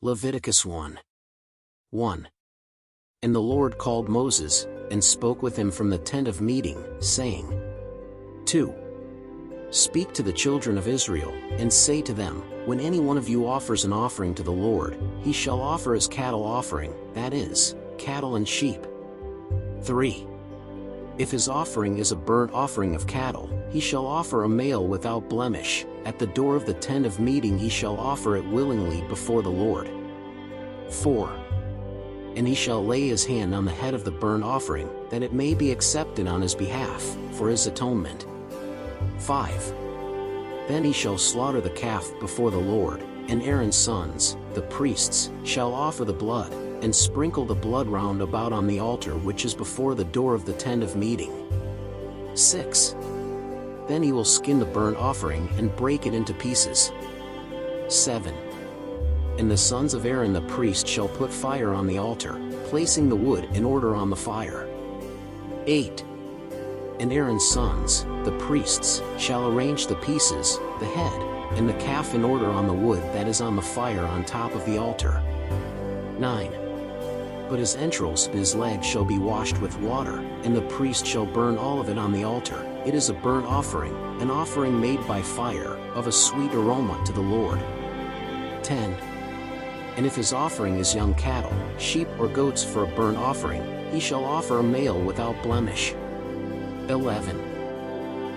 Leviticus 1. 1. And the Lord called Moses, and spoke with him from the tent of meeting, saying, 2. Speak to the children of Israel, and say to them, when any one of you offers an offering to the Lord, he shall offer his cattle offering, that is, cattle and sheep. 3. If his offering is a burnt offering of cattle, he shall offer a male without blemish. At the door of the tent of meeting he shall offer it willingly before the Lord. 4. And he shall lay his hand on the head of the burnt offering, that it may be accepted on his behalf, for his atonement. 5. Then he shall slaughter the calf before the Lord, and Aaron's sons, the priests, shall offer the blood, and sprinkle the blood round about on the altar which is before the door of the tent of meeting. 6. Then he will skin the burnt offering and break it into pieces. 7. And the sons of Aaron the priest shall put fire on the altar, placing the wood in order on the fire. 8. And Aaron's sons, the priests, shall arrange the pieces, the head, and the calf in order on the wood that is on the fire on top of the altar. 9. But his entrails and his legs shall be washed with water, and the priest shall burn all of it on the altar. It is a burnt offering, an offering made by fire, of a sweet aroma to the Lord. 10. And if his offering is young cattle, sheep or goats for a burnt offering, he shall offer a male without blemish. 11.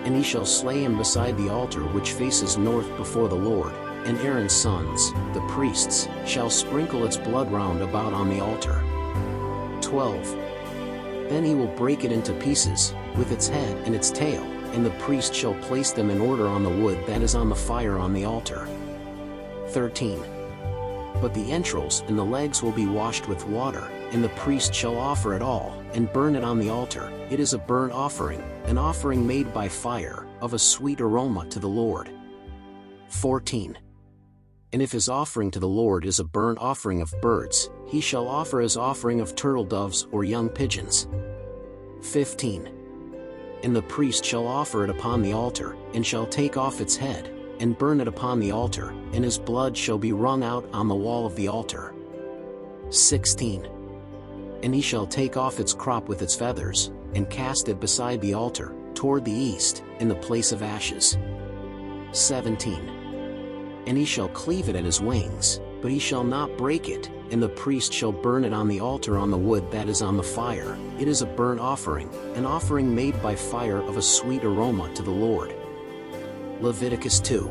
And he shall slay him beside the altar which faces north before the Lord, and Aaron's sons, the priests, shall sprinkle its blood round about on the altar. 12. Then he will break it into pieces, with its head and its tail, and the priest shall place them in order on the wood that is on the fire on the altar. 13. But the entrails and the legs will be washed with water, and the priest shall offer it all, and burn it on the altar. It is a burnt offering, an offering made by fire, of a sweet aroma to the Lord. 14. And if his offering to the Lord is a burnt offering of birds, he shall offer his offering of turtle doves or young pigeons. 15. And the priest shall offer it upon the altar, and shall take off its head, and burn it upon the altar, and his blood shall be wrung out on the wall of the altar. 16. And he shall take off its crop with its feathers, and cast it beside the altar, toward the east, in the place of ashes. 17. And he shall cleave it at his wings, but he shall not break it, and the priest shall burn it on the altar on the wood that is on the fire. It is a burnt offering, an offering made by fire of a sweet aroma to the Lord. Leviticus 2.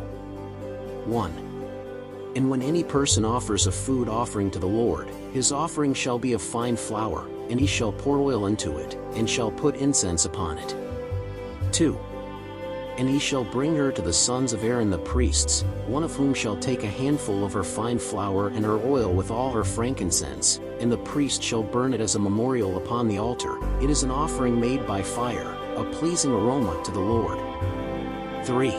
1. And when any person offers a food offering to the Lord, his offering shall be of fine flour, and he shall pour oil into it, and shall put incense upon it. 2. And he shall bring her to the sons of Aaron the priests, one of whom shall take a handful of her fine flour and her oil with all her frankincense, and the priest shall burn it as a memorial upon the altar. It is an offering made by fire, a pleasing aroma to the Lord. 3.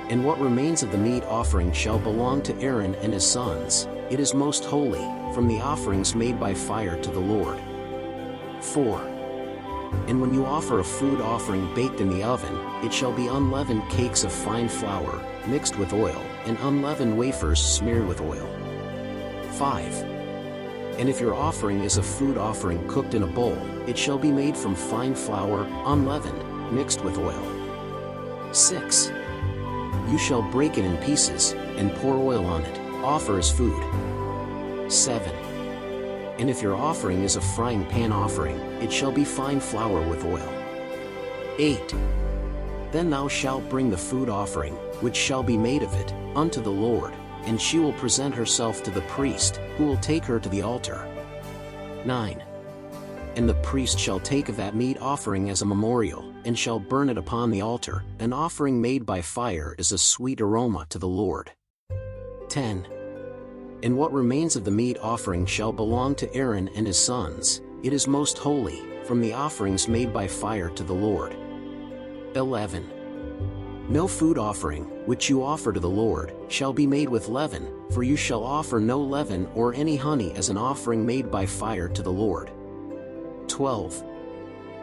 And what remains of the meat offering shall belong to Aaron and his sons. It is most holy, from the offerings made by fire to the Lord. 4. And when you offer a food offering baked in the oven, it shall be unleavened cakes of fine flour, mixed with oil, and unleavened wafers smeared with oil. 5. And if your offering is a food offering cooked in a bowl, it shall be made from fine flour, unleavened, mixed with oil. 6. You shall break it in pieces, and pour oil on it, offer as food. 7. And if your offering is a frying pan offering, it shall be fine flour with oil. 8. Then thou shalt bring the food offering, which shall be made of it, unto the Lord, and she will present herself to the priest, who will take her to the altar. 9. And the priest shall take of that meat offering as a memorial, and shall burn it upon the altar. An offering made by fire is a sweet aroma to the Lord. 10. And what remains of the meat offering shall belong to Aaron and his sons. It is most holy, from the offerings made by fire to the Lord. 11. No food offering, which you offer to the Lord, shall be made with leaven, for you shall offer no leaven or any honey as an offering made by fire to the Lord. 12.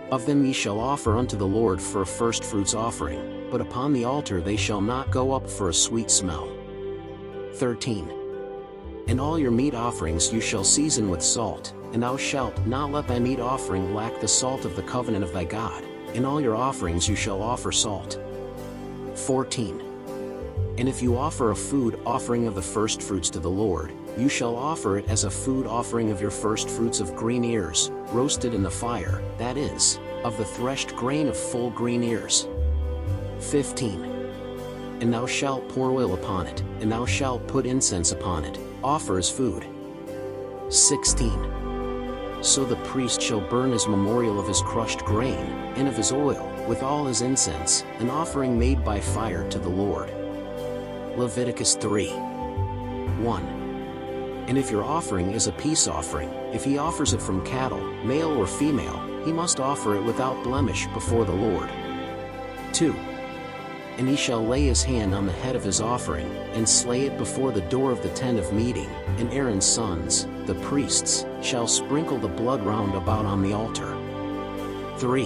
Of them ye shall offer unto the Lord for a firstfruits offering, but upon the altar they shall not go up for a sweet smell. 13. And all your meat offerings you shall season with salt, and thou shalt not let thy meat offering lack the salt of the covenant of thy God. In all your offerings you shall offer salt. 14. And if you offer a food offering of the firstfruits to the Lord, you shall offer it as a food offering of your firstfruits of green ears, roasted in the fire, that is, of the threshed grain of full green ears. 15. And thou shalt pour oil upon it, and thou shalt put incense upon it, offer as food. 16. So the priest shall burn his memorial of his crushed grain, and of his oil, with all his incense, an offering made by fire to the Lord. Leviticus 3. 1. And if your offering is a peace offering, if he offers it from cattle, male or female, he must offer it without blemish before the Lord. 2. And he shall lay his hand on the head of his offering, and slay it before the door of the tent of meeting, and Aaron's sons, the priests, shall sprinkle the blood round about on the altar. 3.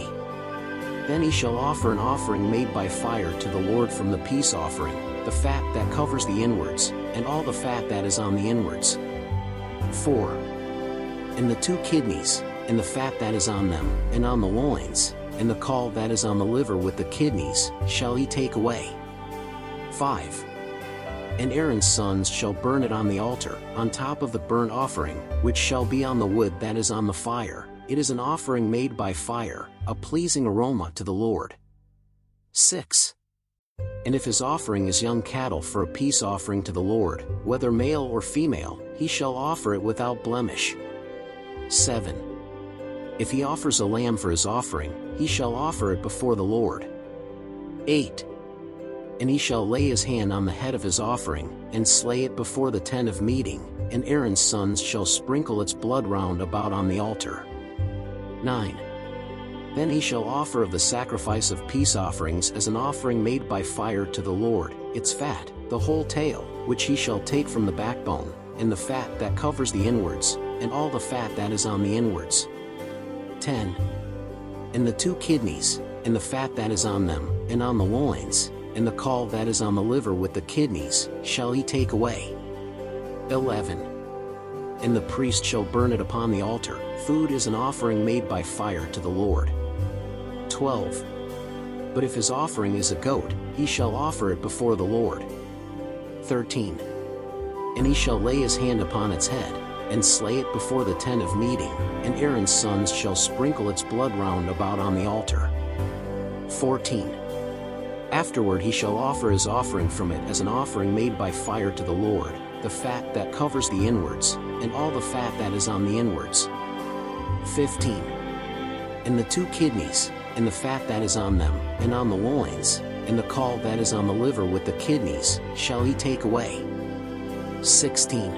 Then he shall offer an offering made by fire to the Lord from the peace offering, the fat that covers the inwards, and all the fat that is on the inwards. 4. And the 2 kidneys, and the fat that is on them, and on the loins, and the caul that is on the liver with the kidneys, shall he take away. 5. And Aaron's sons shall burn it on the altar, on top of the burnt offering, which shall be on the wood that is on the fire. It is an offering made by fire, a pleasing aroma to the Lord. 6. And if his offering is young cattle for a peace offering to the Lord, whether male or female, he shall offer it without blemish. 7. If he offers a lamb for his offering, he shall offer it before the Lord. 8. And he shall lay his hand on the head of his offering, and slay it before the tent of meeting, and Aaron's sons shall sprinkle its blood round about on the altar. 9. Then he shall offer of the sacrifice of peace offerings as an offering made by fire to the Lord, its fat, the whole tail, which he shall take from the backbone, and the fat that covers the inwards, and all the fat that is on the inwards. 10. And the 2 kidneys, and the fat that is on them, and on the loins, and the caul that is on the liver with the kidneys, shall he take away. 11. And the priest shall burn it upon the altar. Food is an offering made by fire to the Lord. 12. But if his offering is a goat, he shall offer it before the Lord. 13. And he shall lay his hand upon its head, and slay it before the tent of meeting, and Aaron's sons shall sprinkle its blood round about on the altar. 14. Afterward he shall offer his offering from it as an offering made by fire to the Lord, the fat that covers the inwards, and all the fat that is on the inwards. 15. And the 2 kidneys, and the fat that is on them, and on the loins, and the caul that is on the liver with the kidneys, shall he take away. 16.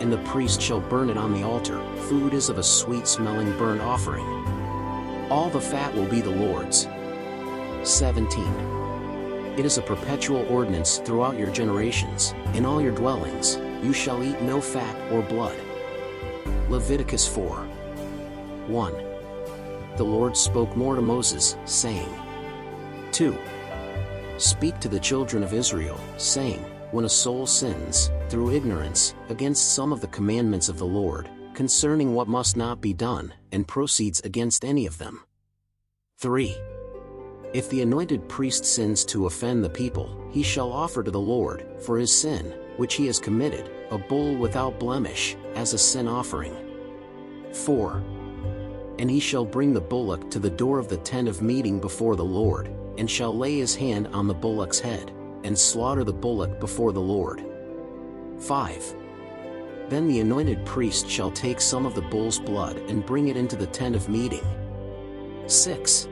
And the priest shall burn it on the altar. Food is of a sweet-smelling burnt offering. All the fat will be the Lord's. 17. It is a perpetual ordinance throughout your generations. In all your dwellings, you shall eat no fat or blood. Leviticus 4. 1. The Lord spoke more to Moses, saying, 2. Speak to the children of Israel, saying, when a soul sins, through ignorance, against some of the commandments of the Lord, concerning what must not be done, and proceeds against any of them. 3. If the anointed priest sins to offend the people, he shall offer to the Lord, for his sin, which he has committed, a bull without blemish, as a sin offering. 4. And he shall bring the bullock to the door of the tent of meeting before the Lord, and shall lay his hand on the bullock's head, and slaughter the bullock before the Lord. 5. Then the anointed priest shall take some of the bull's blood and bring it into the tent of meeting. 6.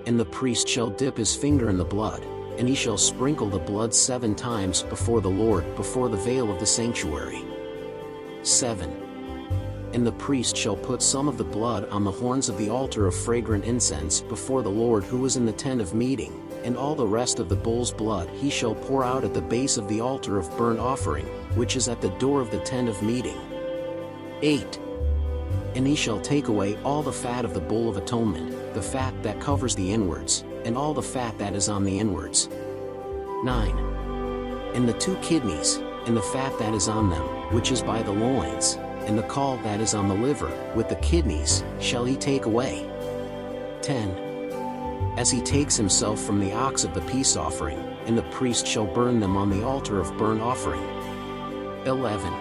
And the priest shall dip his finger in the blood, and he shall sprinkle the blood 7 times before the Lord before the veil of the sanctuary. 7. And the priest shall put some of the blood on the horns of the altar of fragrant incense before the Lord who is in the tent of meeting, and all the rest of the bull's blood he shall pour out at the base of the altar of burnt offering, which is at the door of the tent of meeting. 8. And he shall take away all the fat of the bull of atonement, the fat that covers the inwards, and all the fat that is on the inwards. 9. And the 2 kidneys, and the fat that is on them, which is by the loins, and the caul that is on the liver, with the kidneys, shall he take away. 10. As he takes himself from the ox of the peace offering, and the priest shall burn them on the altar of burnt offering. 11.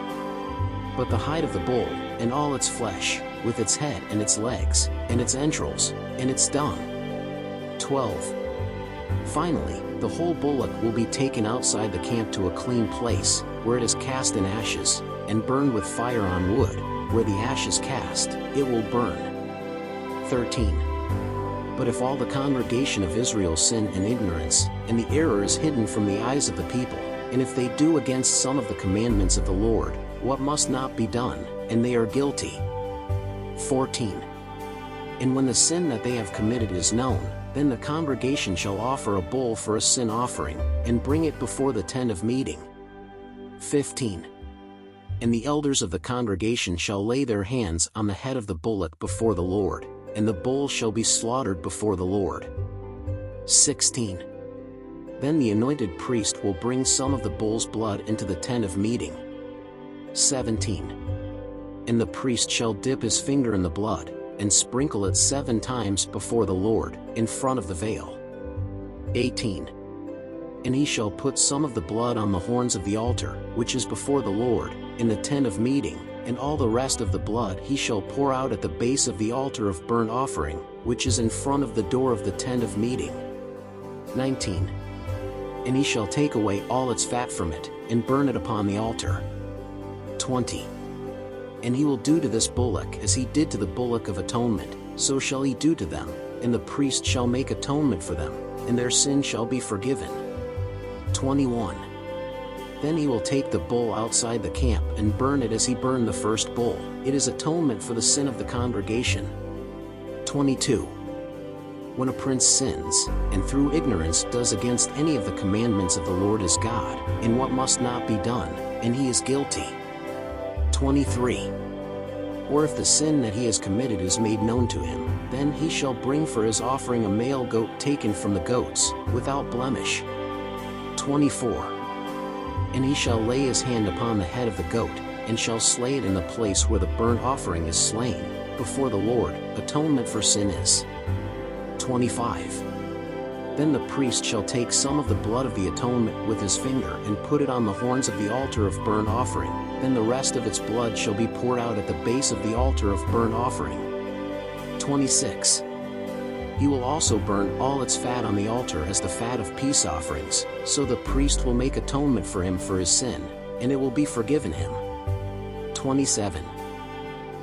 But the hide of the bull, and all its flesh, with its head and its legs, and its entrails, and its dung. 12. Finally, the whole bullock will be taken outside the camp to a clean place, where it is cast in ashes, and burned with fire on wood, where the ash is cast, it will burn. 13. But if all the congregation of Israel sin in ignorance, and the error is hidden from the eyes of the people, and if they do against some of the commandments of the Lord, what must not be done, and they are guilty. 14. And when the sin that they have committed is known, then the congregation shall offer a bull for a sin offering, and bring it before the tent of meeting. 15. And the elders of the congregation shall lay their hands on the head of the bullock before the Lord, and the bull shall be slaughtered before the Lord. 16. Then the anointed priest will bring some of the bull's blood into the tent of meeting. 17. And the priest shall dip his finger in the blood, and sprinkle it 7 times before the Lord, in front of the veil. 18. And he shall put some of the blood on the horns of the altar, which is before the Lord, in the tent of meeting, and all the rest of the blood he shall pour out at the base of the altar of burnt offering, which is in front of the door of the tent of meeting. 19. And he shall take away all its fat from it, and burn it upon the altar. 20. And he will do to this bullock as he did to the bullock of atonement, so shall he do to them, and the priest shall make atonement for them, and their sin shall be forgiven. 21. Then he will take the bull outside the camp and burn it as he burned the first bull. It is atonement for the sin of the congregation. 22. When a prince sins, and through ignorance does against any of the commandments of the Lord his God, in what must not be done, and he is guilty. 23. Or if the sin that he has committed is made known to him, then he shall bring for his offering a male goat taken from the goats, without blemish. 24. And he shall lay his hand upon the head of the goat, and shall slay it in the place where the burnt offering is slain, before the Lord, atonement for sin is. 25. Then the priest shall take some of the blood of the atonement with his finger and put it on the horns of the altar of burnt offering, then the rest of its blood shall be poured out at the base of the altar of burnt offering. 26. He will also burn all its fat on the altar as the fat of peace offerings, so the priest will make atonement for him for his sin, and it will be forgiven him. 27.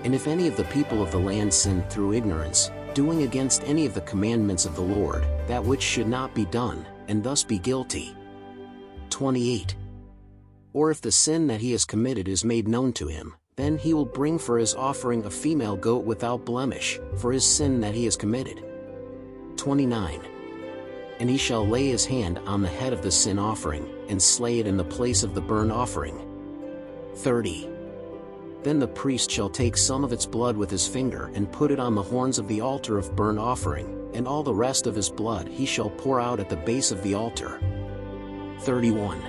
And if any of the people of the land sin through ignorance, doing against any of the commandments of the Lord, that which should not be done, and thus be guilty. 28. Or if the sin that he has committed is made known to him, then he will bring for his offering a female goat without blemish, for his sin that he has committed. 29. And he shall lay his hand on the head of the sin offering, and slay it in the place of the burnt offering. 30. Then the priest shall take some of its blood with his finger and put it on the horns of the altar of burnt offering, and all the rest of his blood he shall pour out at the base of the altar. 31.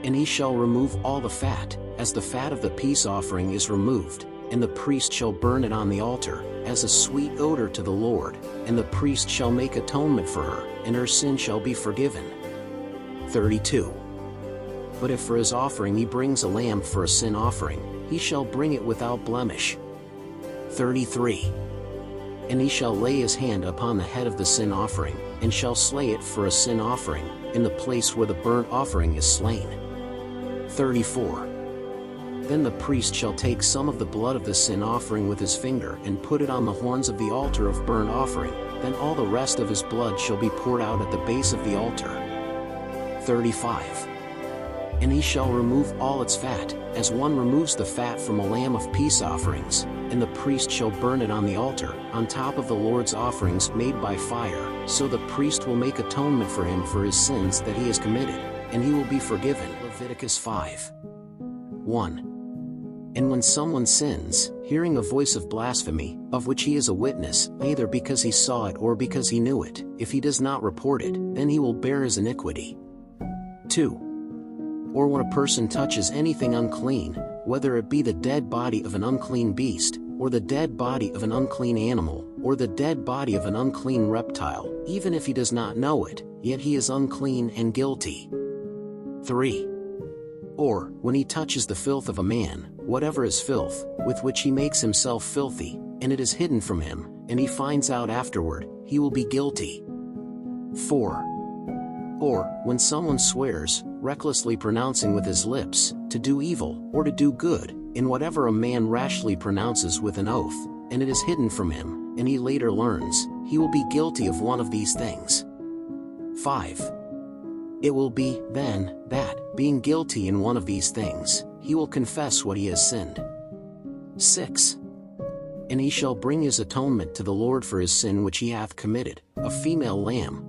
And he shall remove all the fat, as the fat of the peace offering is removed, and the priest shall burn it on the altar, as a sweet odor to the Lord, and the priest shall make atonement for her, and her sin shall be forgiven. 32. But if for his offering he brings a lamb for a sin offering, he shall bring it without blemish. 33. And he shall lay his hand upon the head of the sin offering, and shall slay it for a sin offering, in the place where the burnt offering is slain. 34. Then the priest shall take some of the blood of the sin offering with his finger and put it on the horns of the altar of burnt offering, then all the rest of his blood shall be poured out at the base of the altar. 35. And he shall remove all its fat, as one removes the fat from a lamb of peace offerings, and the priest shall burn it on the altar, on top of the Lord's offerings made by fire, so the priest will make atonement for him for his sins that he has committed, and he will be forgiven. Leviticus 5. 1. And when someone sins, hearing a voice of blasphemy, of which he is a witness, either because he saw it or because he knew it, if he does not report it, then he will bear his iniquity. 2. or when a person touches anything unclean, whether it be the dead body of an unclean beast, or the dead body of an unclean animal, or the dead body of an unclean reptile, even if he does not know it, yet he is unclean and guilty. 3. Or, when he touches the filth of a man, whatever is filth, with which he makes himself filthy, and it is hidden from him, and he finds out afterward, he will be guilty. 4. Or, when someone swears, recklessly pronouncing with his lips, to do evil, or to do good, in whatever a man rashly pronounces with an oath, and it is hidden from him, and he later learns, he will be guilty of one of these things. 5. It will be, then, that, being guilty in one of these things, he will confess what he has sinned. 6. And he shall bring his atonement to the Lord for his sin which he hath committed, a female lamb,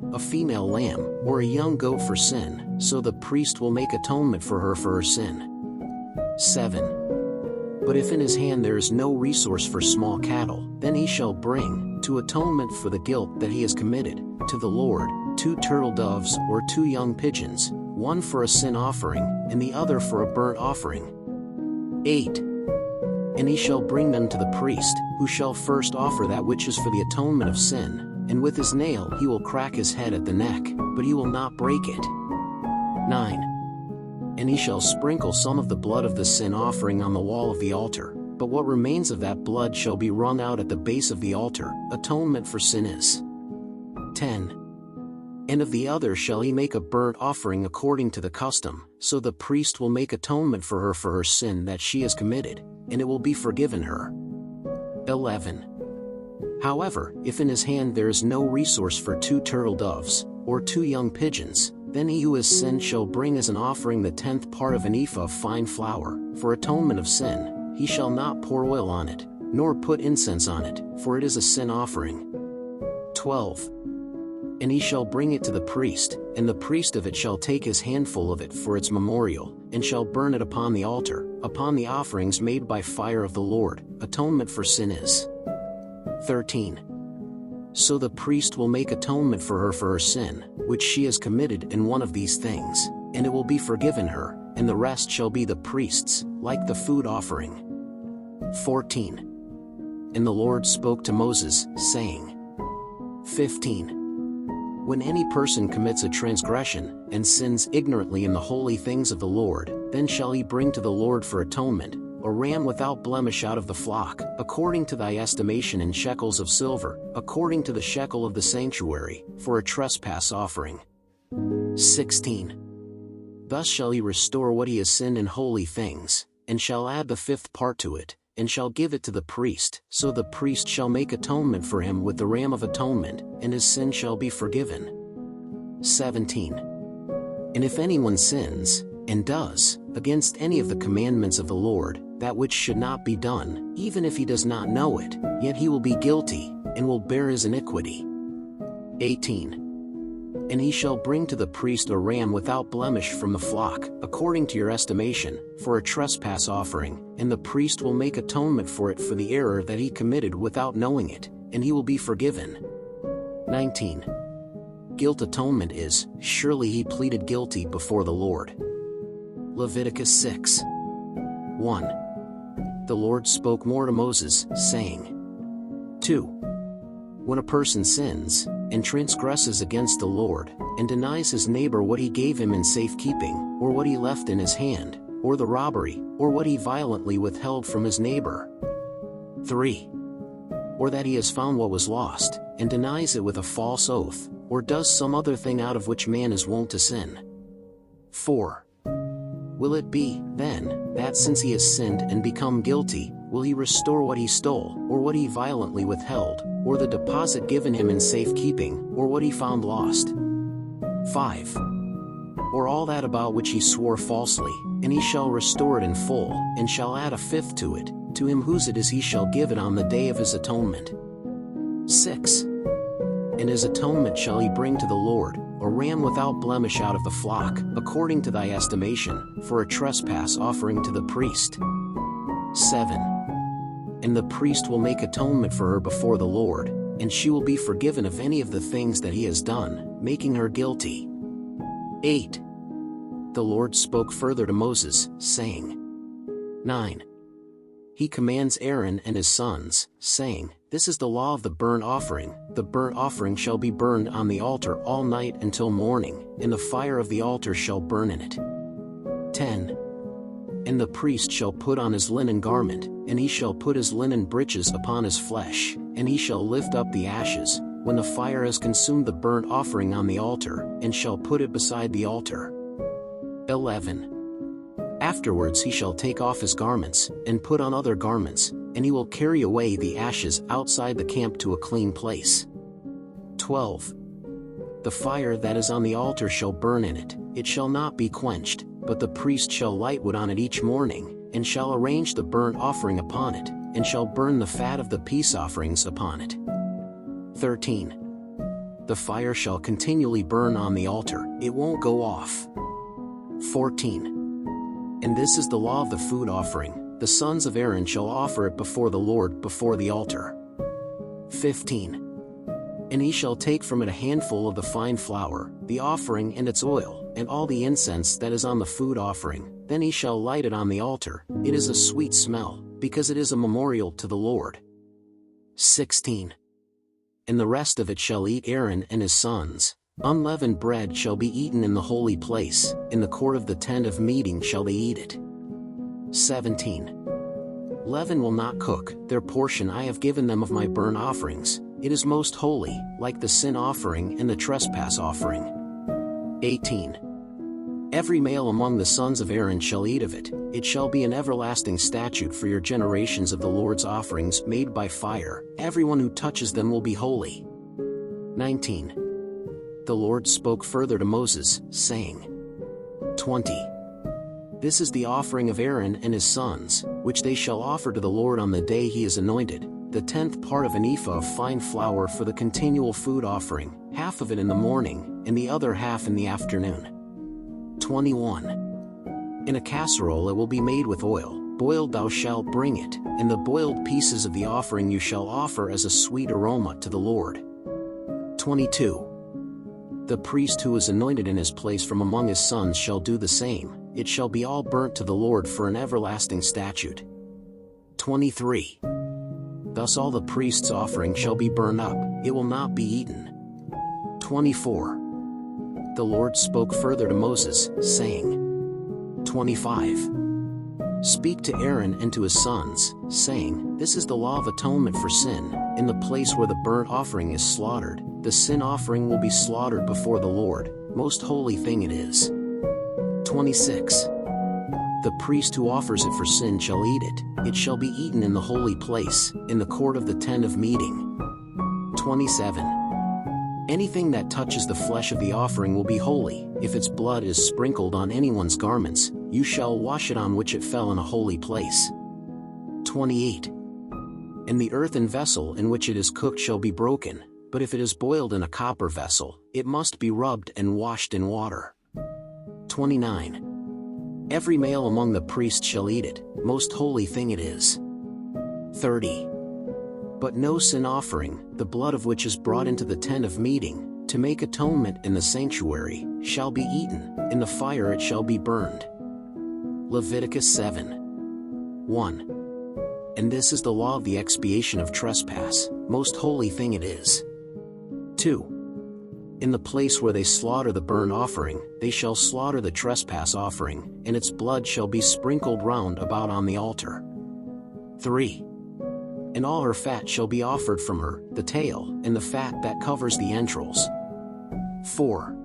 or a young goat for sin, so the priest will make atonement for her sin. 7. But if in his hand there is no resource for small cattle, then he shall bring, to atonement for the guilt that he has committed, to the Lord, 2 turtle doves or 2 young pigeons, one for a sin offering, and the other for a burnt offering. 8. And he shall bring them to the priest, who shall first offer that which is for the atonement of sin, and with his nail he will crack his head at the neck, but he will not break it. 9. And he shall sprinkle some of the blood of the sin offering on the wall of the altar, but what remains of that blood shall be wrung out at the base of the altar. Atonement for sin is. 10. And of the other shall he make a burnt offering according to the custom, so the priest will make atonement for her sin that she has committed, and it will be forgiven her. 11. However, if in his hand there is no resource for 2 turtle doves, or 2 young pigeons, then he who has sinned shall bring as an offering the 10th part of an ephah of fine flour, for atonement of sin. He shall not pour oil on it, nor put incense on it, for it is a sin offering. 12. And he shall bring it to the priest, and the priest of it shall take his handful of it for its memorial, and shall burn it upon the altar, upon the offerings made by fire of the Lord. Atonement for sin is. 13. So the priest will make atonement for her sin, which she has committed in one of these things, and it will be forgiven her, and the rest shall be the priest's, like the food offering. 14. And the Lord spoke to Moses, saying. 15. When any person commits a transgression, and sins ignorantly in the holy things of the Lord, then shall he bring to the Lord for atonement, a ram without blemish out of the flock, according to thy estimation in shekels of silver, according to the shekel of the sanctuary, for a trespass offering. 16. Thus shall he restore what he has sinned in holy things, and shall add the 5th part to it, and shall give it to the priest, so the priest shall make atonement for him with the ram of atonement, and his sin shall be forgiven. 17. And if anyone sins, and does, against any of the commandments of the Lord, that which should not be done, even if he does not know it, yet he will be guilty, and will bear his iniquity. 18. And he shall bring to the priest a ram without blemish from the flock, according to your estimation, for a trespass offering, and the priest will make atonement for it for the error that he committed without knowing it, and he will be forgiven. 19. Guilt atonement is, surely he pleaded guilty before the Lord. Leviticus 6. 1. The Lord spoke more to Moses, saying. 2. When a person sins, and transgresses against the Lord, and denies his neighbor what he gave him in safekeeping, or what he left in his hand, or the robbery, or what he violently withheld from his neighbor. 3. Or that he has found what was lost, and denies it with a false oath, or does some other thing out of which man is wont to sin. 4. Will it be, then, that since he has sinned and become guilty, will he restore what he stole, or what he violently withheld, or the deposit given him in safekeeping, or what he found lost? 5. Or all that about which he swore falsely, and he shall restore it in full, and shall add a 5th to it, to him whose it is he shall give it on the day of his atonement. 6. And his atonement shall he bring to the Lord, a ram without blemish out of the flock, according to thy estimation, for a trespass offering to the priest. 7. And the priest will make atonement for her before the Lord, and she will be forgiven of any of the things that he has done, making her guilty. 8. The Lord spoke further to Moses, saying, 9. He commands Aaron and his sons, saying, This is the law of the burnt offering. The burnt offering shall be burned on the altar all night until morning, and the fire of the altar shall burn in it. 10. And the priest shall put on his linen garment, and he shall put his linen breeches upon his flesh, and he shall lift up the ashes, when the fire has consumed the burnt offering on the altar, and shall put it beside the altar. 11. Afterwards he shall take off his garments, and put on other garments, and he will carry away the ashes outside the camp to a clean place. 12. The fire that is on the altar shall burn in it, it shall not be quenched, but the priest shall light wood on it each morning, and shall arrange the burnt offering upon it, and shall burn the fat of the peace offerings upon it. 13. The fire shall continually burn on the altar, it won't go off. 14. And this is the law of the food offering, the sons of Aaron shall offer it before the Lord before the altar. 15. And he shall take from it a handful of the fine flour, the offering and its oil, and all the incense that is on the food offering, then he shall light it on the altar, it is a sweet smell, because it is a memorial to the Lord. 16. And the rest of it shall eat Aaron and his sons. Unleavened bread shall be eaten in the holy place, in the court of the tent of meeting shall they eat it. 17. Leaven will not cook, their portion I have given them of my burnt offerings, it is most holy, like the sin offering and the trespass offering. 18. Every male among the sons of Aaron shall eat of it, it shall be an everlasting statute for your generations of the Lord's offerings made by fire, everyone who touches them will be holy. 19. The Lord spoke further to Moses, saying, 20. This is the offering of Aaron and his sons, which they shall offer to the Lord on the day he is anointed, the 10th part of an ephah of fine flour for the continual food offering, half of it in the morning, and the other half in the afternoon. 21. In a casserole it will be made with oil, boiled thou shalt bring it, and the boiled pieces of the offering you shall offer as a sweet aroma to the Lord. 22. The priest who is anointed in his place from among his sons shall do the same, it shall be all burnt to the Lord for an everlasting statute. 23. Thus all the priest's offering shall be burned up, it will not be eaten. 24. The Lord spoke further to Moses, saying, 25. Speak to Aaron and to his sons, saying, This is the law of atonement for sin, in the place where the burnt offering is slaughtered, the sin offering will be slaughtered before the Lord, most holy thing it is. 26. The priest who offers it for sin shall eat it, it shall be eaten in the holy place, in the court of the tent of meeting. 27. Anything that touches the flesh of the offering will be holy, if its blood is sprinkled on anyone's garments, you shall wash it on which it fell in a holy place. 28. And the earthen vessel in which it is cooked shall be broken, but if it is boiled in a copper vessel, it must be rubbed and washed in water. 29. Every male among the priests shall eat it, most holy thing it is. 30. But no sin offering, the blood of which is brought into the tent of meeting, to make atonement in the sanctuary, shall be eaten, in the fire it shall be burned. Leviticus 7. 1. And this is the law of the expiation of trespass, most holy thing it is. 2. In the place where they slaughter the burnt offering, they shall slaughter the trespass offering, and its blood shall be sprinkled round about on the altar. 3. And all her fat shall be offered from her, the tail, and the fat that covers the entrails. 4.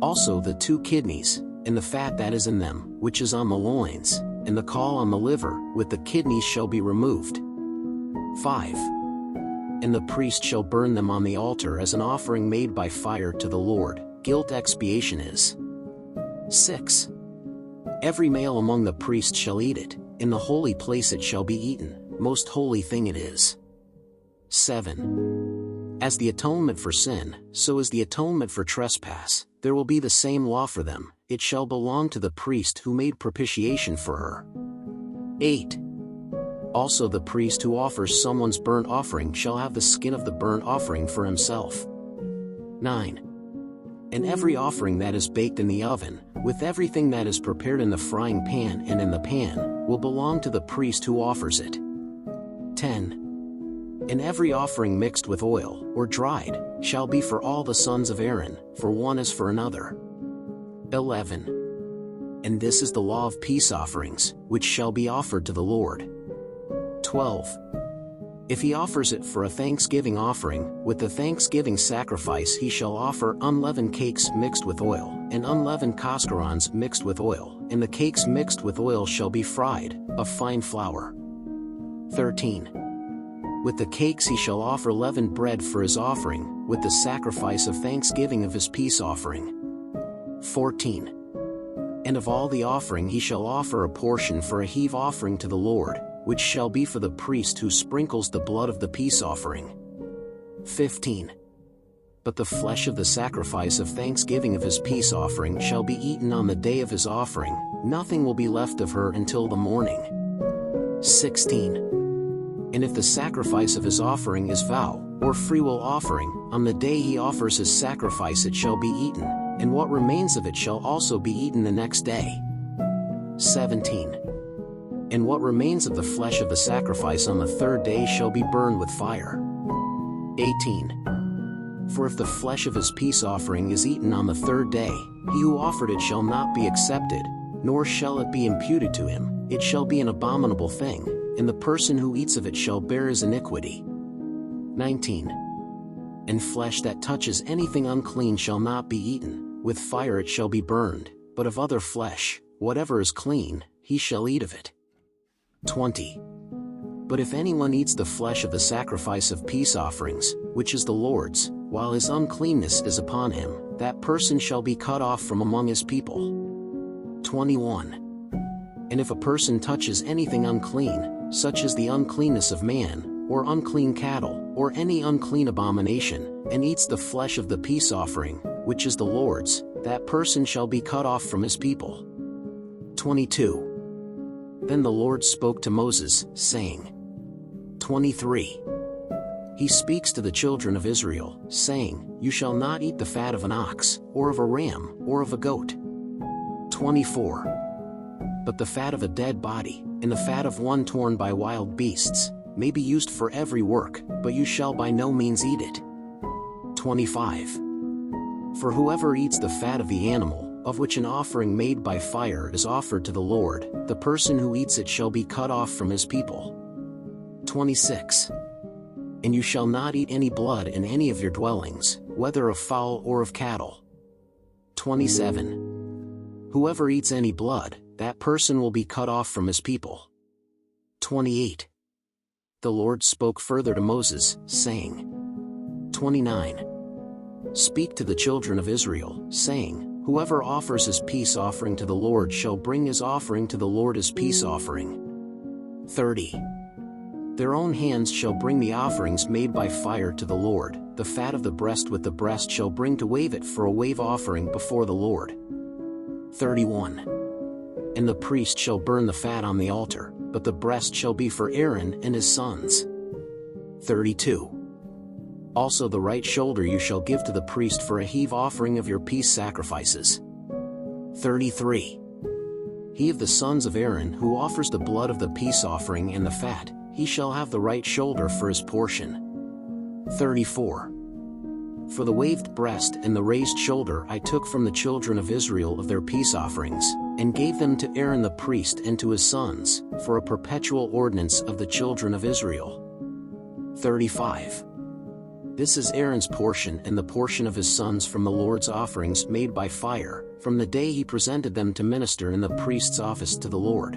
Also the 2 kidneys, and the fat that is in them, which is on the loins, and the caul on the liver, with the kidneys shall be removed. 5. And the priest shall burn them on the altar as an offering made by fire to the Lord, guilt expiation is. 6. Every male among the priests shall eat it, in the holy place it shall be eaten, most holy thing it is. 7. As the atonement for sin, so is the atonement for trespass, there will be the same law for them, it shall belong to the priest who made propitiation for her. 8. Also the priest who offers someone's burnt offering shall have the skin of the burnt offering for himself. 9. And every offering that is baked in the oven, with everything that is prepared in the frying pan and in the pan, will belong to the priest who offers it. 10. And every offering mixed with oil, or dried, shall be for all the sons of Aaron, for one as for another. 11. And this is the law of peace offerings, which shall be offered to the Lord. 12. If he offers it for a thanksgiving offering, with the thanksgiving sacrifice he shall offer unleavened cakes mixed with oil, and unleavened concordance mixed with oil, and the cakes mixed with oil shall be fried, of fine flour. 13. With the cakes he shall offer leavened bread for his offering, with the sacrifice of thanksgiving of his peace offering. 14. And of all the offering he shall offer a portion for a heave offering to the Lord, which shall be for the priest who sprinkles the blood of the peace offering. 15. But the flesh of the sacrifice of thanksgiving of his peace offering shall be eaten on the day of his offering, nothing will be left of her until the morning. 16. And if the sacrifice of his offering is vow, or freewill offering, on the day he offers his sacrifice it shall be eaten, and what remains of it shall also be eaten the next day. 17. And what remains of the flesh of the sacrifice on the third day shall be burned with fire. 18. For if the flesh of his peace offering is eaten on the third day, he who offered it shall not be accepted, nor shall it be imputed to him, it shall be an abominable thing, and the person who eats of it shall bear his iniquity. 19. And flesh that touches anything unclean shall not be eaten, with fire it shall be burned, but of other flesh, whatever is clean, he shall eat of it. 20. But if anyone eats the flesh of the sacrifice of peace offerings, which is the Lord's, while his uncleanness is upon him, that person shall be cut off from among his people. 21. And if a person touches anything unclean, such as the uncleanness of man, or unclean cattle, or any unclean abomination, and eats the flesh of the peace offering, which is the Lord's, that person shall be cut off from his people. 22. Then the Lord spoke to Moses, saying, 23. He speaks to the children of Israel, saying, You shall not eat the fat of an ox, or of a ram, or of a goat. 24. But the fat of a dead body, and the fat of one torn by wild beasts, may be used for every work, but you shall by no means eat it. 25. For whoever eats the fat of the animal, of which an offering made by fire is offered to the Lord, the person who eats it shall be cut off from his people. 26. And you shall not eat any blood in any of your dwellings, whether of fowl or of cattle. 27. Whoever eats any blood, that person will be cut off from his people. 28. The Lord spoke further to Moses, saying, 29. Speak to the children of Israel, saying, Whoever offers his peace offering to the Lord shall bring his offering to the Lord as peace offering. 30. Their own hands shall bring the offerings made by fire to the Lord, the fat of the breast with the breast shall bring to wave it for a wave offering before the Lord. 31. And the priest shall burn the fat on the altar, but the breast shall be for Aaron and his sons. 32. Also the right shoulder you shall give to the priest for a heave offering of your peace sacrifices. 33. He of the sons of Aaron who offers the blood of the peace offering and the fat, he shall have the right shoulder for his portion. 34. For the waved breast and the raised shoulder I took from the children of Israel of their peace offerings, and gave them to Aaron the priest and to his sons, for a perpetual ordinance of the children of Israel. 35. This is Aaron's portion and the portion of his sons from the Lord's offerings made by fire, from the day he presented them to minister in the priest's office to the Lord.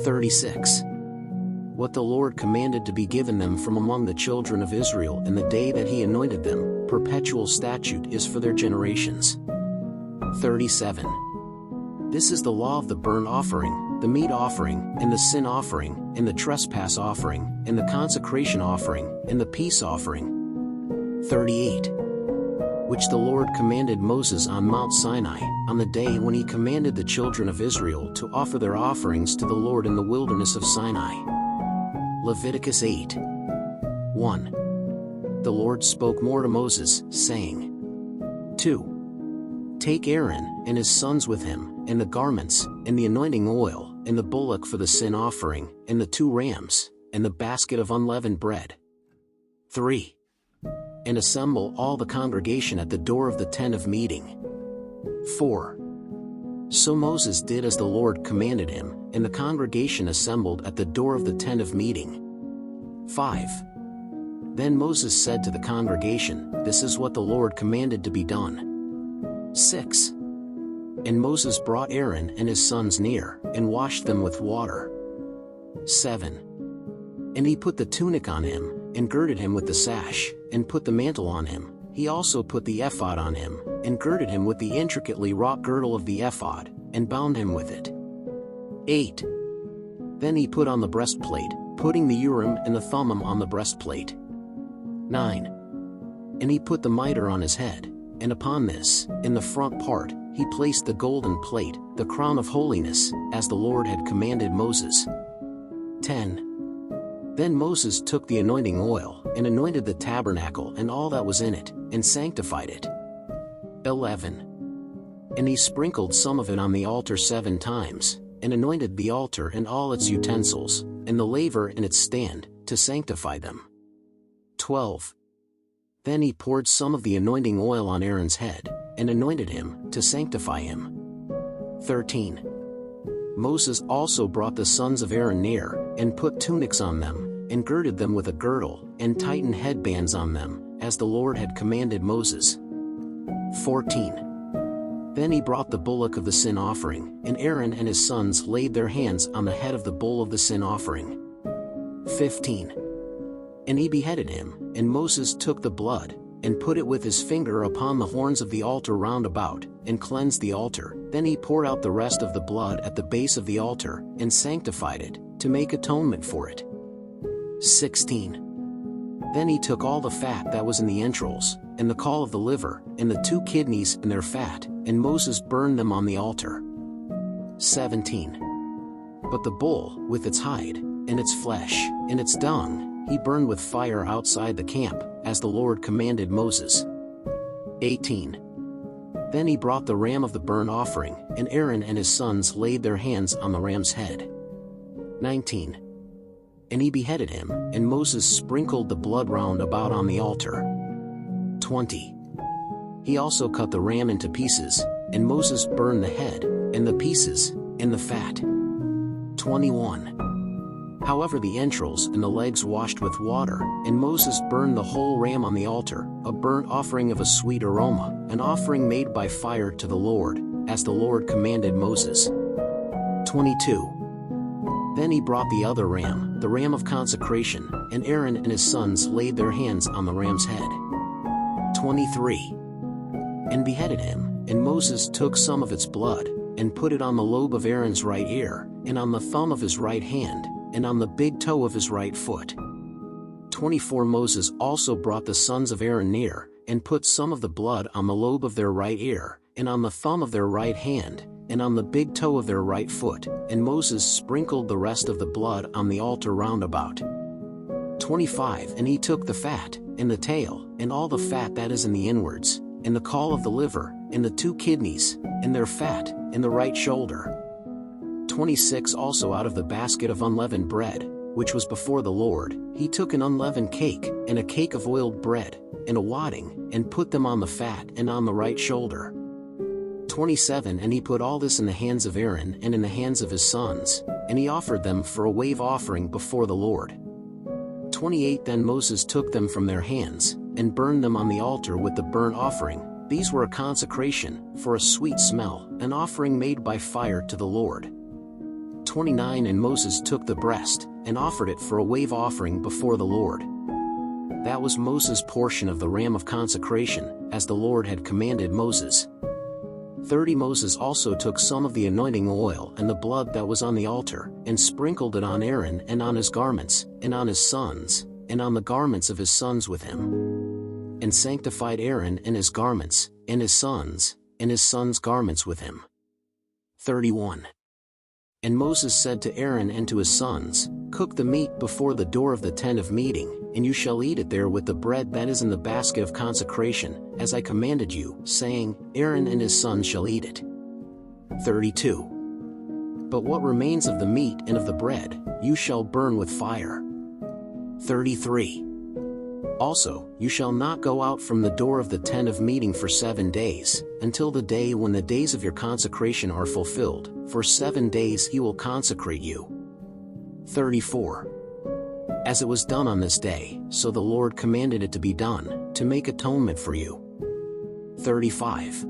36. What the Lord commanded to be given them from among the children of Israel in the day that he anointed them, perpetual statute is for their generations. 37. This is the law of the burnt offering, the meat offering, and the sin offering, and the trespass offering, and the consecration offering, and the peace offering. 38. Which the Lord commanded Moses on Mount Sinai, on the day when he commanded the children of Israel to offer their offerings to the Lord in the wilderness of Sinai. Leviticus 8. 1. The Lord spoke more to Moses, saying, 2. Take Aaron and his sons with him, and the garments, and the anointing oil, and the bullock for the sin offering, and the 2 rams, and the basket of unleavened bread. 3. And assemble all the congregation at the door of the tent of meeting. 4. So Moses did as the Lord commanded him, and the congregation assembled at the door of the tent of meeting. 5. Then Moses said to the congregation, "This is what the Lord commanded to be done." 6. And Moses brought Aaron and his sons near, and washed them with water. 7. And he put the tunic on him, and girded him with the sash, and put the mantle on him. He also put the ephod on him, and girded him with the intricately wrought girdle of the ephod, and bound him with it. 8. Then he put on the breastplate, putting the Urim and the Thummim on the breastplate. 9. And he put the mitre on his head, and upon this, in the front part, he placed the golden plate, the crown of holiness, as the Lord had commanded Moses. 10. Then Moses took the anointing oil, and anointed the tabernacle and all that was in it, and sanctified it. 11. And he sprinkled some of it on the altar 7 times, and anointed the altar and all its utensils, and the laver and its stand, to sanctify them. 12. Then he poured some of the anointing oil on Aaron's head, and anointed him, to sanctify him. 13. Moses also brought the sons of Aaron near, and put tunics on them, and girded them with a girdle, and tightened headbands on them, as the Lord had commanded Moses. 14. Then he brought the bullock of the sin offering, and Aaron and his sons laid their hands on the head of the bull of the sin offering. 15. And he beheaded him, and Moses took the blood, and put it with his finger upon the horns of the altar round about, and cleansed the altar. Then he poured out the rest of the blood at the base of the altar, and sanctified it, to make atonement for it. 16. Then he took all the fat that was in the entrails, and the caul of the liver, and the 2 kidneys and their fat, and Moses burned them on the altar. 17. But the bull, with its hide, and its flesh, and its dung, he burned with fire outside the camp, as the Lord commanded Moses. 18. Then he brought the ram of the burnt offering, and Aaron and his sons laid their hands on the ram's head. 19. And he beheaded him, and Moses sprinkled the blood round about on the altar. 20. He also cut the ram into pieces, and Moses burned the head, and the pieces, and the fat. 21. However, the entrails and the legs washed with water, and Moses burned the whole ram on the altar, a burnt offering of a sweet aroma, an offering made by fire to the Lord, as the Lord commanded Moses. 22. Then he brought the other ram, the ram of consecration, and Aaron and his sons laid their hands on the ram's head. 23. And beheaded him, and Moses took some of its blood, and put it on the lobe of Aaron's right ear, and on the thumb of his right hand, and on the big toe of his right foot. 24. Moses also brought the sons of Aaron near, and put some of the blood on the lobe of their right ear, and on the thumb of their right hand, and on the big toe of their right foot, and Moses sprinkled the rest of the blood on the altar round about. 25. And he took the fat, and the tail, and all the fat that is in the inwards, and the caul of the liver, and the 2 kidneys, and their fat, and the right shoulder. 26. Also out of the basket of unleavened bread, which was before the Lord, he took an unleavened cake, and a cake of oiled bread, and a wadding, and put them on the fat and on the right shoulder. 27. And he put all this in the hands of Aaron and in the hands of his sons, and he offered them for a wave offering before the Lord. 28. Then Moses took them from their hands, and burned them on the altar with the burnt offering. These were a consecration, for a sweet smell, an offering made by fire to the Lord. 29. And Moses took the breast, and offered it for a wave offering before the Lord. That was Moses' portion of the ram of consecration, as the Lord had commanded Moses. 30. Moses also took some of the anointing oil and the blood that was on the altar, and sprinkled it on Aaron and on his garments, and on his sons, and on the garments of his sons with him. And sanctified Aaron and his garments, and his sons' garments with him. 31. And Moses said to Aaron and to his sons, "Cook the meat before the door of the tent of meeting, and you shall eat it there with the bread that is in the basket of consecration, as I commanded you, saying, Aaron and his sons shall eat it. 32. But what remains of the meat and of the bread, you shall burn with fire. 33. Also, you shall not go out from the door of the tent of meeting for 7 days, until the day when the days of your consecration are fulfilled. For 7 days he will consecrate you. 34. As it was done on this day, so the Lord commanded it to be done, to make atonement for you. 35.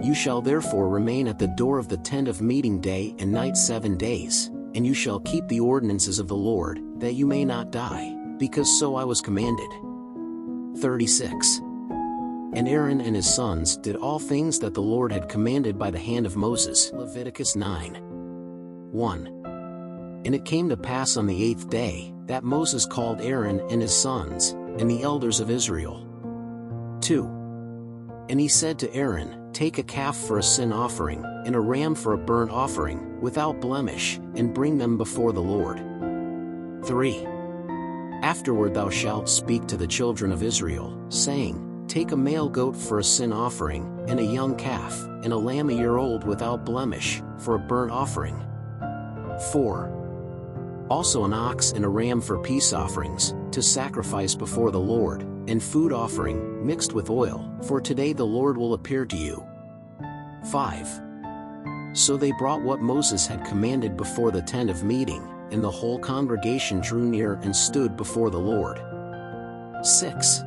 You shall therefore remain at the door of the tent of meeting day and night 7 days, and you shall keep the ordinances of the Lord, that you may not die, because so I was commanded. 36. And Aaron and his sons did all things that the Lord had commanded by the hand of Moses. Leviticus 9. 1. And it came to pass on the 8th day, that Moses called Aaron and his sons, and the elders of Israel. 2. And he said to Aaron, Take a calf for a sin offering, and a ram for a burnt offering, without blemish, and bring them before the Lord. 3. Afterward thou shalt speak to the children of Israel, saying, Take a male goat for a sin offering, and a young calf, and a lamb a year old without blemish, for a burnt offering. 4. Also an ox and a ram for peace offerings, to sacrifice before the Lord, and food offering, mixed with oil, for today the Lord will appear to you. 5. So they brought what Moses had commanded before the tent of meeting, and the whole congregation drew near and stood before the Lord. 6.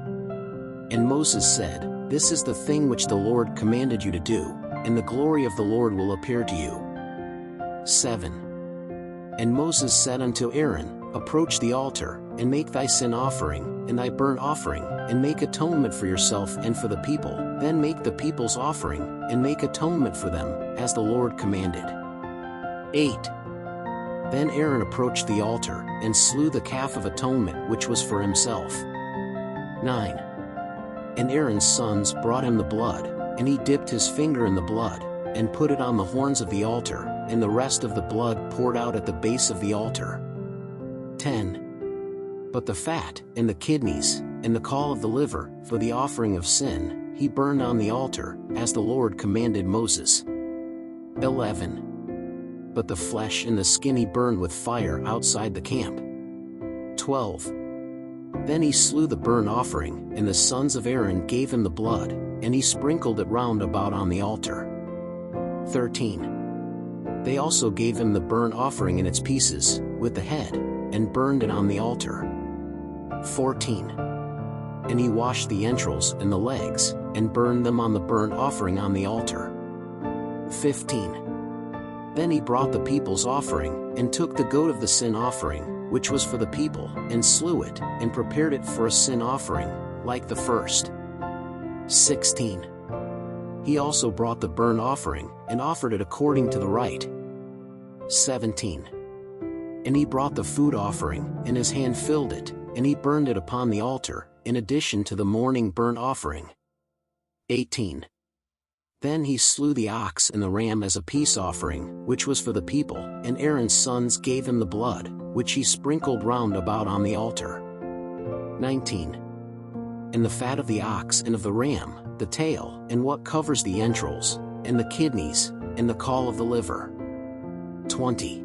And Moses said, This is the thing which the Lord commanded you to do, and the glory of the Lord will appear to you. 7. And Moses said unto Aaron, Approach the altar, and make thy sin offering, and thy burnt offering, and make atonement for yourself and for the people. Then make the people's offering, and make atonement for them, as the Lord commanded. 8. Then Aaron approached the altar, and slew the calf of atonement which was for himself. 9. And Aaron's sons brought him the blood, and he dipped his finger in the blood, and put it on the horns of the altar, and the rest of the blood poured out at the base of the altar. 10. But the fat, and the kidneys, and the caul of the liver, for the offering of sin, he burned on the altar, as the Lord commanded Moses. 11. But the flesh and the skin he burned with fire outside the camp. 12. Then he slew the burnt offering, and the sons of Aaron gave him the blood, and he sprinkled it round about on the altar. 13. They also gave him the burnt offering in its pieces, with the head, and burned it on the altar. 14. And he washed the entrails and the legs, and burned them on the burnt offering on the altar. 15. Then he brought the people's offering, and took the goat of the sin offering, which was for the people, and slew it, and prepared it for a sin offering, like the first. 16. He also brought the burnt offering, and offered it according to the rite. 17. And he brought the food offering, and his hand filled it, and he burned it upon the altar, in addition to the morning burnt offering. 18. Then he slew the ox and the ram as a peace offering, which was for the people, and Aaron's sons gave him the blood, which he sprinkled round about on the altar. 19. And the fat of the ox and of the ram, the tail, and what covers the entrails, and the kidneys, and the caul of the liver. 20.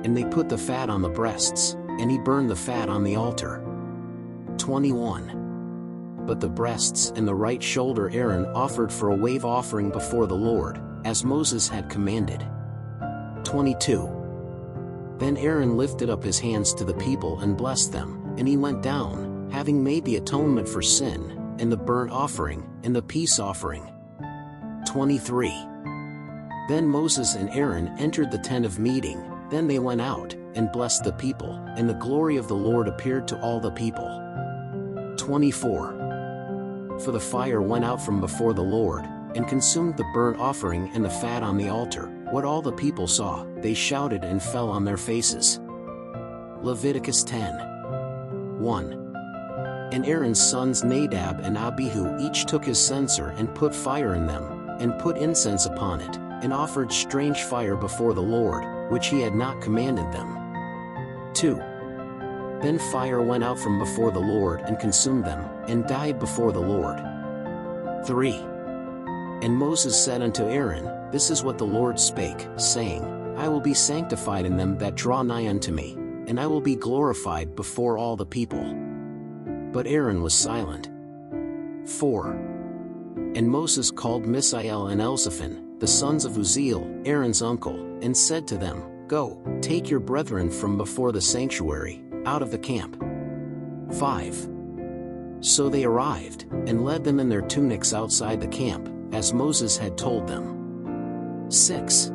And they put the fat on the breasts, and he burned the fat on the altar. 21. But the breasts and the right shoulder Aaron offered for a wave offering before the Lord, as Moses had commanded. 22. Then Aaron lifted up his hands to the people and blessed them, and he went down, having made the atonement for sin, and the burnt offering, and the peace offering. 23. Then Moses and Aaron entered the tent of meeting, then they went out, and blessed the people, and the glory of the Lord appeared to all the people. 24. For the fire went out from before the Lord, and consumed the burnt offering and the fat on the altar. What all the people saw, they shouted and fell on their faces. Leviticus 10. 1. And Aaron's sons Nadab and Abihu each took his censer and put fire in them, and put incense upon it, and offered strange fire before the Lord, which he had not commanded them. 2. Then fire went out from before the Lord and consumed them, and died before the Lord. 3. And Moses said unto Aaron, This is what the Lord spake, saying, I will be sanctified in them that draw nigh unto me, and I will be glorified before all the people. But Aaron was silent. 4. And Moses called Mishael and Elzaphan, the sons of Uzziel, Aaron's uncle, and said to them, Go, take your brethren from before the sanctuary, out of the camp. 5. So they arrived, and led them in their tunics outside the camp, as Moses had told them. 6.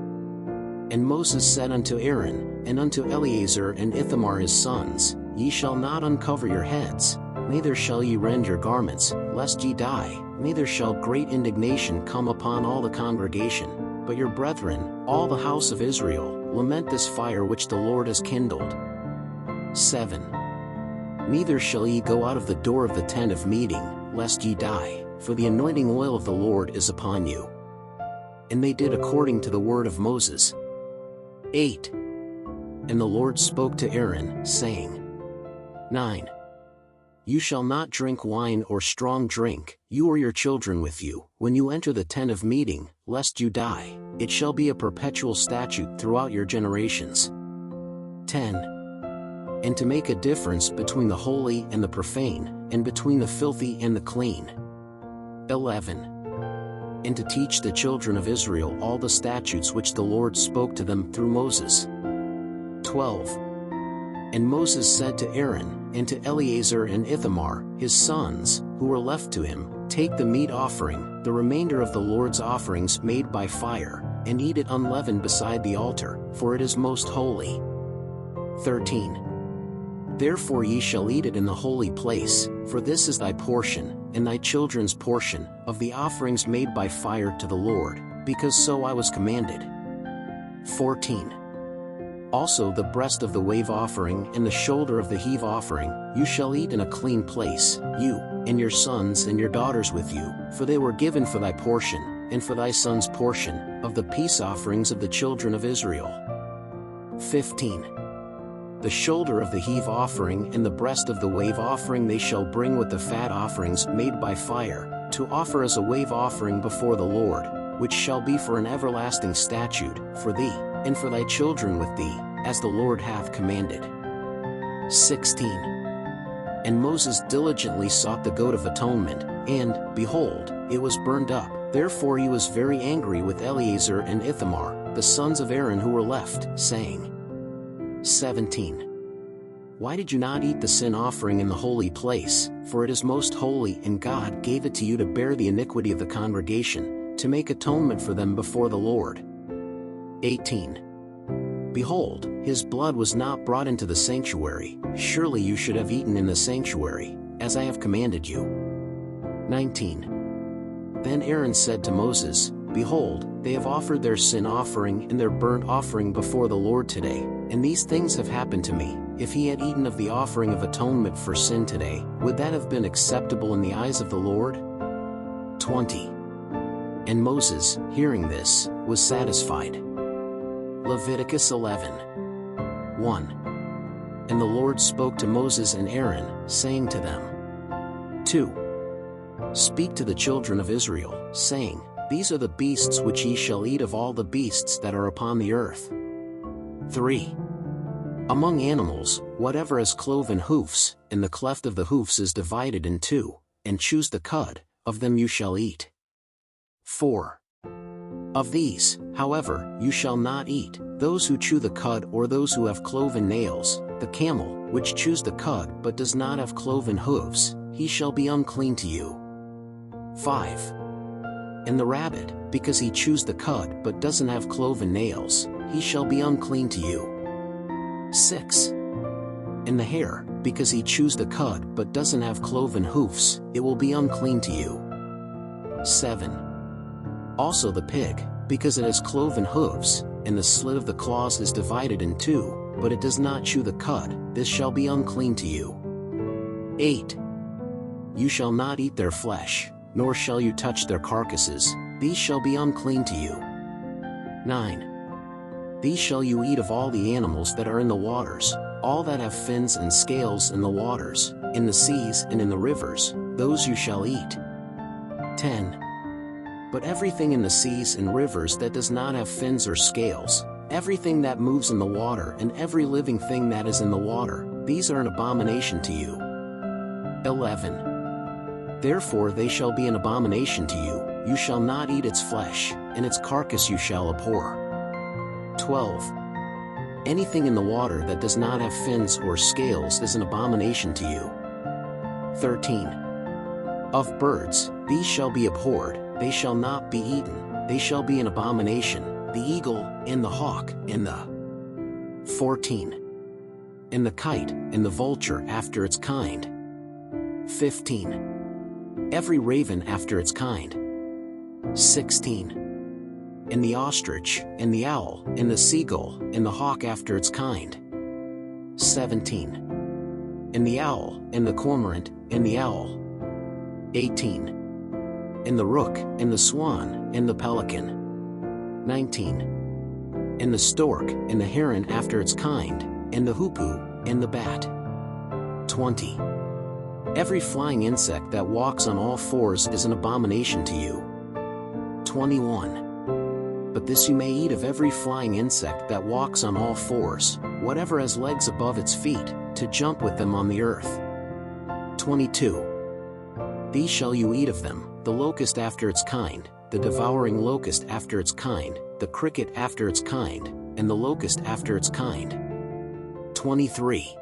And Moses said unto Aaron, and unto Eleazar and Ithamar his sons, Ye shall not uncover your heads, neither shall ye rend your garments, lest ye die, neither shall great indignation come upon all the congregation, but your brethren, all the house of Israel, lament this fire which the Lord has kindled. 7. Neither shall ye go out of the door of the tent of meeting, lest ye die, for the anointing oil of the Lord is upon you. And they did according to the word of Moses. 8. And the Lord spoke to Aaron, saying, 9. You shall not drink wine or strong drink, you or your children with you, when you enter the tent of meeting, lest you die. It shall be a perpetual statute throughout your generations. 10. And to make a difference between the holy and the profane, and between the filthy and the clean. 11. And to teach the children of Israel all the statutes which the Lord spoke to them through Moses. 12. And Moses said to Aaron, and to Eleazar and Ithamar, his sons, who were left to him, Take the meat offering, the remainder of the Lord's offerings made by fire, and eat it unleavened beside the altar, for it is most holy. 13. Therefore ye shall eat it in the holy place, for this is thy portion, and thy children's portion, of the offerings made by fire to the Lord, because so I was commanded. 14. Also the breast of the wave offering and the shoulder of the heave offering, you shall eat in a clean place, you, and your sons and your daughters with you, for they were given for thy portion, and for thy son's portion, of the peace offerings of the children of Israel. 15. The shoulder of the heave offering and the breast of the wave offering they shall bring with the fat offerings made by fire, to offer as a wave offering before the Lord, which shall be for an everlasting statute, for thee, and for thy children with thee, as the Lord hath commanded. 16. And Moses diligently sought the goat of atonement, and, behold, it was burned up. Therefore he was very angry with Eleazar and Ithamar, the sons of Aaron who were left, saying, 17. Why did you not eat the sin offering in the holy place, for it is most holy, and God gave it to you to bear the iniquity of the congregation, to make atonement for them before the Lord. 18. Behold, his blood was not brought into the sanctuary, surely you should have eaten in the sanctuary, as I have commanded you. 19. Then Aaron said to Moses, Behold, they have offered their sin offering and their burnt offering before the Lord today, and these things have happened to me. If he had eaten of the offering of atonement for sin today, would that have been acceptable in the eyes of the Lord? 20. And Moses, hearing this, was satisfied. Leviticus 11. 1. And the Lord spoke to Moses and Aaron, saying to them, 2. Speak to the children of Israel, saying, These are the beasts which ye shall eat of all the beasts that are upon the earth. 3. Among animals, whatever has cloven hoofs, and the cleft of the hoofs is divided in two, and choose the cud, of them you shall eat. 4. Of these, however, you shall not eat, those who chew the cud or those who have cloven nails, the camel, which chews the cud but does not have cloven hooves, he shall be unclean to you. 5. And the rabbit, because he chews the cud but doesn't have cloven nails, he shall be unclean to you. 6. And the hare, because he chews the cud but doesn't have cloven hoofs, it will be unclean to you. 7. Also the pig, because it has cloven hooves, and the slit of the claws is divided in two, but it does not chew the cud, this shall be unclean to you. 8. You shall not eat their flesh, nor shall you touch their carcasses, these shall be unclean to you. 9. These shall you eat of all the animals that are in the waters, all that have fins and scales in the waters, in the seas and in the rivers, those you shall eat. 10. But everything in the seas and rivers that does not have fins or scales, everything that moves in the water and every living thing that is in the water, these are an abomination to you. 11. Therefore they shall be an abomination to you, you shall not eat its flesh, and its carcass you shall abhor. 12. Anything in the water that does not have fins or scales is an abomination to you. 13. Of birds, these shall be abhorred, they shall not be eaten, they shall be an abomination, the eagle, and the hawk, and the 14. And the kite, and the vulture after its kind. 15. Every raven after its kind. 16. And the ostrich, and the owl, and the seagull, and the hawk after its kind. 17. And the owl, and the cormorant, and the owl. 18. And the rook, and the swan, and the pelican. 19. And the stork, and the heron after its kind, and the hoopoe, and the bat. 20. Every flying insect that walks on all fours is an abomination to you. 21. But this you may eat of every flying insect that walks on all fours, whatever has legs above its feet, to jump with them on the earth. 22. These shall you eat of them, the locust after its kind, the devouring locust after its kind, the cricket after its kind, and the locust after its kind. 23.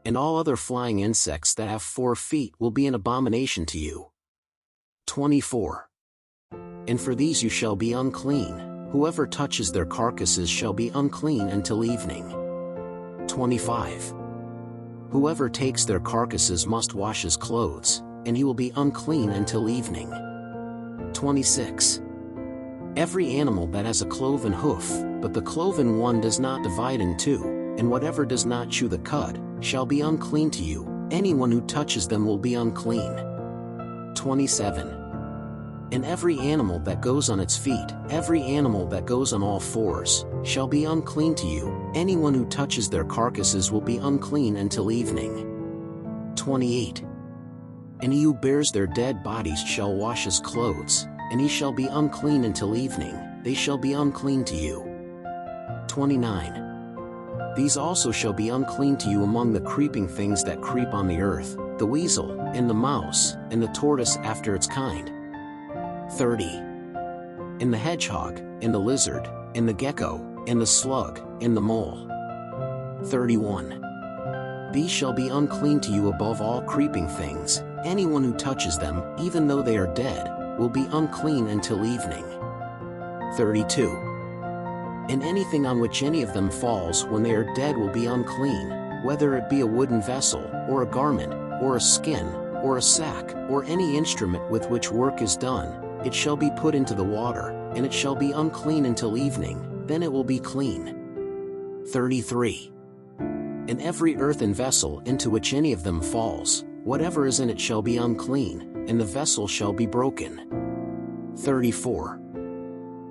And all other flying insects that have 4 feet will be an abomination to you. 24. And for these you shall be unclean, whoever touches their carcasses shall be unclean until evening. 25. Whoever takes their carcasses must wash his clothes, and he will be unclean until evening. 26. Every animal that has a cloven hoof, but the cloven one does not divide in two, and whatever does not chew the cud, shall be unclean to you, anyone who touches them will be unclean. 27. And every animal that goes on its feet, every animal that goes on all fours, shall be unclean to you, anyone who touches their carcasses will be unclean until evening. 28. And he who bears their dead bodies shall wash his clothes, and he shall be unclean until evening, they shall be unclean to you. 29. These also shall be unclean to you among the creeping things that creep on the earth, the weasel, and the mouse, and the tortoise after its kind. 30. And the hedgehog, and the lizard, and the gecko, and the slug, and the mole. 31. These shall be unclean to you above all creeping things, anyone who touches them, even though they are dead, will be unclean until evening. 32. And anything on which any of them falls when they are dead will be unclean, whether it be a wooden vessel, or a garment, or a skin, or a sack, or any instrument with which work is done, it shall be put into the water, and it shall be unclean until evening, then it will be clean. 33. And every earthen vessel into which any of them falls, whatever is in it shall be unclean, and the vessel shall be broken. 34.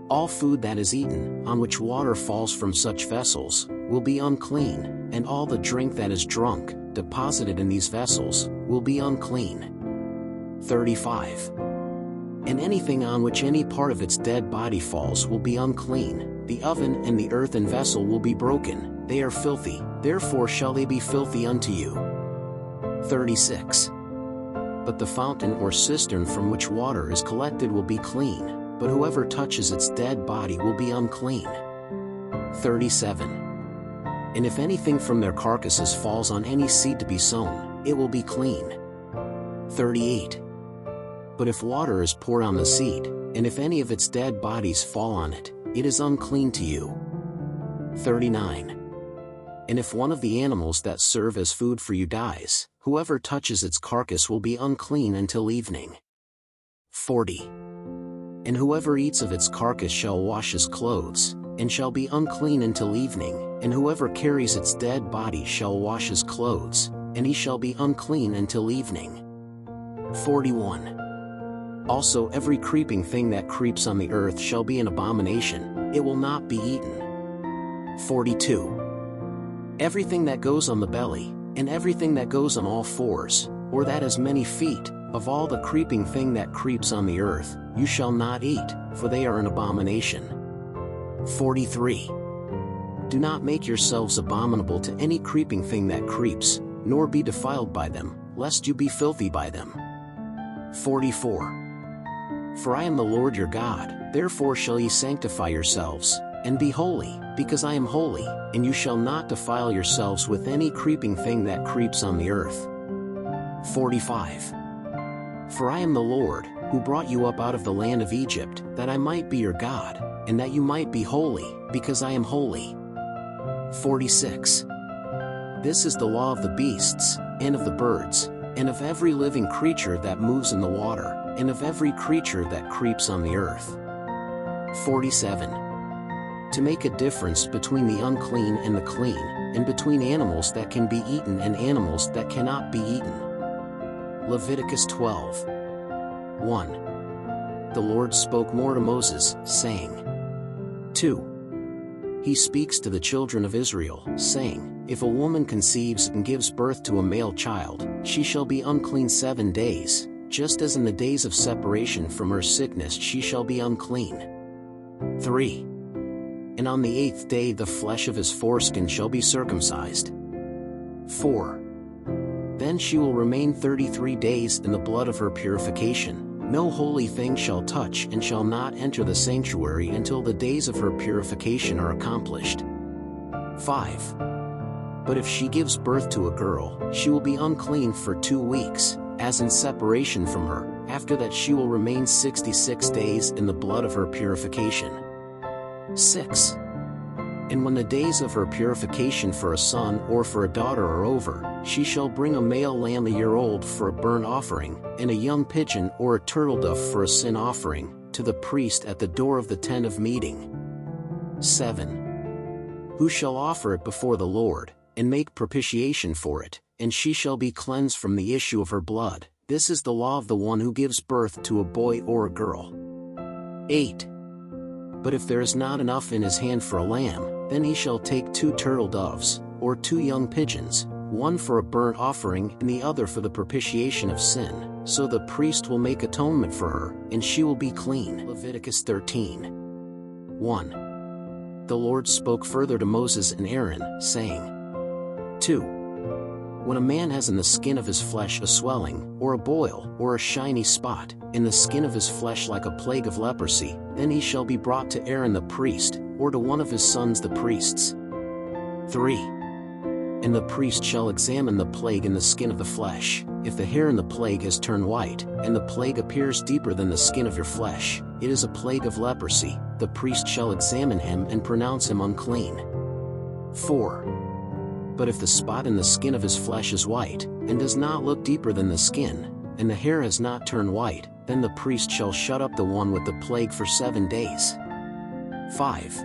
All food that is eaten, on which water falls from such vessels, will be unclean, and all the drink that is drunk, deposited in these vessels, will be unclean. 35. And anything on which any part of its dead body falls will be unclean, the oven and the earthen vessel will be broken, they are filthy, therefore shall they be filthy unto you. 36. But the fountain or cistern from which water is collected will be clean, but whoever touches its dead body will be unclean. 37. And if anything from their carcasses falls on any seed to be sown, it will be clean. 38. But if water is poured on the seed, and if any of its dead bodies fall on it, it is unclean to you. 39. And if one of the animals that serve as food for you dies, whoever touches its carcass will be unclean until evening. 40. And whoever eats of its carcass shall wash his clothes, and shall be unclean until evening, and whoever carries its dead body shall wash his clothes, and he shall be unclean until evening. 41. Also every creeping thing that creeps on the earth shall be an abomination, it will not be eaten. 42. Everything that goes on the belly, and everything that goes on all fours, or that has many feet, of all the creeping thing that creeps on the earth, you shall not eat, for they are an abomination. 43. Do not make yourselves abominable to any creeping thing that creeps, nor be defiled by them, lest you be filthy by them. 44. For I am the Lord your God, therefore shall ye sanctify yourselves, and be holy, because I am holy, and you shall not defile yourselves with any creeping thing that creeps on the earth. 45. For I am the Lord, who brought you up out of the land of Egypt, that I might be your God, and that you might be holy, because I am holy. 46. This is the law of the beasts, and of the birds, and of every living creature that moves in the water, and of every creature that creeps on the earth. 47. To make a difference between the unclean and the clean, and between animals that can be eaten and animals that cannot be eaten. Leviticus 12. 1. The Lord spoke more to Moses, saying. 2. He speaks to the children of Israel, saying, If a woman conceives and gives birth to a male child, she shall be unclean 7 days, just as in the days of separation from her sickness she shall be unclean. 3. And on the 8th day the flesh of his foreskin shall be circumcised. 4. Then she will remain 33 days in the blood of her purification. No holy thing shall touch and shall not enter the sanctuary until the days of her purification are accomplished. 5. But if she gives birth to a girl, she will be unclean for 2 weeks, as in separation from her. After that she will remain 66 days in the blood of her purification. 6. And when the days of her purification for a son or for a daughter are over, she shall bring a male lamb a year old for a burnt offering, and a young pigeon or a turtle-dove for a sin offering, to the priest at the door of the tent of meeting. 7. Who shall offer it before the Lord, and make propitiation for it, and she shall be cleansed from the issue of her blood. This is the law of the one who gives birth to a boy or a girl. 8. But if there is not enough in his hand for a lamb, then he shall take 2 turtle doves, or 2 young pigeons, one for a burnt offering and the other for the propitiation of sin, so the priest will make atonement for her, and she will be clean. Leviticus 13. 1. The Lord spoke further to Moses and Aaron, saying. 2. When a man has in the skin of his flesh a swelling, or a boil, or a shiny spot, in the skin of his flesh like a plague of leprosy, then he shall be brought to Aaron the priest, or to one of his sons the priests. 3. And the priest shall examine the plague in the skin of the flesh. If the hair in the plague has turned white, and the plague appears deeper than the skin of your flesh, it is a plague of leprosy. The priest shall examine him and pronounce him unclean. 4. But if the spot in the skin of his flesh is white, and does not look deeper than the skin, and the hair has not turned white, then the priest shall shut up the one with the plague for 7 days. 5.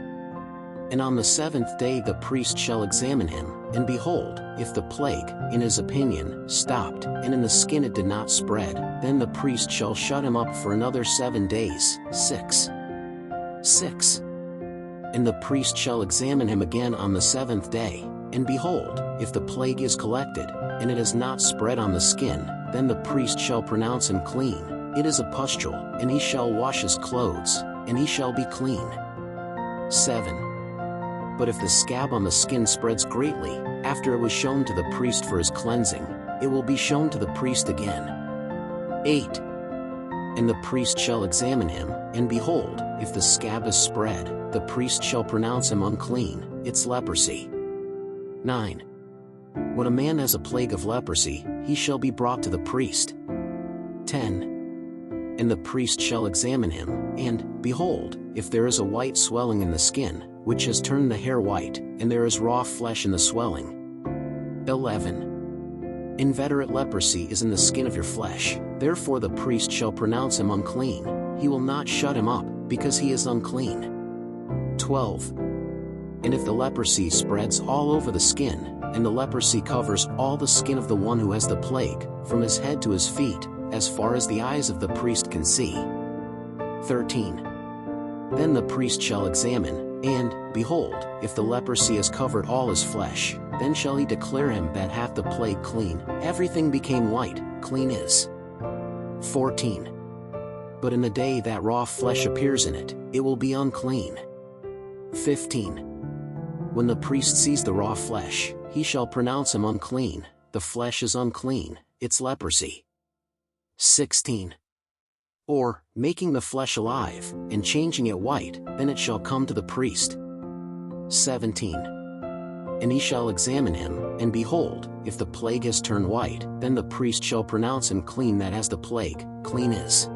And on the 7th day the priest shall examine him, and behold, if the plague, in his opinion, stopped, and in the skin it did not spread, then the priest shall shut him up for another 7 days. 6. And the priest shall examine him again on the 7th day, and behold, if the plague is collected, and it has not spread on the skin, then the priest shall pronounce him clean. It is a pustule, and he shall wash his clothes, and he shall be clean. 7. But if the scab on the skin spreads greatly, after it was shown to the priest for his cleansing, it will be shown to the priest again. 8. And the priest shall examine him, and behold, if the scab is spread, the priest shall pronounce him unclean. It's leprosy. 9. When a man has a plague of leprosy, he shall be brought to the priest. 10. And the priest shall examine him, and, behold, if there is a white swelling in the skin, which has turned the hair white, and there is raw flesh in the swelling. 11. Inveterate leprosy is in the skin of your flesh, therefore the priest shall pronounce him unclean. He will not shut him up, because he is unclean. 12. And if the leprosy spreads all over the skin, and the leprosy covers all the skin of the one who has the plague, from his head to his feet, as far as the eyes of the priest can see. 13. Then the priest shall examine, and, behold, if the leprosy has covered all his flesh, then shall he declare him that hath the plague clean. Everything became white, clean is. 14. But in the day that raw flesh appears in it, it will be unclean. 15. When the priest sees the raw flesh, he shall pronounce him unclean. The flesh is unclean, it's leprosy. 16. Or, making the flesh alive, and changing it white, then it shall come to the priest. 17. And he shall examine him, and behold, if the plague has turned white, then the priest shall pronounce him clean that has the plague, clean is.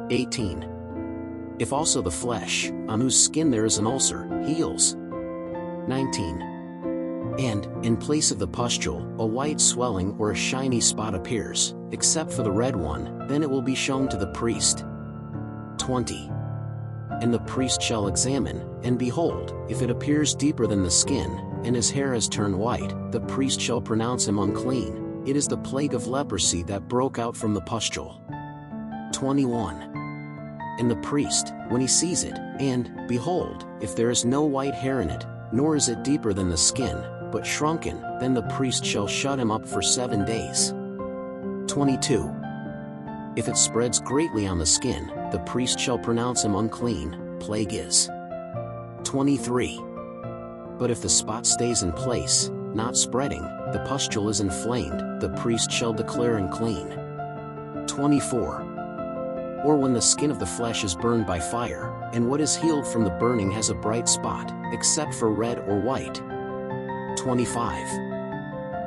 18. If also the flesh, on whose skin there is an ulcer, heals. 19. And, in place of the pustule, a white swelling or a shiny spot appears, except for the red one, then it will be shown to the priest. 20. And the priest shall examine, and behold, if it appears deeper than the skin, and his hair has turned white, the priest shall pronounce him unclean. It is the plague of leprosy that broke out from the pustule. 21. And the priest, when he sees it, and, behold, if there is no white hair in it, nor is it deeper than the skin, but shrunken, then the priest shall shut him up for 7 days. 22. If it spreads greatly on the skin, the priest shall pronounce him unclean, plague is. 23. But if the spot stays in place, not spreading, the pustule is inflamed, the priest shall declare unclean. 24. Or when the skin of the flesh is burned by fire, and what is healed from the burning has a bright spot, except for red or white. 25.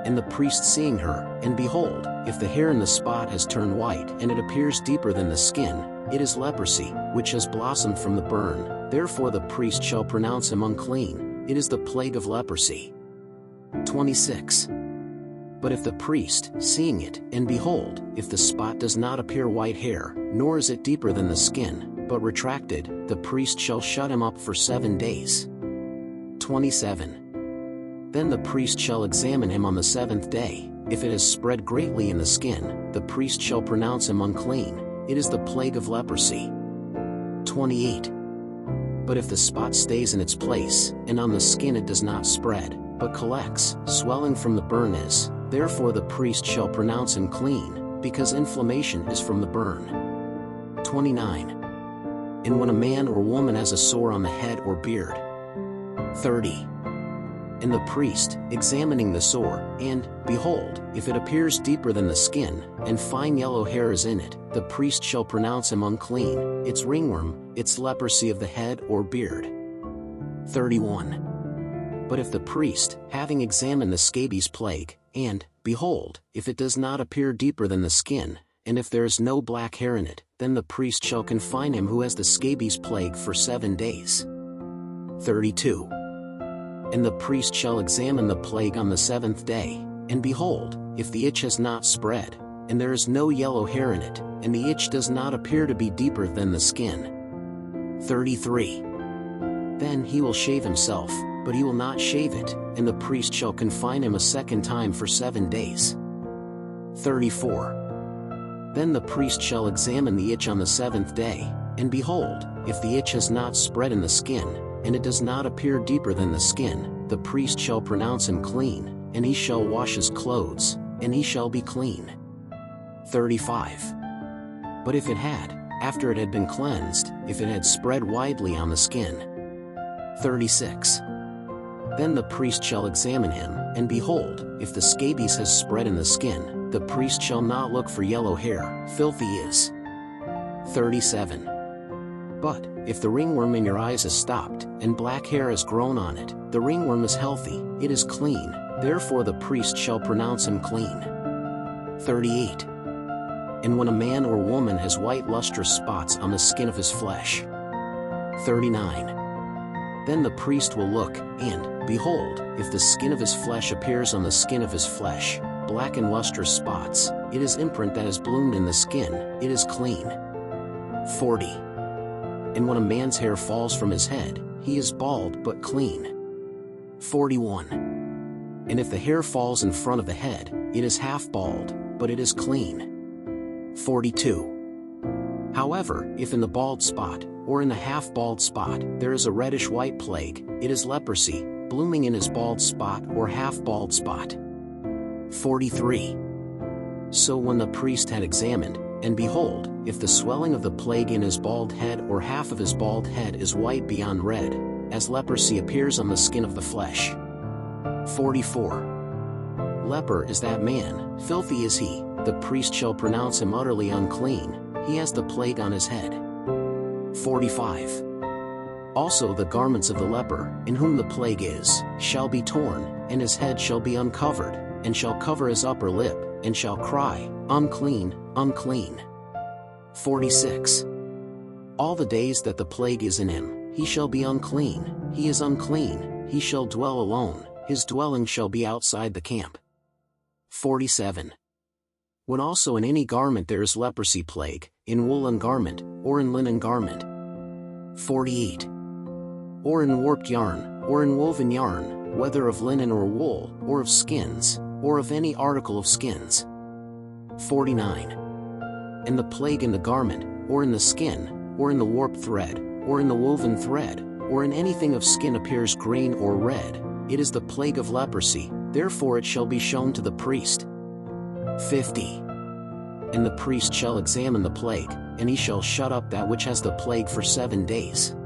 And the priest seeing her, and behold, if the hair in the spot has turned white and it appears deeper than the skin, it is leprosy, which has blossomed from the burn, therefore the priest shall pronounce him unclean, it is the plague of leprosy. 26. But if the priest, seeing it, and behold, if the spot does not appear white hair, nor is it deeper than the skin, but retracted, the priest shall shut him up for 7 days. 27. Then the priest shall examine him on the 7th day, if it has spread greatly in the skin, the priest shall pronounce him unclean, it is the plague of leprosy. 28. But if the spot stays in its place, and on the skin it does not spread, but collects, swelling from the burn is, therefore the priest shall pronounce him clean, because inflammation is from the burn. 29. And when a man or woman has a sore on the head or beard. 30. And the priest, examining the sore, and, behold, if it appears deeper than the skin, and fine yellow hair is in it, the priest shall pronounce him unclean, it's ringworm, it's leprosy of the head or beard. 31. But if the priest, having examined the scabies plague, and, behold, if it does not appear deeper than the skin, and if there is no black hair in it, then the priest shall confine him who has the scabies plague for 7 days. 32. And the priest shall examine the plague on the 7th day, and behold, if the itch has not spread, and there is no yellow hair in it, and the itch does not appear to be deeper than the skin. 33. Then he will shave himself, but he will not shave it, and the priest shall confine him a 2nd time for 7 days. 34. Then the priest shall examine the itch on the 7th day, and behold, if the itch has not spread in the skin, and it does not appear deeper than the skin, the priest shall pronounce him clean, and he shall wash his clothes, and he shall be clean. 35. But if it had, after it had been cleansed, if it had spread widely on the skin. 36. Then the priest shall examine him, and behold, if the scabies has spread in the skin, the priest shall not look for yellow hair, filthy is. 37. But, if the ringworm in your eyes is stopped, and black hair has grown on it, the ringworm is healthy, it is clean, therefore the priest shall pronounce him clean. 38. And when a man or woman has white lustrous spots on the skin of his flesh. 39. Then the priest will look, and, behold, if the skin of his flesh appears on the skin of his flesh, black and lustrous spots, it is imprint that has bloomed in the skin, it is clean. 40. And when a man's hair falls from his head, he is bald but clean. 41. And if the hair falls in front of the head, it is half bald, but it is clean. 42. However, if in the bald spot, or in the half-bald spot, there is a reddish-white plague, it is leprosy, blooming in his bald spot or half-bald spot. 43. So when the priest had examined, and behold, if the swelling of the plague in his bald head or half of his bald head is white beyond red, as leprosy appears on the skin of the flesh. 44. Leper is that man, filthy is he, the priest shall pronounce him utterly unclean, he has the plague on his head. 45. Also the garments of the leper, in whom the plague is, shall be torn, and his head shall be uncovered, and shall cover his upper lip, and shall cry, Unclean, unclean. 46. All the days that the plague is in him, he shall be unclean, he is unclean, he shall dwell alone, his dwelling shall be outside the camp. 47. When also in any garment there is leprosy plague, in woolen garment, or in linen garment. 48. Or in warped yarn, or in woven yarn, whether of linen or wool, or of skins, or of any article of skins. 49. And the plague in the garment, or in the skin, or in the warped thread, or in the woven thread, or in anything of skin appears green or red, it is the plague of leprosy, therefore it shall be shown to the priest. 50. And the priest shall examine the plague, and he shall shut up that which has the plague for 7 days.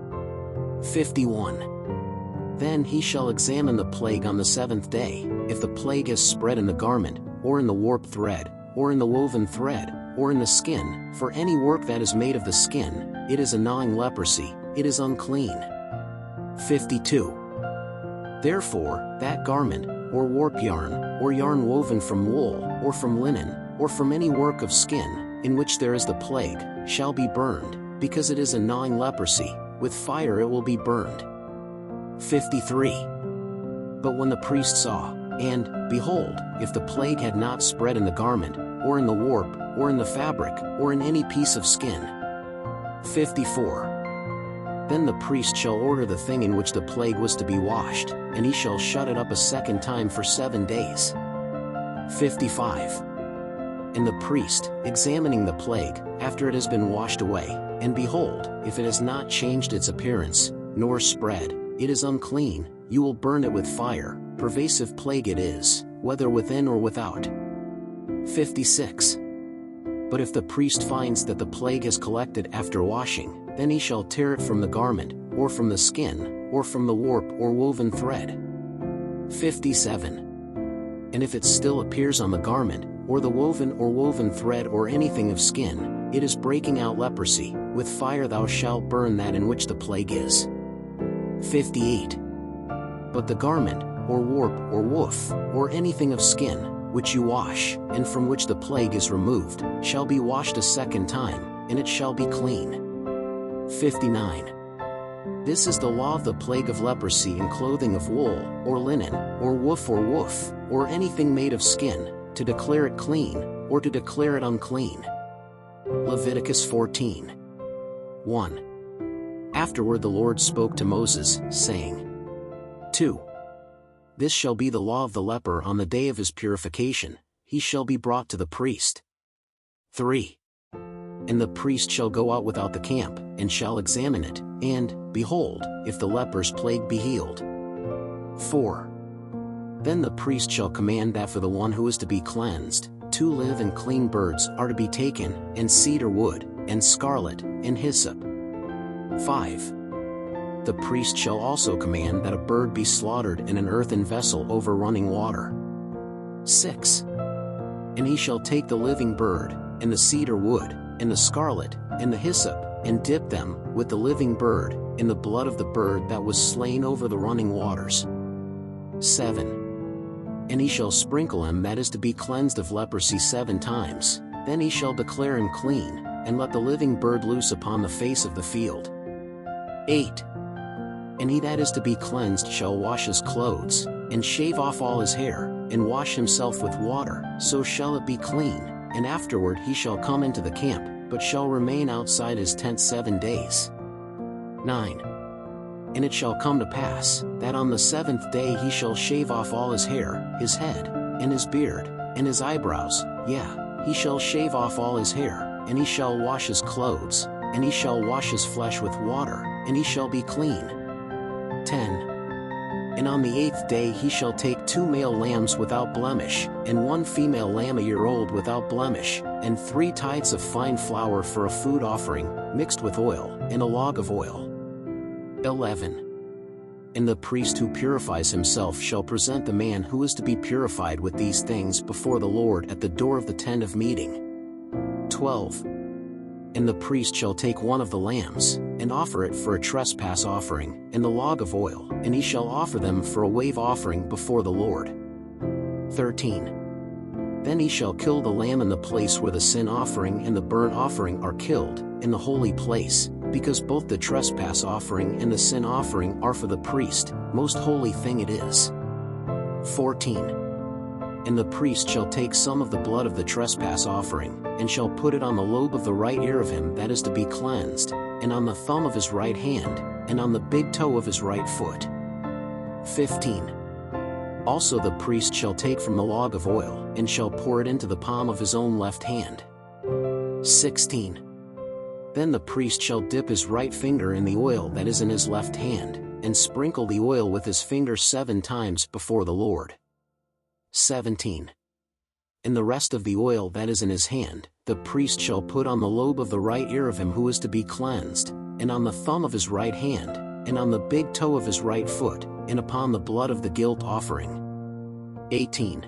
51. Then he shall examine the plague on the 7th day, if the plague has spread in the garment, or in the warped thread, or in the woven thread, or in the skin, for any work that is made of the skin, it is a gnawing leprosy, it is unclean. 52. Therefore, that garment, or warp yarn, or yarn woven from wool, or from linen, or from any work of skin, in which there is the plague, shall be burned, because it is a gnawing leprosy, with fire it will be burned. 53. But when the priest saw, and, behold, if the plague had not spread in the garment, or in the warp, or in the fabric, or in any piece of skin. 54. Then the priest shall order the thing in which the plague was to be washed, and he shall shut it up a second time for 7 days. 55. And the priest, examining the plague, after it has been washed away, and behold, if it has not changed its appearance, nor spread, it is unclean, you will burn it with fire, pervasive plague it is, whether within or without. 56. But if the priest finds that the plague has collected after washing, then he shall tear it from the garment, or from the skin, or from the warp or woven thread. 57. And if it still appears on the garment, or the woven thread or anything of skin, it is breaking out leprosy, with fire thou shalt burn that in which the plague is. 58. But the garment, or warp or woof, or anything of skin, which you wash, and from which the plague is removed, shall be washed a second time, and it shall be clean. 59. This is the law of the plague of leprosy in clothing of wool, or linen, or woof, or anything made of skin, to declare it clean, or to declare it unclean. Leviticus 14. 1. Afterward the Lord spoke to Moses, saying, 2. This shall be the law of the leper on the day of his purification, he shall be brought to the priest. 3. And the priest shall go out without the camp, and shall examine it, and, behold, if the leper's plague be healed. 4. Then the priest shall command that for the one who is to be cleansed, 2 live and clean birds are to be taken, and cedar wood, and scarlet, and hyssop. 5. The priest shall also command that a bird be slaughtered in an earthen vessel over running water. 6. And he shall take the living bird, and the cedar wood, and the scarlet, and the hyssop, and dip them, with the living bird, in the blood of the bird that was slain over the running waters. 7. And he shall sprinkle him that is to be cleansed of leprosy 7 times, then he shall declare him clean, and let the living bird loose upon the face of the field. 8. And he that is to be cleansed shall wash his clothes, and shave off all his hair, and wash himself with water, so shall it be clean, and afterward he shall come into the camp, but shall remain outside his tent 7 days. 9. And it shall come to pass, that on the 7th day he shall shave off all his hair, his head, and his beard, and his eyebrows, he shall shave off all his hair, and he shall wash his clothes, and he shall wash his flesh with water, and he shall be clean. 10. And on the 8th day he shall take 2 male lambs without blemish, and 1 female lamb a year old without blemish, and 3 tithes of fine flour for a food offering, mixed with oil, and a log of oil. 11. And the priest who purifies himself shall present the man who is to be purified with these things before the Lord at the door of the tent of meeting. 12. And the priest shall take one of the lambs, and offer it for a trespass offering, and the log of oil, and he shall offer them for a wave offering before the Lord. 13. Then he shall kill the lamb in the place where the sin offering and the burnt offering are killed, in the holy place, because both the trespass offering and the sin offering are for the priest, most holy thing it is. 14. And the priest shall take some of the blood of the trespass offering, and shall put it on the lobe of the right ear of him that is to be cleansed, and on the thumb of his right hand, and on the big toe of his right foot. 15. Also the priest shall take from the log of oil, and shall pour it into the palm of his own left hand. 16. Then the priest shall dip his right finger in the oil that is in his left hand, and sprinkle the oil with his finger 7 times before the Lord. 17. And the rest of the oil that is in his hand, the priest shall put on the lobe of the right ear of him who is to be cleansed, and on the thumb of his right hand, and on the big toe of his right foot, and upon the blood of the guilt offering. 18.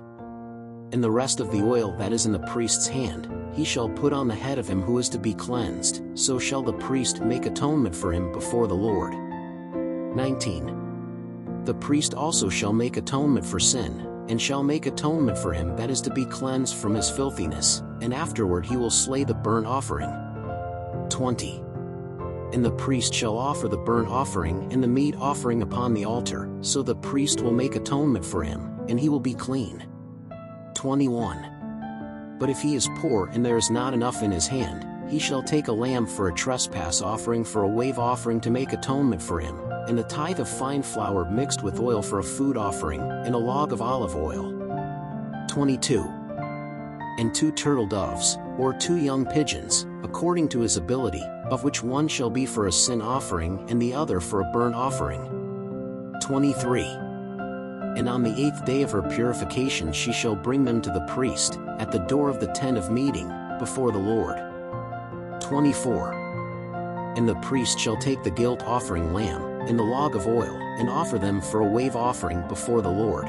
And the rest of the oil that is in the priest's hand, he shall put on the head of him who is to be cleansed, so shall the priest make atonement for him before the Lord. 19. The priest also shall make atonement for sin, and shall make atonement for him that is to be cleansed from his filthiness, and afterward he will slay the burnt offering. 20. And the priest shall offer the burnt offering and the meat offering upon the altar, so the priest will make atonement for him, and he will be clean. 21. But if he is poor and there is not enough in his hand, he shall take a lamb for a trespass offering for a wave offering to make atonement for him, and the tithe of fine flour mixed with oil for a food offering, and a log of olive oil. 22. And 2 turtle doves, or 2 young pigeons, according to his ability, of which one shall be for a sin offering and the other for a burnt offering. 23. And on the 8th day of her purification she shall bring them to the priest, at the door of the tent of meeting, before the Lord. 24. And the priest shall take the guilt offering lamb, and the log of oil, and offer them for a wave offering before the Lord.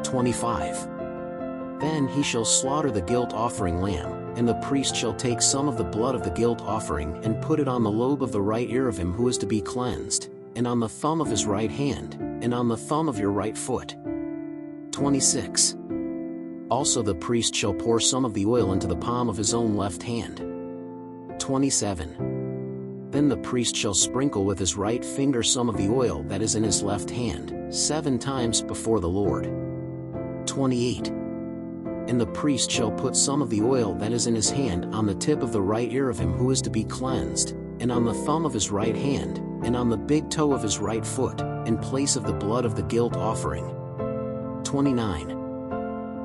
25. Then he shall slaughter the guilt offering lamb, and the priest shall take some of the blood of the guilt offering and put it on the lobe of the right ear of him who is to be cleansed, and on the thumb of his right hand, and on the thumb of your right foot. 26. Also the priest shall pour some of the oil into the palm of his own left hand. 27. Then the priest shall sprinkle with his right finger some of the oil that is in his left hand, 7 times before the Lord. 28. And the priest shall put some of the oil that is in his hand on the tip of the right ear of him who is to be cleansed, and on the thumb of his right hand, and on the big toe of his right foot, in place of the blood of the guilt offering. 29.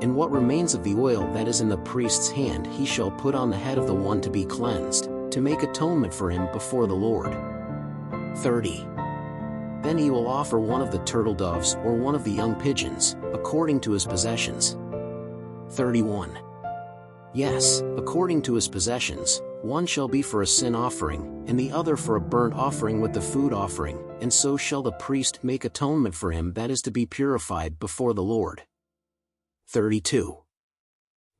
And what remains of the oil that is in the priest's hand he shall put on the head of the one to be cleansed, to make atonement for him before the Lord. 30. Then he will offer one of the turtle doves or one of the young pigeons, according to his possessions. 31. Yes, according to his possessions, one shall be for a sin offering, and the other for a burnt offering with the food offering, and so shall the priest make atonement for him that is to be purified before the Lord. 32.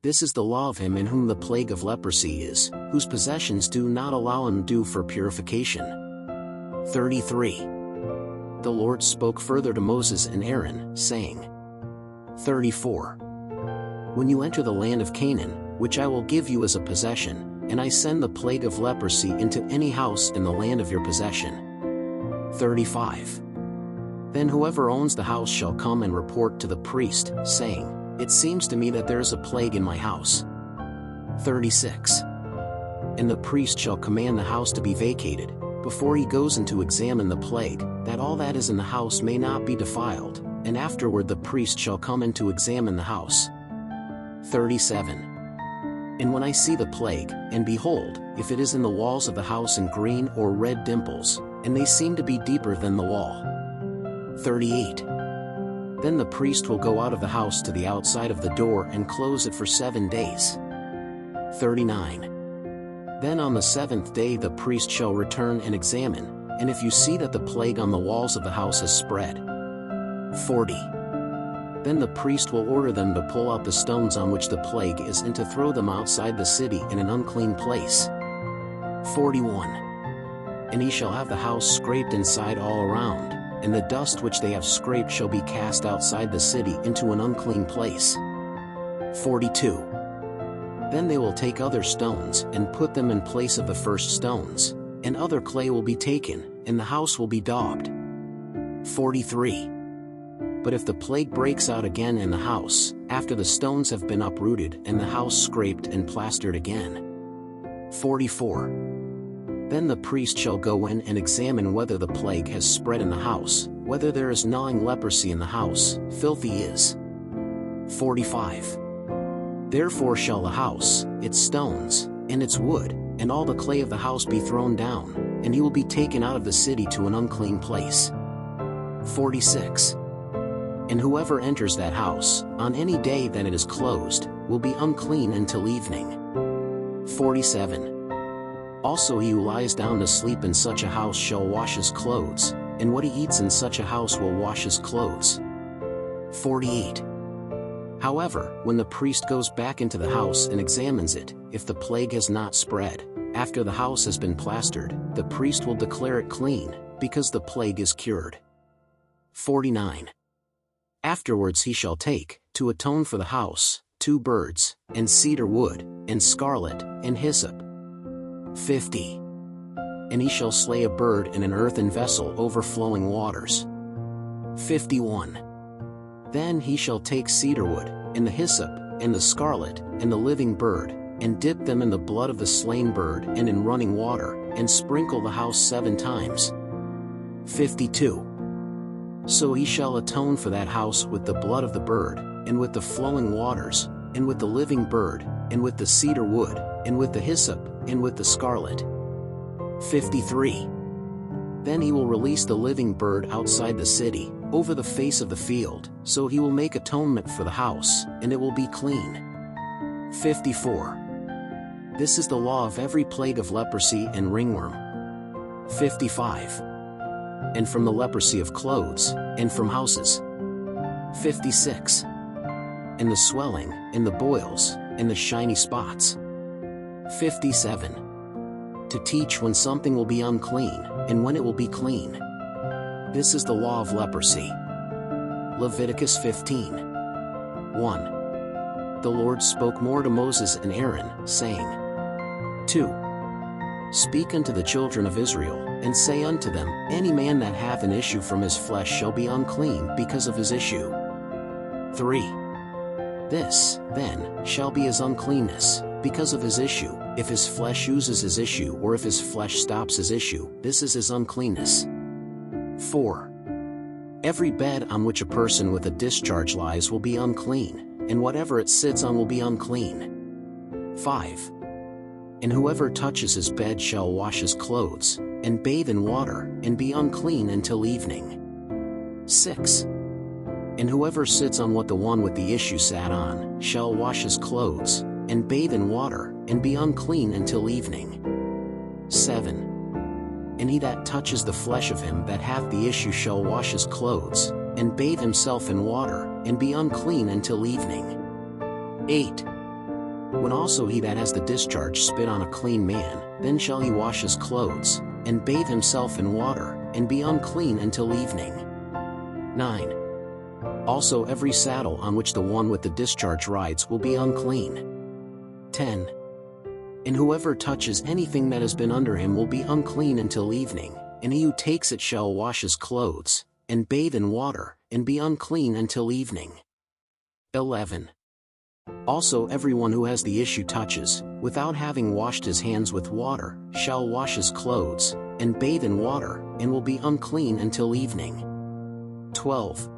This is the law of him in whom the plague of leprosy is, whose possessions do not allow him due for purification. 33. The Lord spoke further to Moses and Aaron, saying, 34. When you enter the land of Canaan, which I will give you as a possession, and I send the plague of leprosy into any house in the land of your possession. 35. Then whoever owns the house shall come and report to the priest, saying, It seems to me that there is a plague in my house. 36. And the priest shall command the house to be vacated, before he goes in to examine the plague, that all that is in the house may not be defiled, and afterward the priest shall come in to examine the house. 37. And when I see the plague, and behold, if it is in the walls of the house in green or red dimples, and they seem to be deeper than the wall. 38. Then the priest will go out of the house to the outside of the door and close it for 7 days. 39. Then on the 7th day the priest shall return and examine, and if you see that the plague on the walls of the house has spread. 40. Then the priest will order them to pull out the stones on which the plague is and to throw them outside the city in an unclean place. 41. And he shall have the house scraped inside all around, and the dust which they have scraped shall be cast outside the city into an unclean place. 42. Then they will take other stones and put them in place of the first stones, and other clay will be taken, and the house will be daubed. 43. But if the plague breaks out again in the house, after the stones have been uprooted and the house scraped and plastered again. 44. Then the priest shall go in and examine whether the plague has spread in the house, whether there is gnawing leprosy in the house, filthy is. 45. Therefore shall the house, its stones, and its wood, and all the clay of the house be thrown down, and he will be taken out of the city to an unclean place. 46. And whoever enters that house, on any day that it is closed, will be unclean until evening. 47. Also he who lies down to sleep in such a house shall wash his clothes, and what he eats in such a house will wash his clothes. 48. However, when the priest goes back into the house and examines it, if the plague has not spread, after the house has been plastered, the priest will declare it clean, because the plague is cured. 49. Afterwards he shall take, to atone for the house, 2 birds, and cedar wood, and scarlet, and hyssop. 50. And he shall slay a bird in an earthen vessel over flowing waters. 51. Then he shall take cedar wood, and the hyssop, and the scarlet, and the living bird, and dip them in the blood of the slain bird and in running water, and sprinkle the house 7 times. 52. So he shall atone for that house with the blood of the bird, and with the flowing waters, and with the living bird, and with the cedar wood, and with the hyssop, and with the scarlet. 53. Then he will release the living bird outside the city, over the face of the field, so he will make atonement for the house, and it will be clean. 54. This is the law of every plague of leprosy and ringworm. 55. And from the leprosy of clothes, and from houses. 56. And the swelling, and the boils, and the shiny spots. 57. To teach when something will be unclean, and when it will be clean. This is the law of leprosy. Leviticus 15. 1. The Lord spoke more to Moses and Aaron, saying, 2. Speak unto the children of Israel, and say unto them, Any man that hath an issue from his flesh shall be unclean because of his issue. 3. This, then, shall be his uncleanness, because of his issue. If his flesh uses his issue or if his flesh stops his issue, this is his uncleanness. 4. Every bed on which a person with a discharge lies will be unclean, and whatever it sits on will be unclean. 5. And whoever touches his bed shall wash his clothes, and bathe in water, and be unclean until evening. 6. And whoever sits on what the one with the issue sat on, shall wash his clothes, and bathe in water, and be unclean until evening. 7. And he that touches the flesh of him that hath the issue shall wash his clothes, and bathe himself in water, and be unclean until evening. 8. When also he that has the discharge spit on a clean man, then shall he wash his clothes, and bathe himself in water, and be unclean until evening. 9. Also every saddle on which the one with the discharge rides will be unclean. 10. And whoever touches anything that has been under him will be unclean until evening, and he who takes it shall wash his clothes, and bathe in water, and be unclean until evening. 11. Also everyone who has the issue touches, without having washed his hands with water, shall wash his clothes, and bathe in water, and will be unclean until evening. 12.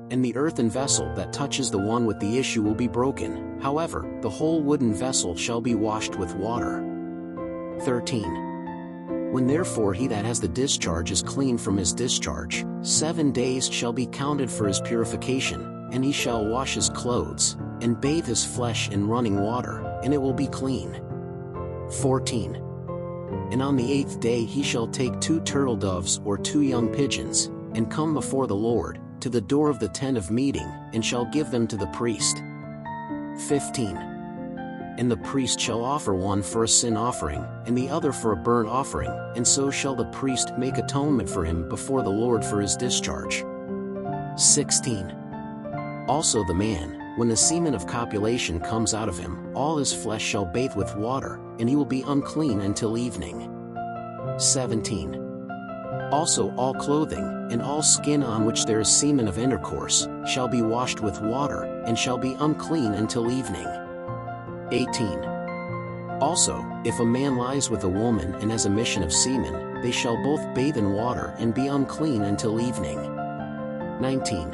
And the earthen vessel that touches the one with the issue will be broken, however, the whole wooden vessel shall be washed with water. 13. When therefore he that has the discharge is clean from his discharge, 7 days shall be counted for his purification, and he shall wash his clothes, and bathe his flesh in running water, and it will be clean. 14. And on the 8th day he shall take 2 turtle doves or 2 young pigeons, and come before the Lord, to the door of the tent of meeting, and shall give them to the priest. 15. And the priest shall offer one for a sin offering, and the other for a burnt offering, and so shall the priest make atonement for him before the Lord for his discharge. 16. Also the man, when the semen of copulation comes out of him, all his flesh shall bathe with water, and he will be unclean until evening. 17. Also all clothing, and all skin on which there is semen of intercourse, shall be washed with water, and shall be unclean until evening. 18. Also, if a man lies with a woman and has emission of semen, they shall both bathe in water and be unclean until evening. 19.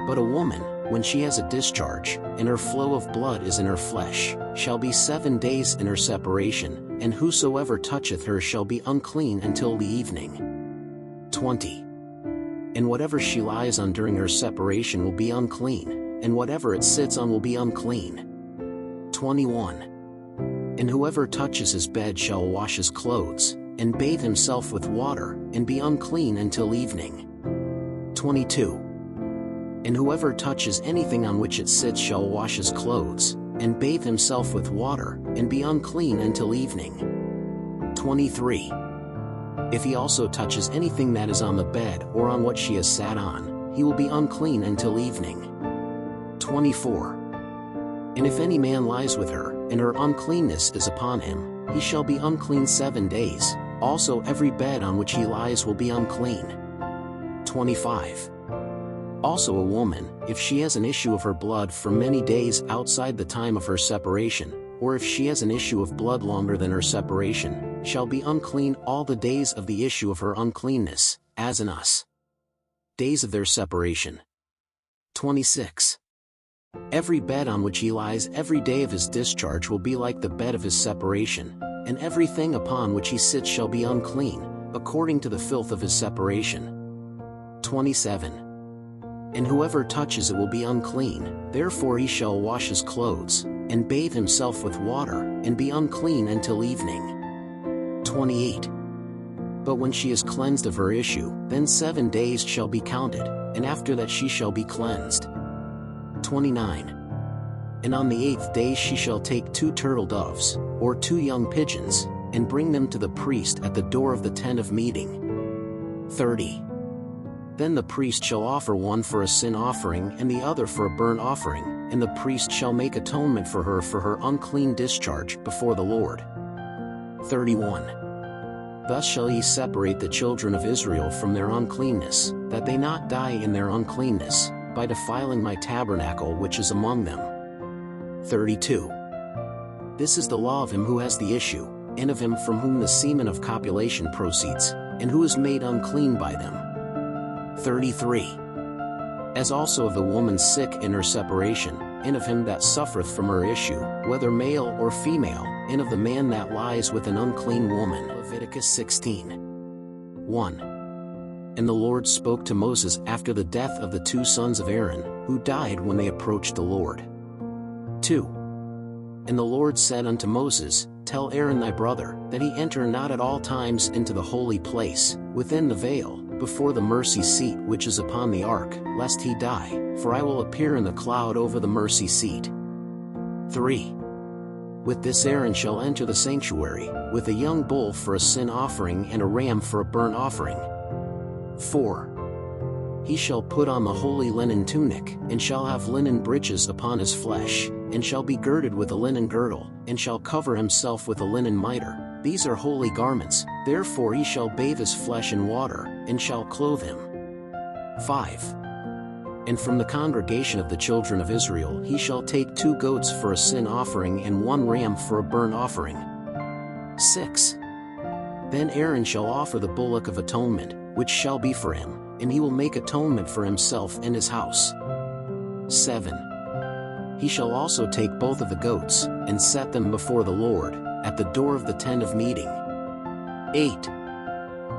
But a woman, when she has a discharge, and her flow of blood is in her flesh, shall be 7 days in her separation, and whosoever toucheth her shall be unclean until the evening. 20. And whatever she lies on during her separation will be unclean, and whatever it sits on will be unclean. 21. And whoever touches his bed shall wash his clothes, and bathe himself with water, and be unclean until evening. 22. And whoever touches anything on which it sits shall wash his clothes, and bathe himself with water, and be unclean until evening. 23. If he also touches anything that is on the bed or on what she has sat on, he will be unclean until evening. 24. And if any man lies with her, and her uncleanness is upon him, he shall be unclean 7 days, also every bed on which he lies will be unclean. 25. Also a woman, if she has an issue of her blood for many days outside the time of her separation, or if she has an issue of blood longer than her separation, shall be unclean all the days of the issue of her uncleanness, as in us. Days of their separation. 26. Every bed on which he lies every day of his discharge will be like the bed of his separation, and everything upon which he sits shall be unclean, according to the filth of his separation. 27. And whoever touches it will be unclean, therefore he shall wash his clothes, and bathe himself with water, and be unclean until evening. 28. But when she is cleansed of her issue, then 7 days shall be counted, and after that she shall be cleansed. 29. And on the 8th day she shall take 2 turtle doves, or 2 young pigeons, and bring them to the priest at the door of the tent of meeting. 30. Then the priest shall offer one for a sin offering and the other for a burnt offering, and the priest shall make atonement for her unclean discharge before the Lord. 31. Thus shall ye separate the children of Israel from their uncleanness, that they not die in their uncleanness, by defiling my tabernacle which is among them. 32. This is the law of him who has the issue, and of him from whom the semen of copulation proceeds, and who is made unclean by them. 33. As also of the woman sick in her separation, and of him that suffereth from her issue, whether male or female, and of the man that lies with an unclean woman. Leviticus 16. 1. And the Lord spoke to Moses after the death of the 2 sons of Aaron, who died when they approached the Lord. 2. And the Lord said unto Moses, Tell Aaron thy brother, that he enter not at all times into the holy place, within the veil, before the mercy seat which is upon the ark, lest he die, for I will appear in the cloud over the mercy seat. 3. With this Aaron shall enter the sanctuary, with a young bull for a sin offering and a ram for a burnt offering. 4. He shall put on the holy linen tunic, and shall have linen breeches upon his flesh, and shall be girded with a linen girdle, and shall cover himself with a linen mitre. These are holy garments, therefore he shall bathe his flesh in water, and shall clothe him. 5. And from the congregation of the children of Israel he shall take 2 goats for a sin offering and 1 ram for a burnt offering. 6. Then Aaron shall offer the bullock of atonement, which shall be for him, and he will make atonement for himself and his house. 7. He shall also take both of the goats, and set them before the Lord, at the door of the tent of meeting. 8.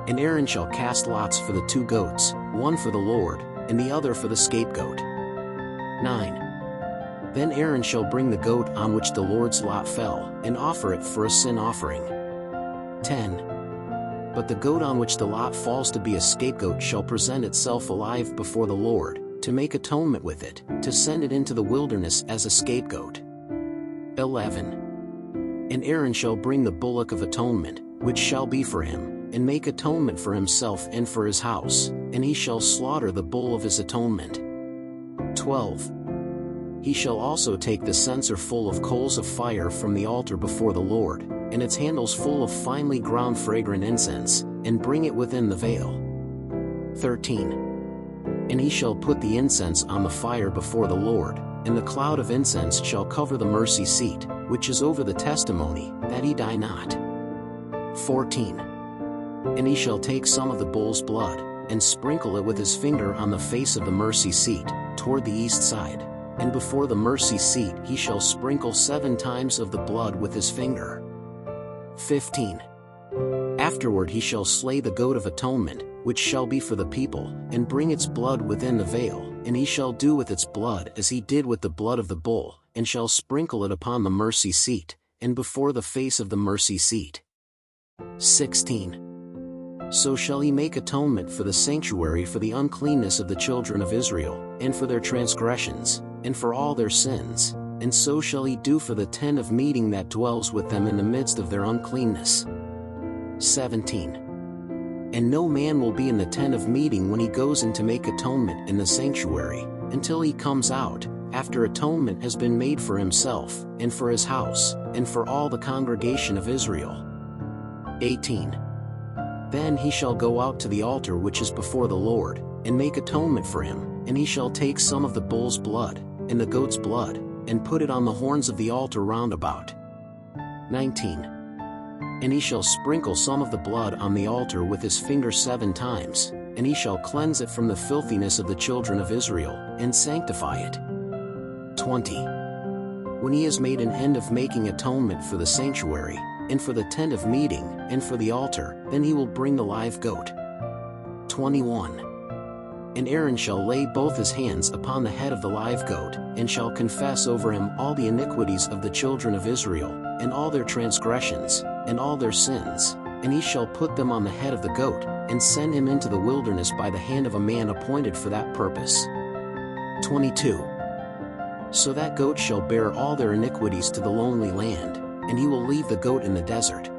And Aaron shall cast lots for the 2 goats, one for the Lord, and the other for the scapegoat. 9. Then Aaron shall bring the goat on which the Lord's lot fell, and offer it for a sin offering. 10. But the goat on which the lot falls to be a scapegoat shall present itself alive before the Lord, to make atonement with it, to send it into the wilderness as a scapegoat. 11. And Aaron shall bring the bullock of atonement, which shall be for him, and make atonement for himself and for his house, and he shall slaughter the bull of his atonement. 12. He shall also take the censer full of coals of fire from the altar before the Lord, and its handles full of finely ground fragrant incense, and bring it within the veil. 13. And he shall put the incense on the fire before the Lord, and the cloud of incense shall cover the mercy seat, which is over the testimony, that he die not. 14. And he shall take some of the bull's blood, and sprinkle it with his finger on the face of the mercy seat, toward the east side, and before the mercy seat he shall sprinkle 7 times of the blood with his finger. 15. Afterward he shall slay the goat of atonement, which shall be for the people, and bring its blood within the veil, and he shall do with its blood as he did with the blood of the bull, and shall sprinkle it upon the mercy seat, and before the face of the mercy seat. 16. So shall he make atonement for the sanctuary for the uncleanness of the children of Israel, and for their transgressions, and for all their sins, and so shall he do for the tent of meeting that dwells with them in the midst of their uncleanness. 17. And no man will be in the tent of meeting when he goes in to make atonement in the sanctuary, until he comes out, after atonement has been made for himself, and for his house, and for all the congregation of Israel. 18. Then he shall go out to the altar which is before the Lord, and make atonement for him, and he shall take some of the bull's blood, and the goat's blood, and put it on the horns of the altar round about. 19. And he shall sprinkle some of the blood on the altar with his finger 7 times, and he shall cleanse it from the filthiness of the children of Israel, and sanctify it. 20. When he has made an end of making atonement for the sanctuary, and for the tent of meeting, and for the altar, then he will bring the live goat. 21. And Aaron shall lay both his hands upon the head of the live goat, and shall confess over him all the iniquities of the children of Israel, and all their transgressions, and all their sins, and he shall put them on the head of the goat, and send him into the wilderness by the hand of a man appointed for that purpose. 22. So that goat shall bear all their iniquities to the lonely land, and he will leave the goat in the desert.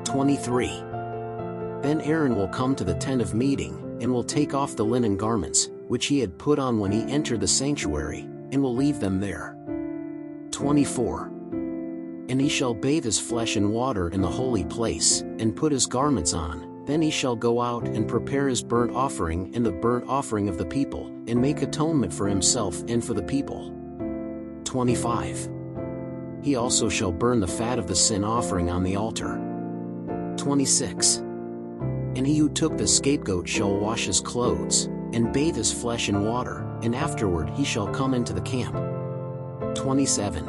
23. Then Aaron will come to the tent of meeting, and will take off the linen garments, which he had put on when he entered the sanctuary, and will leave them there. 24. And he shall bathe his flesh in water in the holy place, and put his garments on, then he shall go out and prepare his burnt offering and the burnt offering of the people, and make atonement for himself and for the people. 25. He also shall burn the fat of the sin offering on the altar. 26. And he who took the scapegoat shall wash his clothes, and bathe his flesh in water, and afterward he shall come into the camp. 27.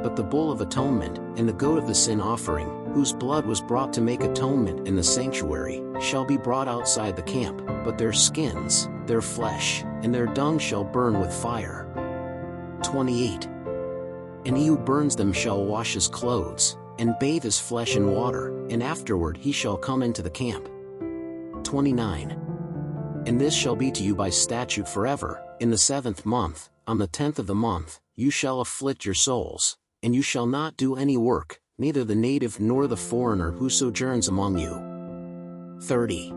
But the bull of atonement, and the goat of the sin offering, whose blood was brought to make atonement in the sanctuary, shall be brought outside the camp, but their skins, their flesh, and their dung shall burn with fire. 28. And he who burns them shall wash his clothes, and bathe his flesh in water, and afterward he shall come into the camp. 29. And this shall be to you by statute forever, in the 7th month, on the 10th of the month, you shall afflict your souls, and you shall not do any work, neither the native nor the foreigner who sojourns among you. 30.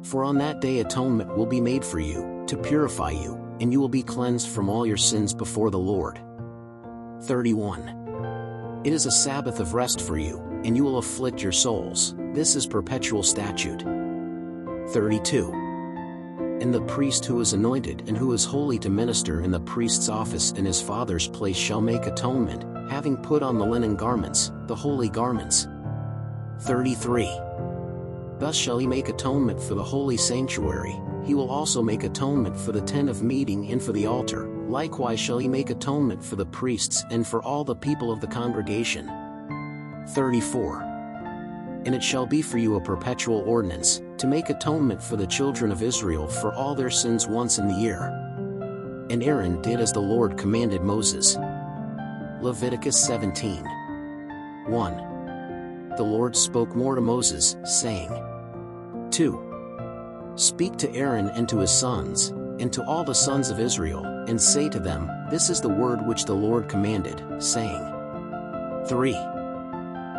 For on that day atonement will be made for you, to purify you, and you will be cleansed from all your sins before the Lord. 31. It is a Sabbath of rest for you, and you will afflict your souls, this is perpetual statute. 32. And the priest who is anointed and who is holy to minister in the priest's office in his father's place shall make atonement, having put on the linen garments, the holy garments. 33. Thus shall he make atonement for the holy sanctuary, he will also make atonement for the tent of meeting and for the altar, likewise shall he make atonement for the priests and for all the people of the congregation. 34. And it shall be for you a perpetual ordinance, to make atonement for the children of Israel for all their sins once in the year. And Aaron did as the Lord commanded Moses. Leviticus 17:1. The Lord spoke more to Moses, saying, 2. Speak to Aaron and to his sons, and to all the sons of Israel, and say to them, This is the word which the Lord commanded, saying, 3.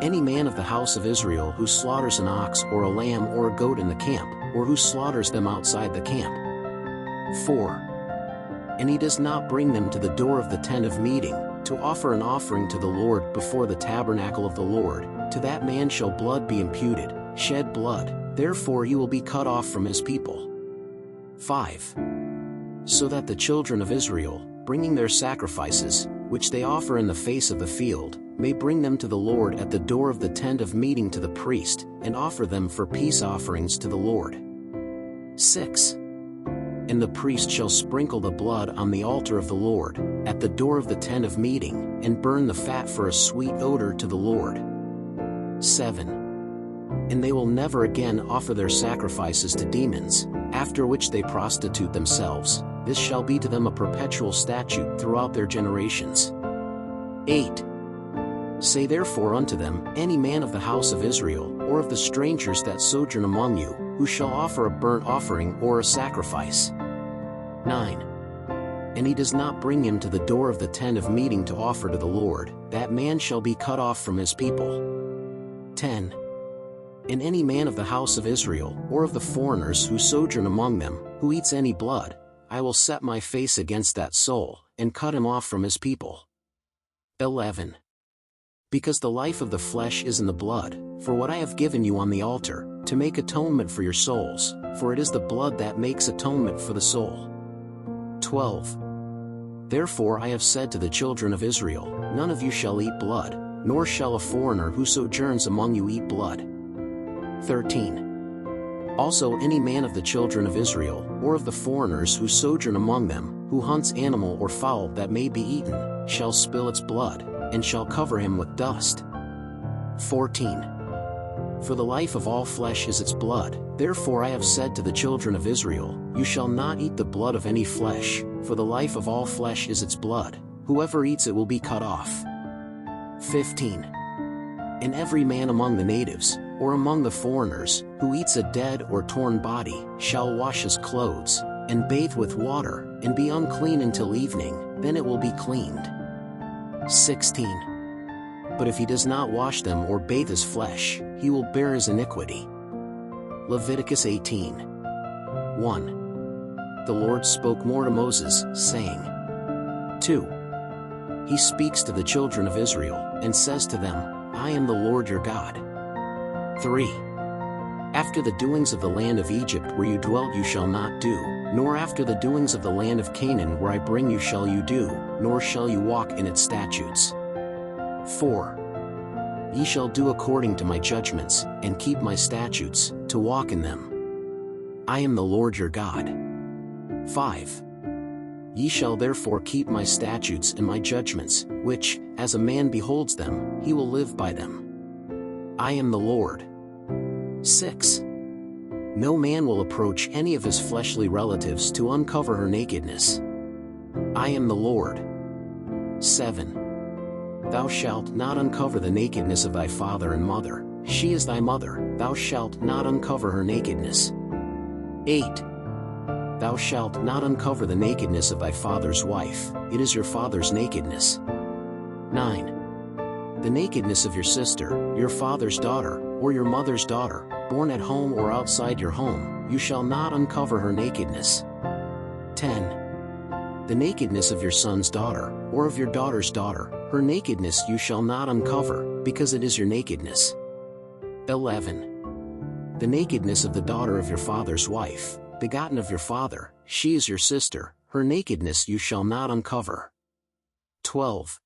Any man of the house of Israel who slaughters an ox or a lamb or a goat in the camp, or who slaughters them outside the camp. 4. And he does not bring them to the door of the tent of meeting, to offer an offering to the Lord before the tabernacle of the Lord, to that man shall blood be imputed, shed blood, therefore he will be cut off from his people. 5. So that the children of Israel, bringing their sacrifices, which they offer in the face of the field, may bring them to the Lord at the door of the tent of meeting to the priest, and offer them for peace offerings to the Lord. 6. And the priest shall sprinkle the blood on the altar of the Lord, at the door of the tent of meeting, and burn the fat for a sweet odor to the Lord. 7. And they will never again offer their sacrifices to demons, after which they prostitute themselves. This shall be to them a perpetual statute throughout their generations. 8. Say therefore unto them, Any man of the house of Israel, or of the strangers that sojourn among you, who shall offer a burnt offering or a sacrifice. 9. And he does not bring him to the door of the tent of meeting to offer to the Lord, that man shall be cut off from his people. 10. And any man of the house of Israel, or of the foreigners who sojourn among them, who eats any blood, I will set my face against that soul, and cut him off from his people. 11. Because the life of the flesh is in the blood, for what I have given you on the altar, to make atonement for your souls, for it is the blood that makes atonement for the soul. 12. Therefore I have said to the children of Israel, None of you shall eat blood, nor shall a foreigner who sojourns among you eat blood. 13. Also any man of the children of Israel, or of the foreigners who sojourn among them, who hunts animal or fowl that may be eaten, shall spill its blood, and shall cover him with dust. 14. For the life of all flesh is its blood, therefore I have said to the children of Israel, You shall not eat the blood of any flesh, for the life of all flesh is its blood, whoever eats it will be cut off. 15. And every man among the natives, or among the foreigners, who eats a dead or torn body, shall wash his clothes, and bathe with water, and be unclean until evening, then it will be cleaned. 16. But if he does not wash them or bathe his flesh, he will bear his iniquity. Leviticus 18:1. The Lord spoke more to Moses, saying, 2. He speaks to the children of Israel, and says to them, I am the Lord your God. 3. After the doings of the land of Egypt where you dwelt you shall not do, nor after the doings of the land of Canaan where I bring you shall you do, nor shall you walk in its statutes. 4. Ye shall do according to my judgments, and keep my statutes, to walk in them. I am the Lord your God. 5. Ye shall therefore keep my statutes and my judgments, which, as a man beholds them, he will live by them. I am the Lord. 6. No man will approach any of his fleshly relatives to uncover her nakedness. I am the Lord. 7. Thou shalt not uncover the nakedness of thy father and mother, she is thy mother, thou shalt not uncover her nakedness. 8. Thou shalt not uncover the nakedness of thy father's wife, it is your father's nakedness. 9. The nakedness of your sister, your father's daughter, or your mother's daughter, born at home or outside your home, you shall not uncover her nakedness. 10. The nakedness of your son's daughter, or of your daughter's daughter, her nakedness you shall not uncover, because it is your nakedness. 11. The nakedness of the daughter of your father's wife, begotten of your father, she is your sister, her nakedness you shall not uncover. 12.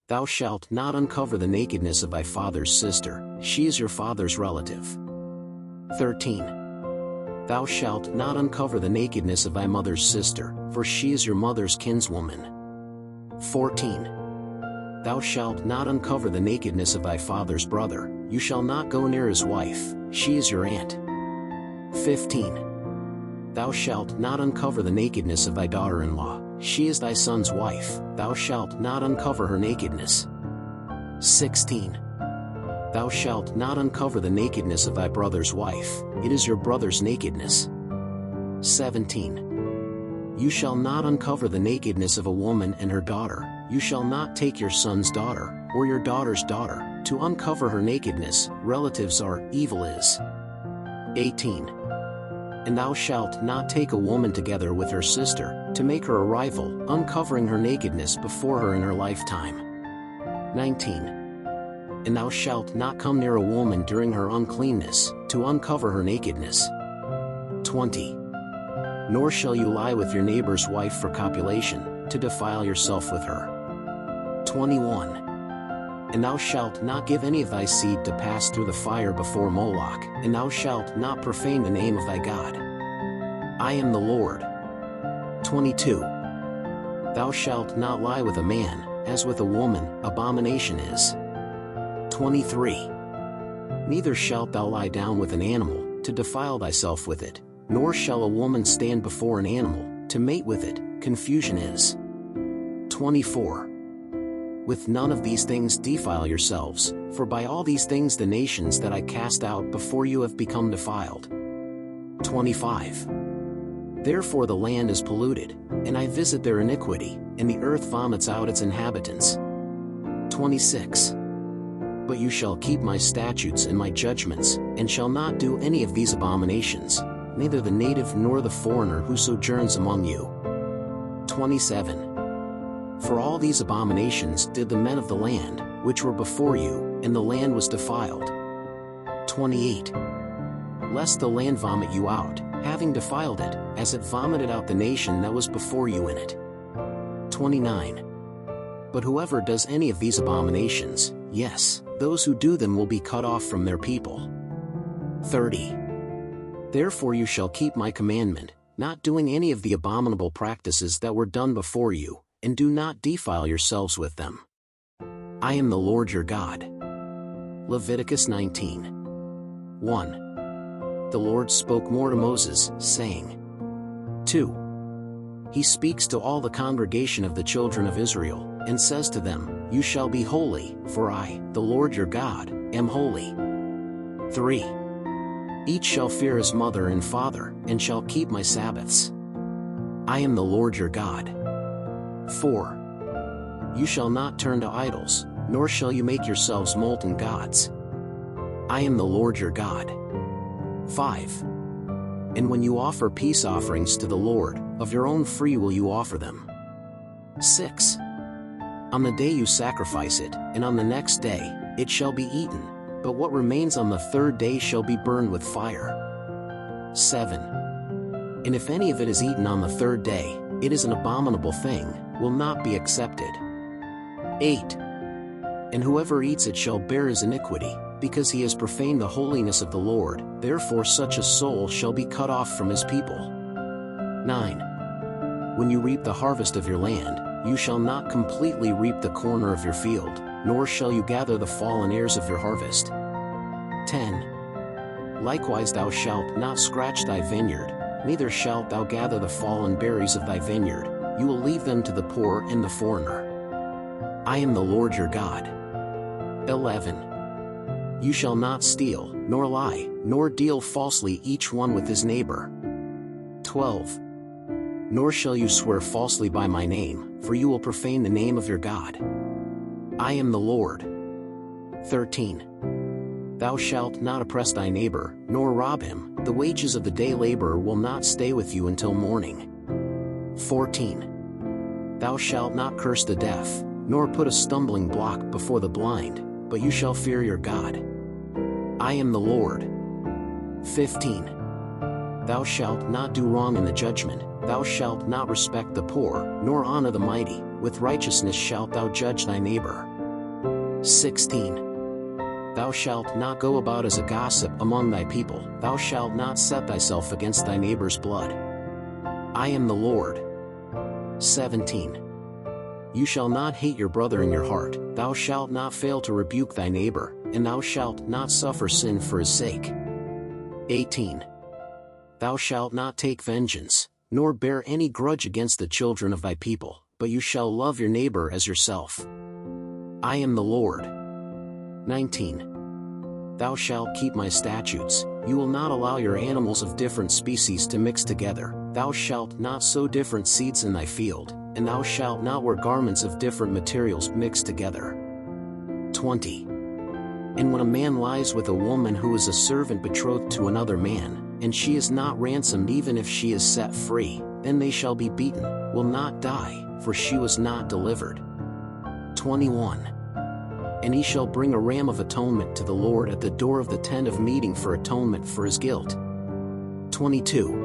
Thou shalt not uncover the nakedness of thy father's sister, she is your father's relative. 13. Thou shalt not uncover the nakedness of thy mother's sister, for she is your mother's kinswoman. 14. Thou shalt not uncover the nakedness of thy father's brother, you shall not go near his wife, she is your aunt. 15. Thou shalt not uncover the nakedness of thy daughter-in-law, she is thy son's wife, thou shalt not uncover her nakedness. 16. Thou shalt not uncover the nakedness of thy brother's wife, it is your brother's nakedness. 17. You shall not uncover the nakedness of a woman and her daughter, you shall not take your son's daughter, or your daughter's daughter, to uncover her nakedness, relatives are, evil is. 18. And thou shalt not take a woman together with her sister, to make her a rival, uncovering her nakedness before her in her lifetime. 19. And thou shalt not come near a woman during her uncleanness, to uncover her nakedness. 20. Nor shall you lie with your neighbor's wife for copulation, to defile yourself with her. 21. And thou shalt not give any of thy seed to pass through the fire before Moloch, and thou shalt not profane the name of thy God. I am the Lord. 22. Thou shalt not lie with a man, as with a woman, abomination is. 23. Neither shalt thou lie down with an animal, to defile thyself with it, nor shall a woman stand before an animal, to mate with it, confusion is. 24. With none of these things defile yourselves, for by all these things the nations that I cast out before you have become defiled. 25. Therefore the land is polluted, and I visit their iniquity, and the earth vomits out its inhabitants. 26. But you shall keep my statutes and my judgments, and shall not do any of these abominations, neither the native nor the foreigner who sojourns among you. 27. For all these abominations did the men of the land, which were before you, and the land was defiled. 28. Lest the land vomit you out, having defiled it, as it vomited out the nation that was before you in it. 29. But whoever does any of these abominations, yes, those who do them will be cut off from their people. 30. Therefore you shall keep my commandment, not doing any of the abominable practices that were done before you, and do not defile yourselves with them. I am the Lord your God. Leviticus 19. 1. The Lord spoke more to Moses, saying. 2. He speaks to all the congregation of the children of Israel, and says to them, You shall be holy, for I, the Lord your God, am holy. 3. Each shall fear his mother and father, and shall keep my Sabbaths. I am the Lord your God. 4. You shall not turn to idols, nor shall you make yourselves molten gods. I am the Lord your God. 5. And when you offer peace offerings to the Lord, of your own free will you offer them. 6. On the day you sacrifice it, and on the next day, it shall be eaten, but what remains on the third day shall be burned with fire. 7. And if any of it is eaten on the third day, it is an abominable thing, will not be accepted. 8. And whoever eats it shall bear his iniquity, because he has profaned the holiness of the Lord, therefore such a soul shall be cut off from his people. 9. When you reap the harvest of your land, you shall not completely reap the corner of your field, nor shall you gather the fallen ears of your harvest. 10. Likewise thou shalt not scratch thy vineyard, neither shalt thou gather the fallen berries of thy vineyard, you will leave them to the poor and the foreigner. I am the Lord your God. 11. You shall not steal, nor lie, nor deal falsely each one with his neighbor. 12. Nor shall you swear falsely by my name, for you will profane the name of your God. I am the Lord. 13. Thou shalt not oppress thy neighbor, nor rob him, the wages of the day laborer will not stay with you until morning. 14. Thou shalt not curse the deaf, nor put a stumbling block before the blind, but you shall fear your God. I am the Lord. 15. Thou shalt not do wrong in the judgment, thou shalt not respect the poor, nor honor the mighty, with righteousness shalt thou judge thy neighbor. 16. Thou shalt not go about as a gossip among thy people, thou shalt not set thyself against thy neighbor's blood. I am the Lord. 17. You shall not hate your brother in your heart, thou shalt not fail to rebuke thy neighbor, and thou shalt not suffer sin for his sake. 18. Thou shalt not take vengeance, nor bear any grudge against the children of thy people, but you shall love your neighbor as yourself. I am the Lord. 19. Thou shalt keep my statutes, you will not allow your animals of different species to mix together, thou shalt not sow different seeds in thy field, and thou shalt not wear garments of different materials mixed together. 20. And when a man lies with a woman who is a servant betrothed to another man, and she is not ransomed even if she is set free, then they shall be beaten, will not die, for she was not delivered. 21. And he shall bring a ram of atonement to the Lord at the door of the tent of meeting for atonement for his guilt. 22.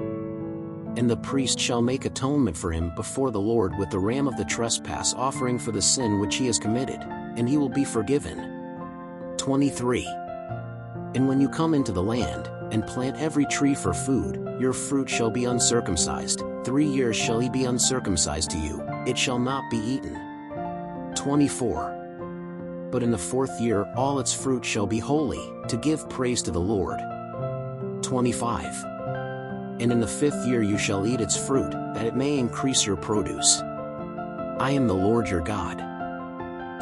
And the priest shall make atonement for him before the Lord with the ram of the trespass offering for the sin which he has committed, and he will be forgiven. 23. And when you come into the land, and plant every tree for food, your fruit shall be uncircumcised, 3 years shall he be uncircumcised to you, it shall not be eaten. 24. But in the 4th year all its fruit shall be holy, to give praise to the Lord. 25. And in the 5th year you shall eat its fruit, that it may increase your produce. I am the Lord your God.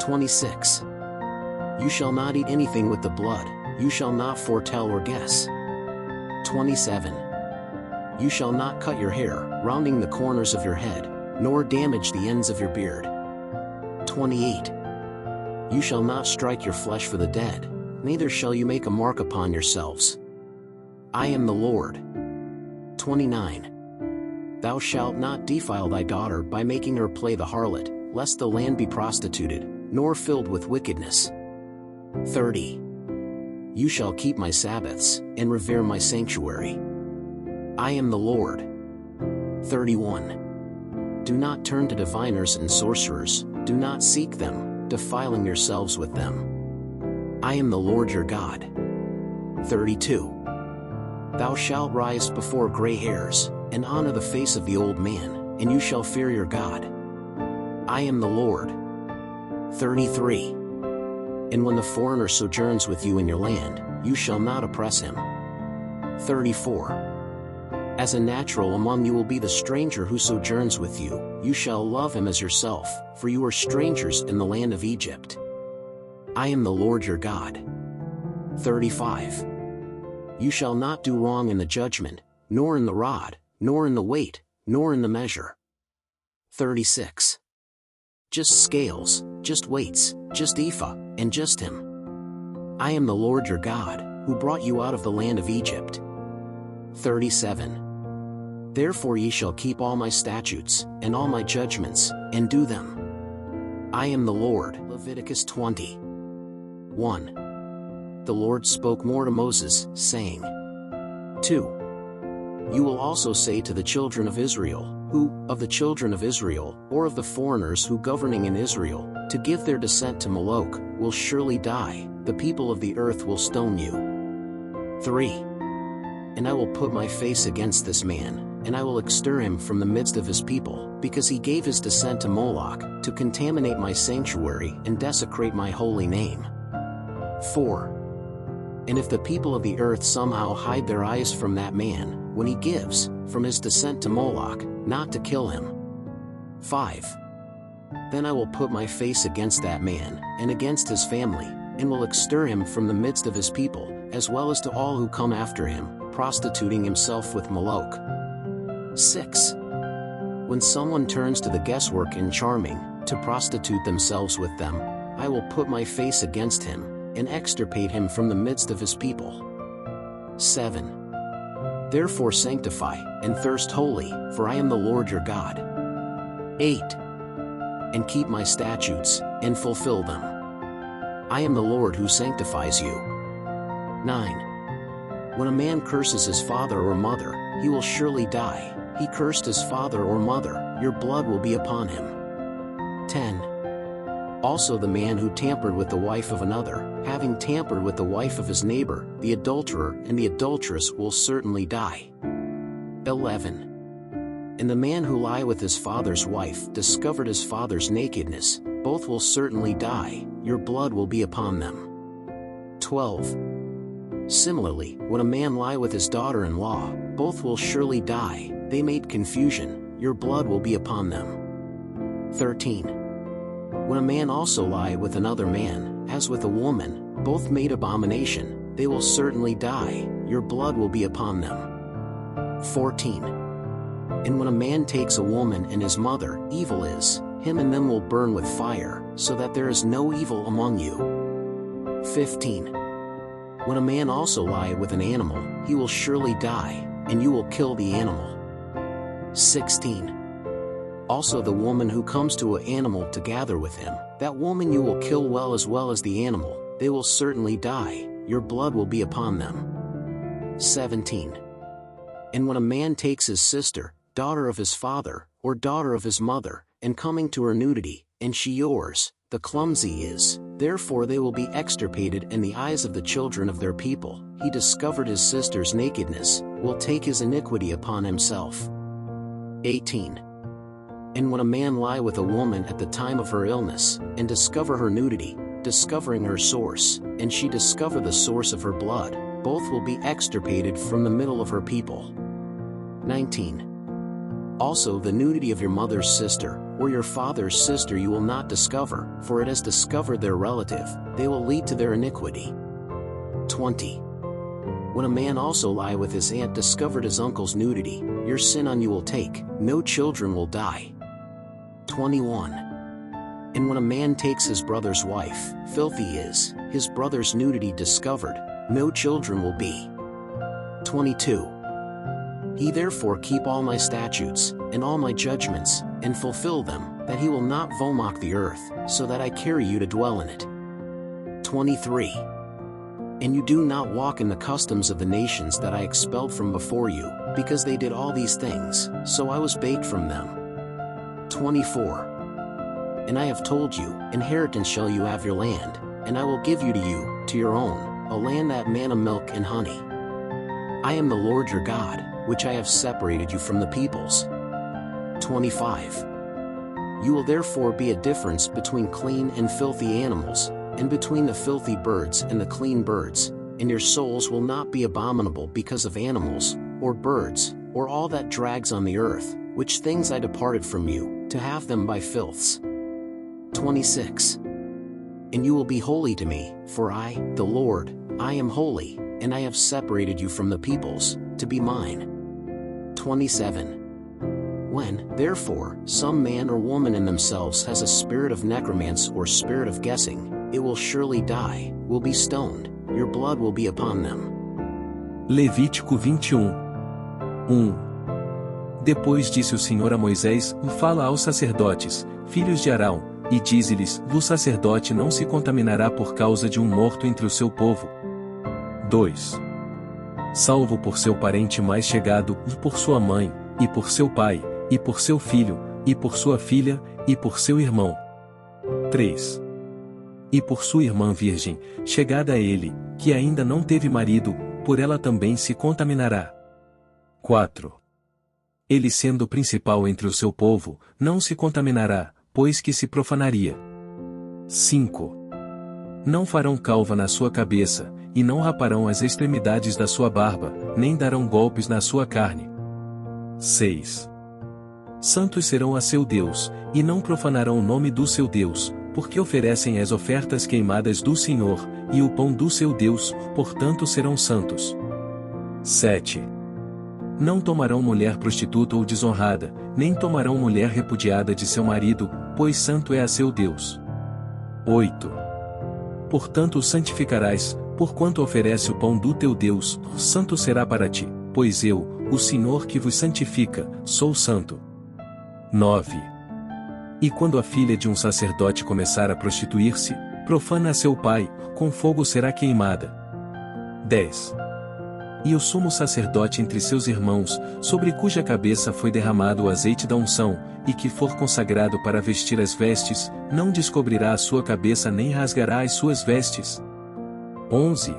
26. You shall not eat anything with the blood, you shall not foretell or guess. 27. You shall not cut your hair, rounding the corners of your head, nor damage the ends of your beard. 28. You shall not strike your flesh for the dead, neither shall you make a mark upon yourselves. I am the Lord. 29. Thou shalt not defile thy daughter by making her play the harlot, lest the land be prostituted, nor filled with wickedness. 30. You shall keep my Sabbaths, and revere my sanctuary. I am the Lord. 31. Do not turn to diviners and sorcerers, do not seek them, defiling yourselves with them. I am the Lord your God. 32. Thou shalt rise before gray hairs, and honor the face of the old man, and you shall fear your God. I am the Lord. 33. And when the foreigner sojourns with you in your land, you shall not oppress him. 34. As a natural among you will be the stranger who sojourns with you, you shall love him as yourself, for you are strangers in the land of Egypt. I am the Lord your God. 35. You shall not do wrong in the judgment, nor in the rod, nor in the weight, nor in the measure. 36. Just scales, just weights, just ephah, and just him. I am the Lord your God, who brought you out of the land of Egypt. 37. Therefore ye shall keep all my statutes, and all my judgments, and do them. I am the Lord. Leviticus 20. 1. The Lord spoke more to Moses, saying, 2. You will also say to the children of Israel, who, of the children of Israel, or of the foreigners who governing in Israel, to give their descent to Moloch, will surely die, the people of the earth will stone you. 3. And I will put my face against this man, and I will exter him from the midst of his people, because he gave his descent to Moloch, to contaminate my sanctuary and desecrate my holy name. 4. And if the people of the earth somehow hide their eyes from that man, when he gives, from his descent to Moloch, not to kill him. 5. Then I will put my face against that man, and against his family, and will exter him from the midst of his people, as well as to all who come after him, prostituting himself with Moloch. 6. When someone turns to the guesswork and charming, to prostitute themselves with them, I will put my face against him, and extirpate him from the midst of his people. 7. Therefore sanctify, and thirst wholly, for I am the Lord your God. 8. And keep my statutes, and fulfill them. I am the Lord who sanctifies you. 9. When a man curses his father or mother, he will surely die. He cursed his father or mother, your blood will be upon him. 10. Also the man who tampered with the wife of another, having tampered with the wife of his neighbor, the adulterer and the adulteress will certainly die. 11. And the man who lie with his father's wife discovered his father's nakedness, both will certainly die, your blood will be upon them. 12. Similarly, when a man lie with his daughter-in-law, both will surely die, they made confusion, your blood will be upon them. 13. When a man also lie with another man, as with a woman, both made abomination, they will certainly die, your blood will be upon them. 14. And when a man takes a woman and his mother, evil is, him and them will burn with fire, so that there is no evil among you. 15. When a man also lie with an animal, he will surely die, and you will kill the animal. 16. Also the woman who comes to an animal to gather with him, that woman you will kill well as the animal, they will certainly die, your blood will be upon them. 17. And when a man takes his sister, daughter of his father, or daughter of his mother, and coming to her nudity, and she yours, the clumsy is, therefore they will be extirpated in the eyes of the children of their people, he discovered his sister's nakedness, will take his iniquity upon himself. 18. And when a man lie with a woman at the time of her illness, and discover her nudity, discovering her source, and she discover the source of her blood, both will be extirpated from the middle of her people. 19. Also the nudity of your mother's sister, or your father's sister you will not discover, for it has discovered their relative, they will lead to their iniquity. 20. When a man also lie with his aunt discovered his uncle's nudity, your sin on you will take, no children will die. 21. And when a man takes his brother's wife, filthy is, his brother's nudity discovered, no children will be. 22. He therefore keep all my statutes, and all my judgments, and fulfill them, that he will not vomok the earth, so that I carry you to dwell in it. 23. And you do not walk in the customs of the nations that I expelled from before you, because they did all these things, so I was baked from them. 24. And I have told you, inheritance shall you have your land, and I will give you, to your own, a land that manna milk and honey. I am the Lord your God, which I have separated you from the peoples. 25. You will therefore be a difference between clean and filthy animals, and between the filthy birds and the clean birds, and your souls will not be abominable because of animals, or birds, or all that drags on the earth, which things I departed from you, to have them by filths. 26. And you will be holy to me, for I, the Lord, I am holy, and I have separated you from the peoples, to be mine. 27. When, therefore, some man or woman in themselves has a spirit of necromancy or spirit of guessing, it will surely die, will be stoned, your blood will be upon them. Levítico 21. 1. Depois disse o Senhor a Moisés, fala aos sacerdotes, filhos de Arão, e dize-lhes, o sacerdote não se contaminará por causa de um morto entre o seu povo. 2. Salvo por seu parente mais chegado, e por sua mãe, e por seu pai, e por seu filho, e por sua filha, e por seu irmão. 3. E por sua irmã virgem, chegada a ele, que ainda não teve marido, por ela também se contaminará. 4. Ele sendo principal entre o seu povo, não se contaminará, pois que se profanaria. 5. Não farão calva na sua cabeça, e não raparão as extremidades da sua barba, nem darão golpes na sua carne. 6. Santos serão a seu Deus, e não profanarão o nome do seu Deus, porque oferecem as ofertas queimadas do Senhor, e o pão do seu Deus, portanto serão santos. 7. Não tomarão mulher prostituta ou desonrada, nem tomarão mulher repudiada de seu marido, pois santo é a seu Deus. 8. Portanto o santificarás, porquanto oferece o pão do teu Deus, santo será para ti, pois eu, o Senhor que vos santifica, sou santo. 9. E quando a filha de um sacerdote começar a prostituir-se, profana a seu pai, com fogo será queimada. 10. E o sumo sacerdote entre seus irmãos, sobre cuja cabeça foi derramado o azeite da unção, e que for consagrado para vestir as vestes, não descobrirá a sua cabeça nem rasgará as suas vestes. 11.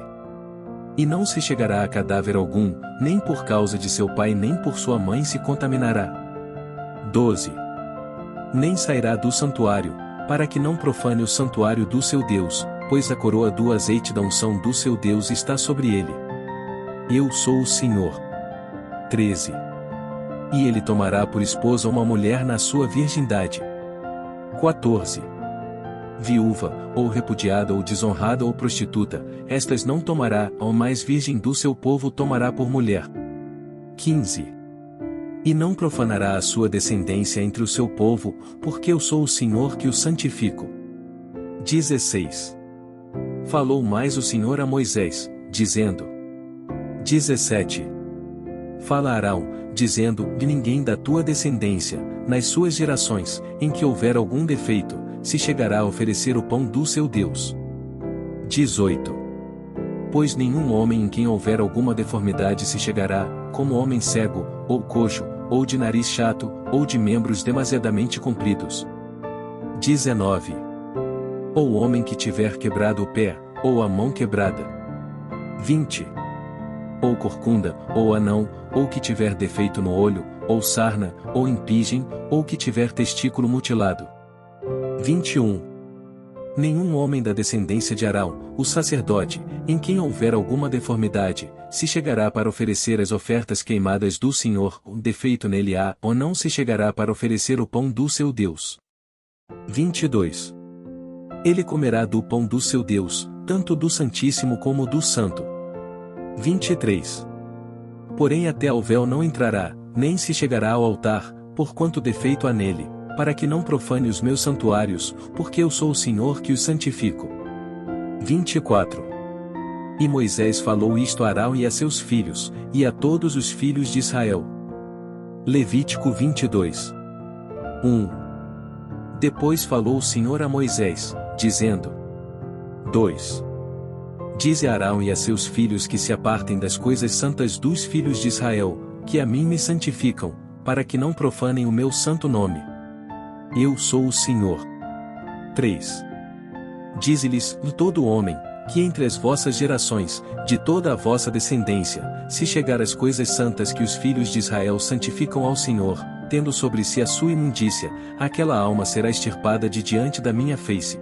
E não se chegará a cadáver algum, nem por causa de seu pai nem por sua mãe se contaminará. 12. Nem sairá do santuário, para que não profane o santuário do seu Deus, pois a coroa do azeite da unção do seu Deus está sobre ele. Eu sou o Senhor. 13. E ele tomará por esposa uma mulher na sua virgindade. 14. Viúva, ou repudiada ou desonrada ou prostituta, estas não tomará, ou mais virgem do seu povo tomará por mulher. 15. E não profanará a sua descendência entre o seu povo, porque eu sou o Senhor que o santifico. 16. Falou mais o Senhor a Moisés, dizendo. 17. Fala Arão, dizendo, de ninguém da tua descendência, nas suas gerações, em que houver algum defeito, se chegará a oferecer o pão do seu Deus. 18. Pois nenhum homem em quem houver alguma deformidade se chegará, como homem cego, ou coxo, ou de nariz chato, ou de membros demasiadamente compridos. 19. Ou homem que tiver quebrado o pé, ou a mão quebrada. 20. Ou corcunda, ou anão, ou que tiver defeito no olho, ou sarna, ou impigem, ou que tiver testículo mutilado. 21. Nenhum homem da descendência de Arão, o sacerdote, em quem houver alguma deformidade, se chegará para oferecer as ofertas queimadas do Senhor, um defeito nele há, ou não se chegará para oferecer o pão do seu Deus. 22. Ele comerá do pão do seu Deus, tanto do Santíssimo como do Santo. 23. Porém até ao véu não entrará, nem se chegará ao altar, porquanto defeito há nele, para que não profane os meus santuários, porque eu sou o Senhor que os santifico. 24. E Moisés falou isto a Arão e a seus filhos, e a todos os filhos de Israel. Levítico 22. 1. Depois falou o Senhor a Moisés, dizendo. 2. Dize a Arão e a seus filhos que se apartem das coisas santas dos filhos de Israel, que a mim me santificam, para que não profanem o meu santo nome. Eu sou o Senhor. 3. Dize-lhes, todo homem, que entre as vossas gerações, de toda a vossa descendência, se chegar às coisas santas que os filhos de Israel santificam ao Senhor, tendo sobre si a sua imundícia, aquela alma será extirpada de diante da minha face.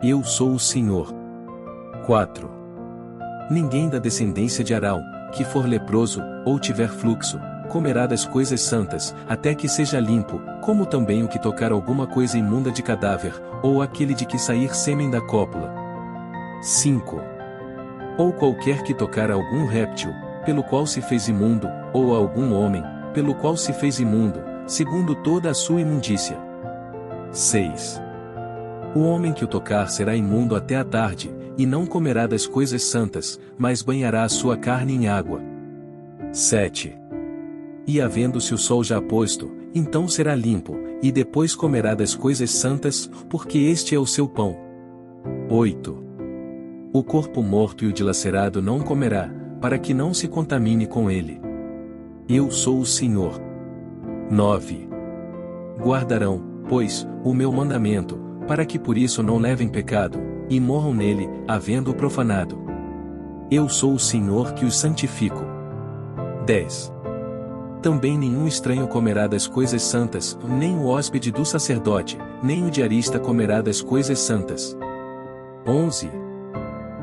Eu sou o Senhor. 4. Ninguém da descendência de Arão, que for leproso, ou tiver fluxo, comerá das coisas santas, até que seja limpo, como também o que tocar alguma coisa imunda de cadáver, ou aquele de que sair sêmen da cópula. 5. Ou qualquer que tocar a algum réptil, pelo qual se fez imundo, ou a algum homem, pelo qual se fez imundo, segundo toda a sua imundícia. 6. O homem que o tocar será imundo até a tarde, e não comerá das coisas santas, mas banhará a sua carne em água. 7. E havendo-se o sol já posto, então será limpo, e depois comerá das coisas santas, porque este é o seu pão. 8. O corpo morto e o dilacerado não comerá, para que não se contamine com ele. Eu sou o Senhor. 9. Guardarão, pois, o meu mandamento, para que por isso não levem pecado, e morram nele, havendo-o profanado. Eu sou o Senhor que os santifico. 10. Também nenhum estranho comerá das coisas santas, nem o hóspede do sacerdote, nem o diarista comerá das coisas santas. 11.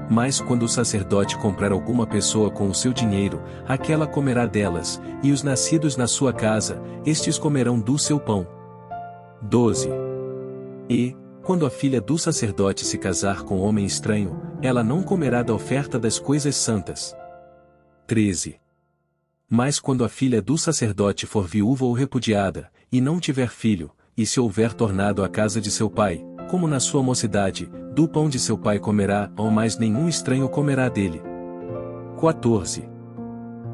Mas quando o sacerdote comprar alguma pessoa com o seu dinheiro, aquela comerá delas, e os nascidos na sua casa, estes comerão do seu pão. 12. E, quando a filha do sacerdote se casar com homem estranho, ela não comerá da oferta das coisas santas. 13. Mas quando a filha do sacerdote for viúva ou repudiada, e não tiver filho, e se houver tornado à casa de seu pai, como na sua mocidade, do pão de seu pai comerá, ou mais nenhum estranho comerá dele. 14.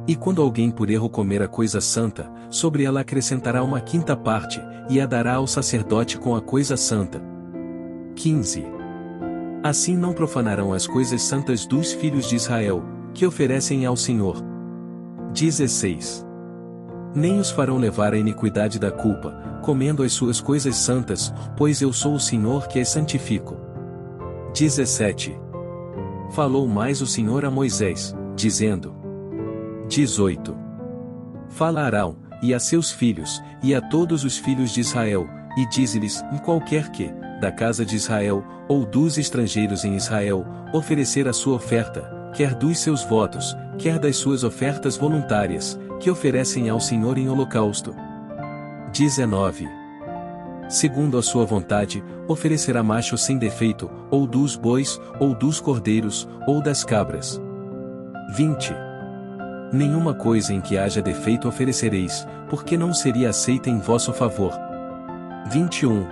E quando alguém por erro comer a coisa santa, sobre ela acrescentará uma quinta parte, e a dará ao sacerdote com a coisa santa. 15. Assim não profanarão as coisas santas dos filhos de Israel, que oferecem ao Senhor. 16. Nem os farão levar a iniquidade da culpa, comendo as suas coisas santas, pois eu sou o Senhor que as santifico. 17. Falou mais o Senhor a Moisés, dizendo. 18. Fala Arão, e a seus filhos, e a todos os filhos de Israel, e dize-lhes, qualquer que, da casa de Israel, ou dos estrangeiros em Israel, oferecer a sua oferta, quer dos seus votos, quer das suas ofertas voluntárias, que oferecem ao Senhor em holocausto. 19. Segundo a sua vontade, oferecerá macho sem defeito, ou dos bois, ou dos cordeiros, ou das cabras. 20. Nenhuma coisa em que haja defeito oferecereis, porque não seria aceita em vosso favor. 21.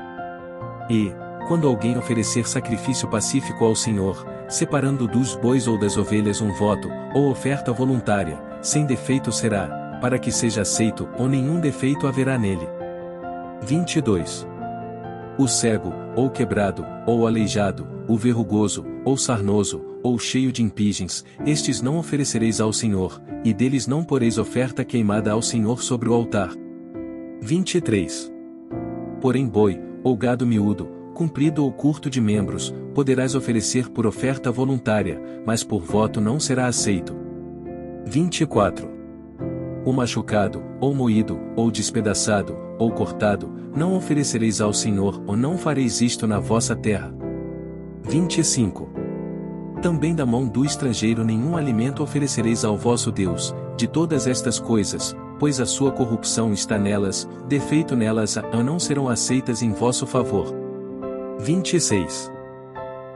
E, quando alguém oferecer sacrifício pacífico ao Senhor, separando dos bois ou das ovelhas um voto, ou oferta voluntária, sem defeito será, para que seja aceito, ou nenhum defeito haverá nele. 22. O cego, ou quebrado, ou aleijado, o verrugoso, ou sarnoso, ou cheio de impingens, estes não oferecereis ao Senhor, e deles não poreis oferta queimada ao Senhor sobre o altar. 23. Porém boi, ou gado miúdo, comprido ou curto de membros, poderás oferecer por oferta voluntária, mas por voto não será aceito. 24. O machucado, ou moído, ou despedaçado, ou cortado, não oferecereis ao Senhor, ou não fareis isto na vossa terra. 25. Também da mão do estrangeiro nenhum alimento oferecereis ao vosso Deus, de todas estas coisas, pois a sua corrupção está nelas, defeito nelas não serão aceitas em vosso favor. 26.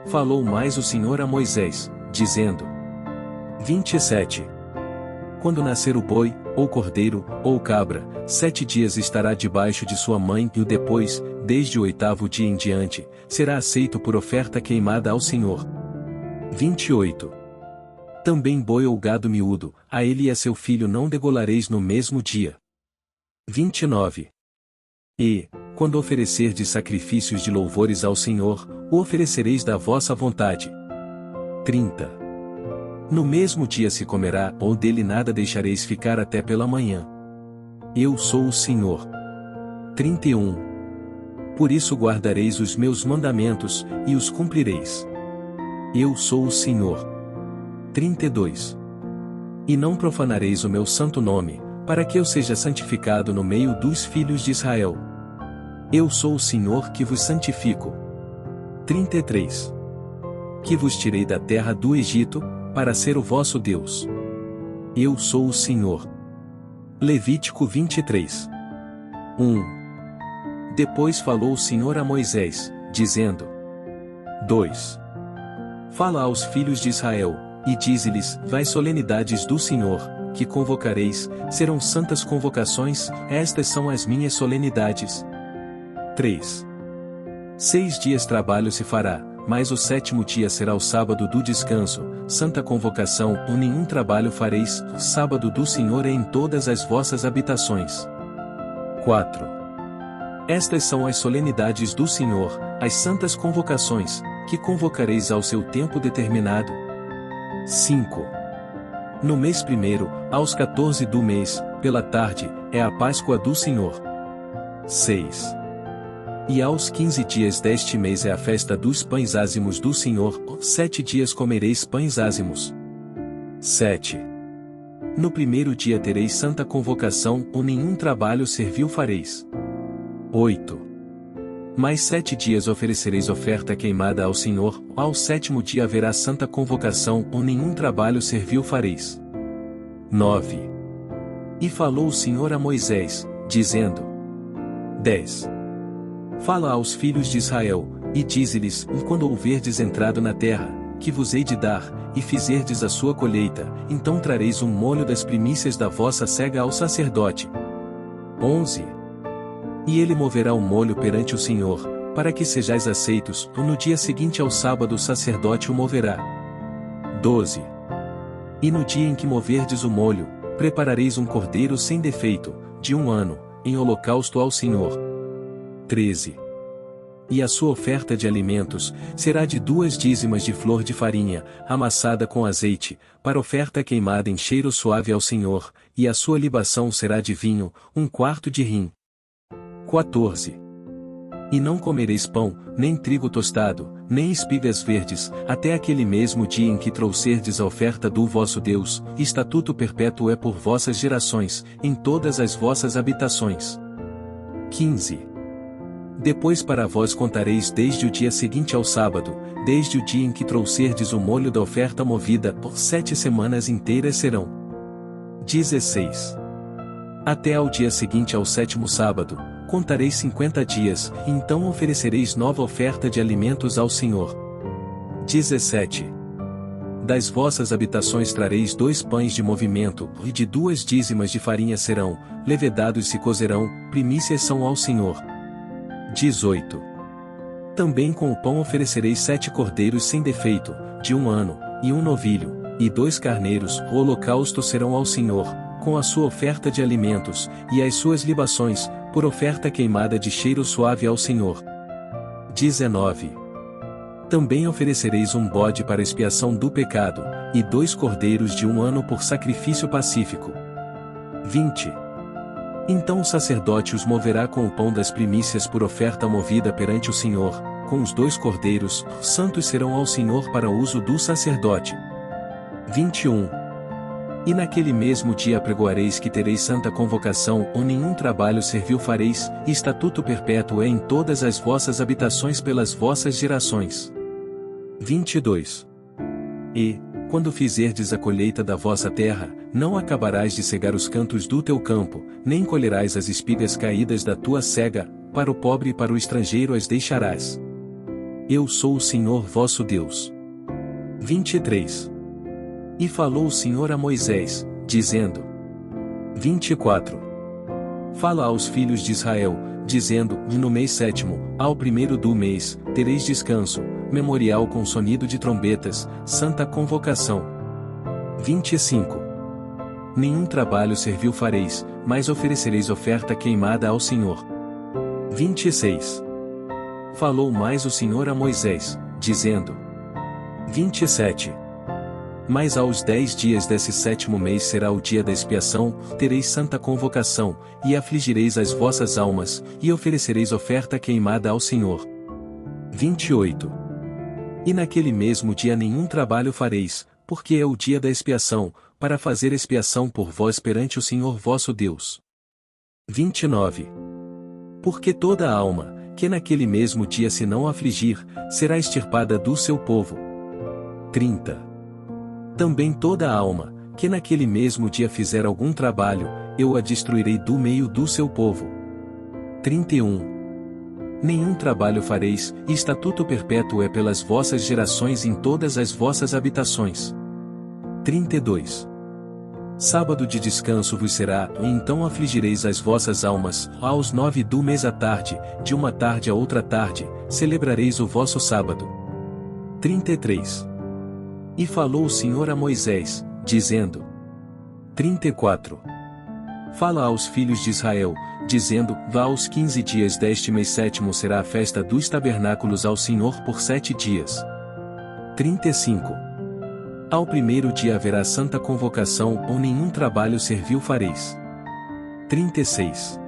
Falou mais o Senhor a Moisés, dizendo: 27. Quando nascer o boi, ou cordeiro, ou cabra, 7 dias estará debaixo de sua mãe e o depois, desde o 8º dia em diante, será aceito por oferta queimada ao Senhor. 28. Também boi ou gado miúdo, a ele e a seu filho não degolareis no mesmo dia. 29. E, quando oferecerdes sacrifícios de louvores ao Senhor, o oferecereis da vossa vontade. 30. No mesmo dia se comerá, ou dele nada deixareis ficar até pela manhã. Eu sou o Senhor. 31. Por isso guardareis os meus mandamentos, e os cumprireis. Eu sou o Senhor. 32. E não profanareis o meu santo nome, para que eu seja santificado no meio dos filhos de Israel. Eu sou o Senhor que vos santifico. 33. Que vos tirei da terra do Egito, para ser o vosso Deus. Eu sou o Senhor. Levítico 23. 1. Depois falou o Senhor a Moisés, dizendo: 2. Fala aos filhos de Israel, e dize-lhes: Vai solenidades do Senhor, que convocareis, serão santas convocações, estas são as minhas solenidades. 3. 6 dias trabalho se fará, mas o 7º dia será o sábado do descanso, santa convocação, ou nenhum trabalho fareis, o sábado do Senhor é em todas as vossas habitações. 4. Estas são as solenidades do Senhor, as santas convocações, que convocareis ao seu tempo determinado. 5. No mês 1º, aos 14 do mês, pela tarde, é a Páscoa do Senhor. 6. E aos 15 dias deste mês é a festa dos pães ázimos do Senhor, 7 dias comereis pães ázimos. 7. No 1º dia tereis santa convocação, ou nenhum trabalho servil fareis. 8. Mais 7 dias oferecereis oferta queimada ao Senhor, ao 7º dia haverá santa convocação, ou nenhum trabalho servil fareis. 9. E falou o Senhor a Moisés, dizendo: 10. Fala aos filhos de Israel, e dize-lhes: Quando houverdes entrado na terra, que vos hei de dar, e fizerdes a sua colheita, então trareis um molho das primícias da vossa cega ao sacerdote. 11. E ele moverá o molho perante o Senhor, para que sejais aceitos, no dia seguinte ao sábado o sacerdote o moverá. 12. E no dia em que moverdes o molho, preparareis um cordeiro sem defeito, de 1 ano, em holocausto ao Senhor. 13. E a sua oferta de alimentos será de 2 dízimas de flor de farinha, amassada com azeite, para oferta queimada em cheiro suave ao Senhor, e a sua libação será de vinho, 1/4 de hin. 14. E não comereis pão, nem trigo tostado, nem espigas verdes, até aquele mesmo dia em que trouxerdes a oferta do vosso Deus, estatuto perpétuo é por vossas gerações, em todas as vossas habitações. 15. Depois para vós contareis desde o dia seguinte ao sábado, desde o dia em que trouxerdes o molho da oferta movida, por 7 semanas inteiras serão. 16. Até ao dia seguinte ao 7º sábado, contareis 50 dias, e então oferecereis nova oferta de alimentos ao Senhor. 17. Das vossas habitações trareis 2 pães de movimento, e de 2 dízimas de farinha serão, levedados se cozerão, primícias são ao Senhor. 18. Também com o pão oferecereis 7 cordeiros sem defeito, de 1 ano, e 1 novilho, e 2 carneiros, o holocausto serão ao Senhor, com a sua oferta de alimentos, e as suas libações, por oferta queimada de cheiro suave ao Senhor. 19. Também oferecereis 1 bode para expiação do pecado, e 2 cordeiros de 1 ano por sacrifício pacífico. 20. Então o sacerdote os moverá com o pão das primícias por oferta movida perante o Senhor, com os 2 cordeiros, santos serão ao Senhor para uso do sacerdote. 21. E naquele mesmo dia apregoareis que tereis santa convocação, ou nenhum trabalho servil fareis, e estatuto perpétuo é em todas as vossas habitações pelas vossas gerações. 22. E, quando fizerdes a colheita da vossa terra, não acabarás de cegar os cantos do teu campo, nem colherás as espigas caídas da tua cega, para o pobre e para o estrangeiro as deixarás. Eu sou o Senhor vosso Deus. 23. E falou o Senhor a Moisés, dizendo. 24. Fala aos filhos de Israel, dizendo, e no mês 7º, ao 1º do mês, tereis descanso, memorial com sonido de trombetas, santa convocação. 25. Nenhum trabalho servil fareis, mas oferecereis oferta queimada ao Senhor. 26. Falou mais o Senhor a Moisés, dizendo. 27. Mas aos 10 dias desse 7º mês será o dia da expiação, tereis santa convocação, e afligireis as vossas almas, e oferecereis oferta queimada ao Senhor. 28. E naquele mesmo dia nenhum trabalho fareis, porque é o dia da expiação, para fazer expiação por vós perante o Senhor vosso Deus. 29. Porque toda alma, que naquele mesmo dia se não afligir, será extirpada do seu povo. 30. Também toda alma, que naquele mesmo dia fizer algum trabalho, eu a destruirei do meio do seu povo. 31. Nenhum trabalho fareis, e estatuto perpétuo é pelas vossas gerações em todas as vossas habitações. 32. Sábado de descanso vos será, e então afligireis as vossas almas, aos 9 do mês à tarde, de uma tarde a outra tarde, celebrareis o vosso sábado. 33. E falou o Senhor a Moisés, dizendo. 34. Fala aos filhos de Israel, dizendo, vá aos 15 dias deste mês 7º será a festa dos tabernáculos ao Senhor por 7 dias. 35. Ao 1º dia haverá santa convocação, ou nenhum trabalho servil fareis. 36.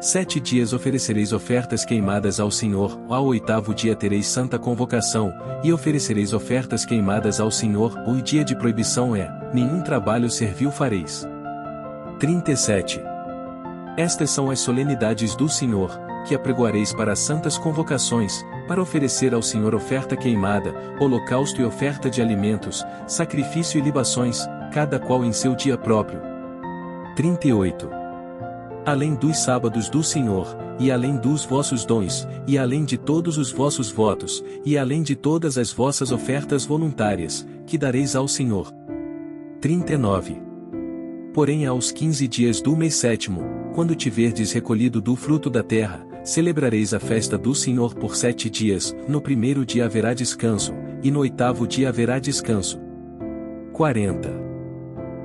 7 dias oferecereis ofertas queimadas ao Senhor, ao 8º dia tereis santa convocação, e oferecereis ofertas queimadas ao Senhor, o dia de proibição é, nenhum trabalho servil fareis. 37. Estas são as solenidades do Senhor, que apregoareis para santas convocações, para oferecer ao Senhor oferta queimada, holocausto e oferta de alimentos, sacrifício e libações, cada qual em seu dia próprio. 38. Além dos sábados do Senhor, e além dos vossos dons, e além de todos os vossos votos, e além de todas as vossas ofertas voluntárias, que dareis ao Senhor. 39. Porém aos 15 dias do mês 7º, quando tiverdes recolhido do fruto da terra, celebrareis a festa do Senhor por 7 dias, no 1º dia haverá descanso, e no 8º dia haverá descanso. 40.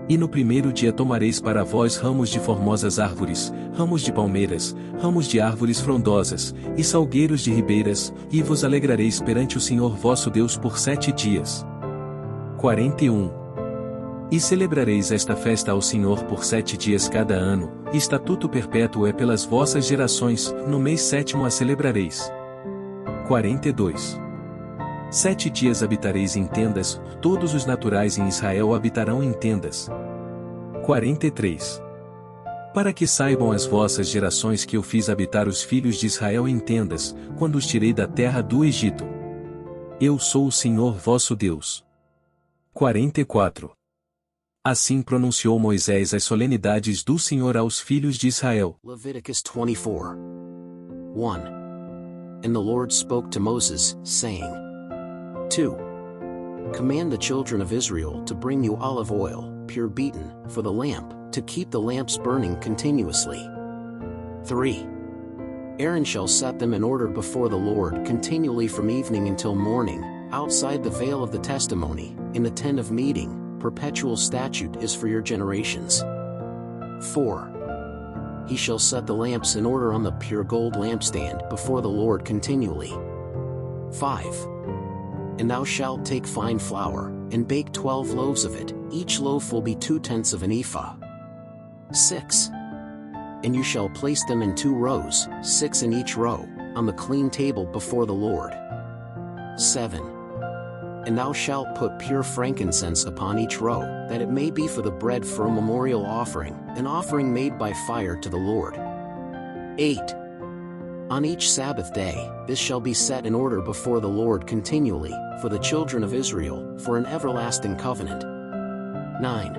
E no 1º dia tomareis para vós ramos de formosas árvores, ramos de palmeiras, ramos de árvores frondosas, e salgueiros de ribeiras, e vos alegrareis perante o Senhor vosso Deus por 7 dias. 41. E celebrareis esta festa ao Senhor por 7 dias cada ano, estatuto perpétuo é pelas vossas gerações, no mês 7º a celebrareis. 42. 7 dias habitareis em tendas, todos os naturais em Israel habitarão em tendas. 43. Para que saibam as vossas gerações que eu fiz habitar os filhos de Israel em tendas, quando os tirei da terra do Egito. Eu sou o Senhor vosso Deus. 44. Assim pronunciou Moisés as solenidades do Senhor aos filhos de Israel. Leviticus 24. 1. And the Lord spoke to Moses, saying, 2. Command the children of Israel to bring you olive oil, pure beaten, for the lamp, to keep the lamps burning continuously. 3. Aaron shall set them in order before the Lord continually from evening until morning, outside the veil of the testimony, in the tent of meeting. Perpetual statute is for your generations. 4. He shall set the lamps in order on the pure gold lampstand before the Lord continually. 5. And thou shalt take fine flour, and bake 12 loaves of it, each loaf will be 2/10 of an ephah. 6. And you shall place them in 2 rows, 6 in each row, on the clean table before the Lord. 7. And thou shalt put pure frankincense upon each row, that it may be for the bread for a memorial offering, an offering made by fire to the Lord. 8. On each Sabbath day, this shall be set in order before the Lord continually, for the children of Israel, for an everlasting covenant. 9.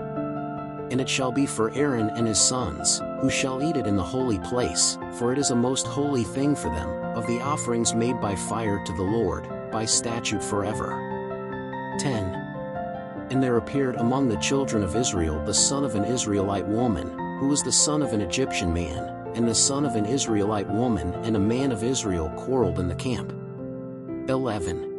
And it shall be for Aaron and his sons, who shall eat it in the holy place, for it is a most holy thing for them, of the offerings made by fire to the Lord, by statute forever. 10. And there appeared among the children of Israel the son of an Israelite woman, who was the son of an Egyptian man, and the son of an Israelite woman and a man of Israel quarreled in the camp. 11.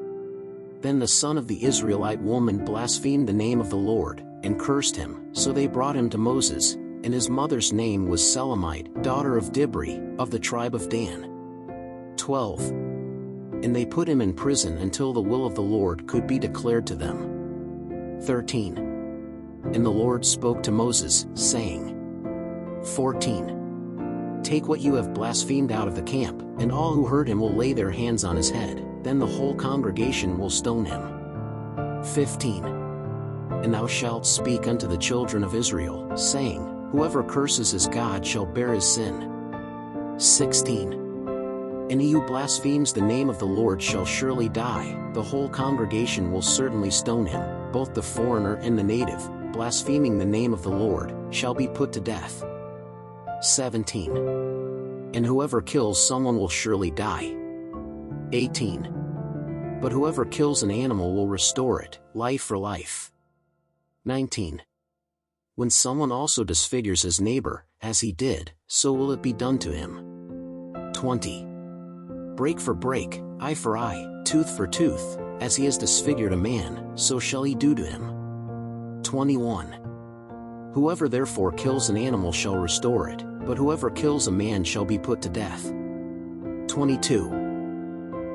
Then the son of the Israelite woman blasphemed the name of the Lord, and cursed him, so they brought him to Moses, and his mother's name was Selamite, daughter of Dibri, of the tribe of Dan. 12. And they put him in prison until the will of the Lord could be declared to them. 13. And the Lord spoke to Moses, saying, 14. Take what you have blasphemed out of the camp, and all who heard him will lay their hands on his head, then the whole congregation will stone him. 15. And thou shalt speak unto the children of Israel, saying, Whoever curses his God shall bear his sin. 16. And he who blasphemes the name of the Lord shall surely die, the whole congregation will certainly stone him, both the foreigner and the native, blaspheming the name of the Lord, shall be put to death. 17. And whoever kills someone will surely die. 18. But whoever kills an animal will restore it, life for life. 19. When someone also disfigures his neighbor, as he did, so will it be done to him. 20. Break for break, eye for eye, tooth for tooth, as he has disfigured a man, so shall he do to him. 21. Whoever therefore kills an animal shall restore it, but whoever kills a man shall be put to death. 22.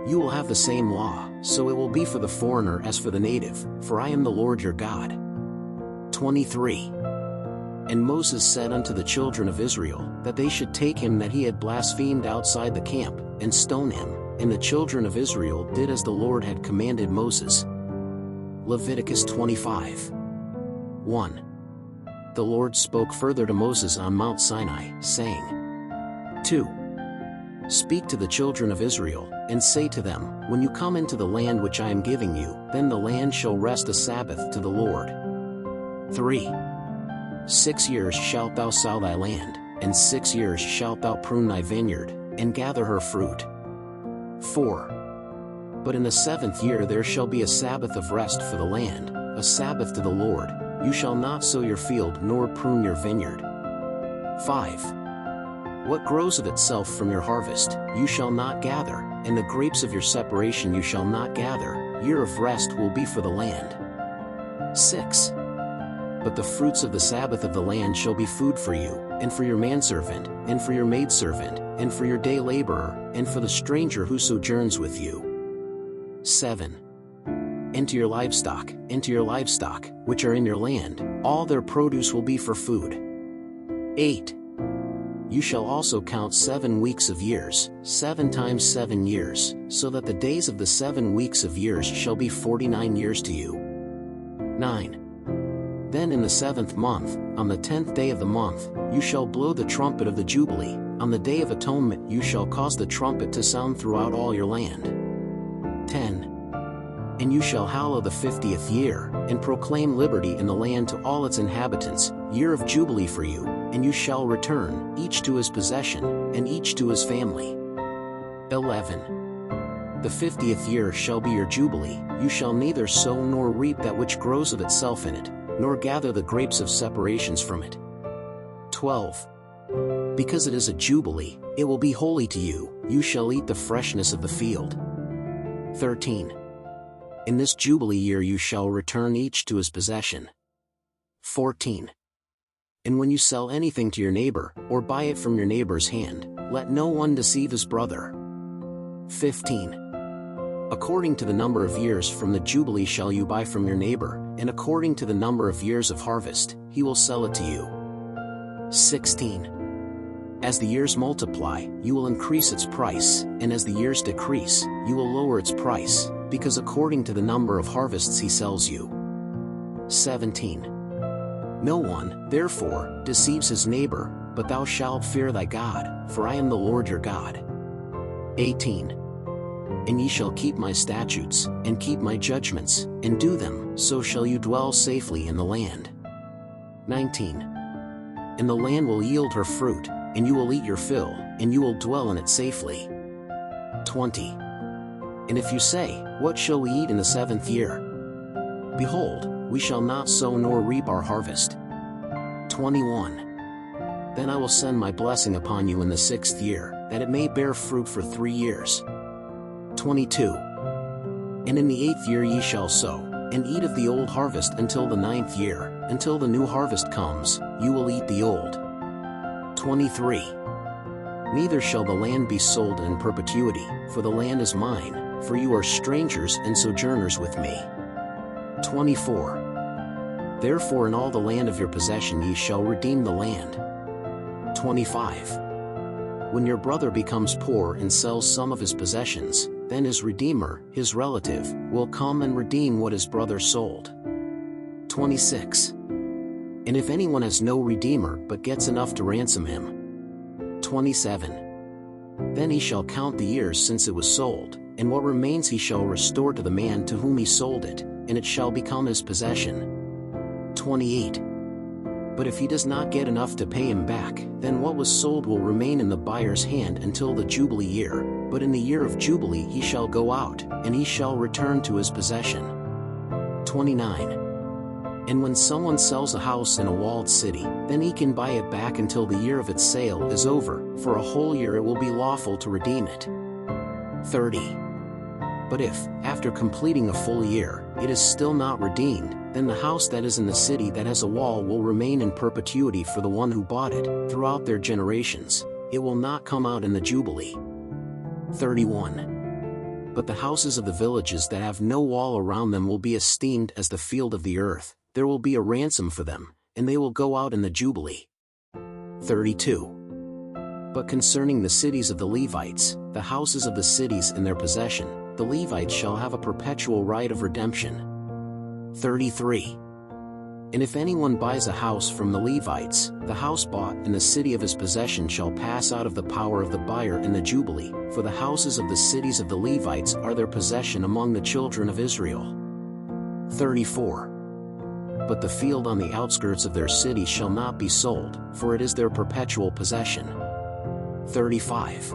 You will have the same law, so it will be for the foreigner as for the native, for I am the Lord your God. 23. And Moses said unto the children of Israel, that they should take him that he had blasphemed outside the camp, and stone him, and the children of Israel did as the Lord had commanded Moses. Leviticus 25. 1. The Lord spoke further to Moses on Mount Sinai, saying, 2. Speak to the children of Israel, and say to them, When you come into the land which I am giving you, then the land shall rest a Sabbath to the Lord. 3. 6 years shalt thou sow thy land, and 6 years shalt thou prune thy vineyard, and gather her fruit. 4. But in the 7th year there shall be a Sabbath of rest for the land, a Sabbath to the Lord. You shall not sow your field nor prune your vineyard. 5. What grows of itself from your harvest, you shall not gather, and the grapes of your separation you shall not gather. Year of rest will be for the land. 6. But the fruits of the Sabbath of the land shall be food for you, and for your manservant, and for your maidservant, and for your day laborer, and for the stranger who sojourns with you. 7. And to your livestock, which are in your land, all their produce will be for food. 8. You shall also count 7 weeks of years, 7 times 7 years, so that the days of the 7 weeks of years shall be 49 years to you. 9. Then in the 7th month, on the 10th day of the month, you shall blow the trumpet of the Jubilee. On the day of atonement you shall cause the trumpet to sound throughout all your land. 10. And you shall hallow the 50th year, and proclaim liberty in the land to all its inhabitants, year of Jubilee for you, and you shall return, each to his possession, and each to his family. 11. The 50th year shall be your Jubilee, you shall neither sow nor reap that which grows of itself in it, nor gather the grapes of separations from it. 12. Because it is a Jubilee, it will be holy to you, you shall eat the freshness of the field. 13. In this Jubilee year you shall return each to his possession. 14. And when you sell anything to your neighbor, or buy it from your neighbor's hand, let no one deceive his brother. 15. According to the number of years from the Jubilee shall you buy from your neighbor, and according to the number of years of harvest, he will sell it to you. 16. As the years multiply, you will increase its price, and as the years decrease, you will lower its price, because according to the number of harvests he sells you. 17. No one, therefore, deceives his neighbor, but thou shalt fear thy God, for I am the Lord your God. 18. And ye shall keep my statutes, and keep my judgments, and do them, so shall you dwell safely in the land. 19. And the land will yield her fruit, and you will eat your fill, and you will dwell in it safely. 20. And if you say, what shall we eat in the 7th year? Behold, we shall not sow nor reap our harvest. 21. Then I will send my blessing upon you in the 6th year, that it may bear fruit for 3 years. 22. And in the 8th year ye shall sow, and eat of the old harvest until the 9th year, until the new harvest comes, you will eat the old. 23. Neither shall the land be sold in perpetuity, for the land is mine, for you are strangers and sojourners with me. 24. Therefore in all the land of your possession ye shall redeem the land. 25. When your brother becomes poor and sells some of his possessions, then his redeemer, his relative, will come and redeem what his brother sold. 26. And if anyone has no redeemer but gets enough to ransom him. 27. Then he shall count the years since it was sold, and what remains he shall restore to the man to whom he sold it, and it shall become his possession. 28. But if he does not get enough to pay him back, then what was sold will remain in the buyer's hand until the Jubilee year, but in the year of Jubilee he shall go out, and he shall return to his possession. 29. And when someone sells a house in a walled city, then he can buy it back until the year of its sale is over, for a whole year it will be lawful to redeem it. 30. But if, after completing a full year, it is still not redeemed, then the house that is in the city that has a wall will remain in perpetuity for the one who bought it, throughout their generations. It will not come out in the Jubilee. 31. But the houses of the villages that have no wall around them will be esteemed as the field of the earth. There will be a ransom for them, and they will go out in the Jubilee. 32. But concerning the cities of the Levites, the houses of the cities in their possession, the Levites shall have a perpetual right of redemption. 33. And if anyone buys a house from the Levites, the house bought in the city of his possession shall pass out of the power of the buyer in the Jubilee, for the houses of the cities of the Levites are their possession among the children of Israel. 34. But the field on the outskirts of their city shall not be sold, for it is their perpetual possession. 35.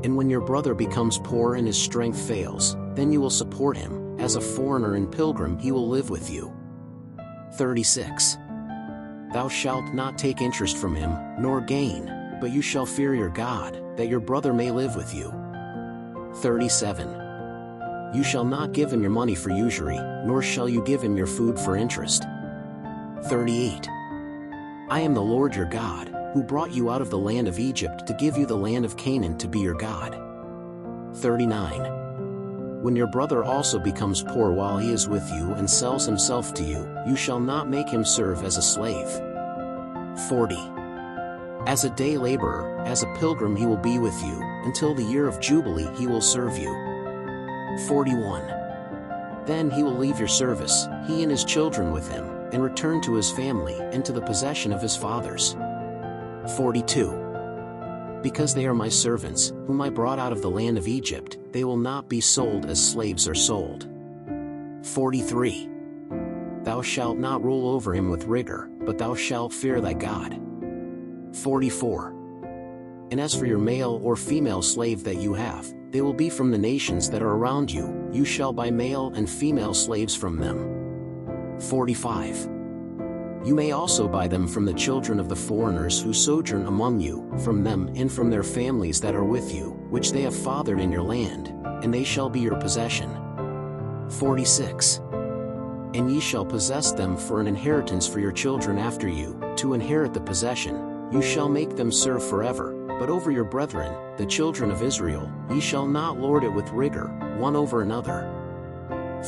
And when your brother becomes poor and his strength fails, then you will support him, as a foreigner and pilgrim he will live with you. 36. Thou shalt not take interest from him, nor gain, but you shall fear your God, that your brother may live with you. 37. You shall not give him your money for usury, nor shall you give him your food for interest. 38. I am the Lord your God, who brought you out of the land of Egypt to give you the land of Canaan to be your God. 39. When your brother also becomes poor while he is with you and sells himself to you, you shall not make him serve as a slave. 40. As a day laborer, as a pilgrim he will be with you, until the year of Jubilee he will serve you. 41. Then he will leave your service, he and his children with him, and return to his family and to the possession of his fathers. 42. Because they are my servants, whom I brought out of the land of Egypt, they will not be sold as slaves are sold. 43. Thou shalt not rule over him with rigor, but thou shalt fear thy God. 44. And as for your male or female slave that you have, they will be from the nations that are around you, you shall buy male and female slaves from them. 45. You may also buy them from the children of the foreigners who sojourn among you, from them and from their families that are with you, which they have fathered in your land, and they shall be your possession. 46. And ye shall possess them for an inheritance for your children after you, to inherit the possession, you shall make them serve forever, but over your brethren, the children of Israel, ye shall not lord it with rigor, one over another.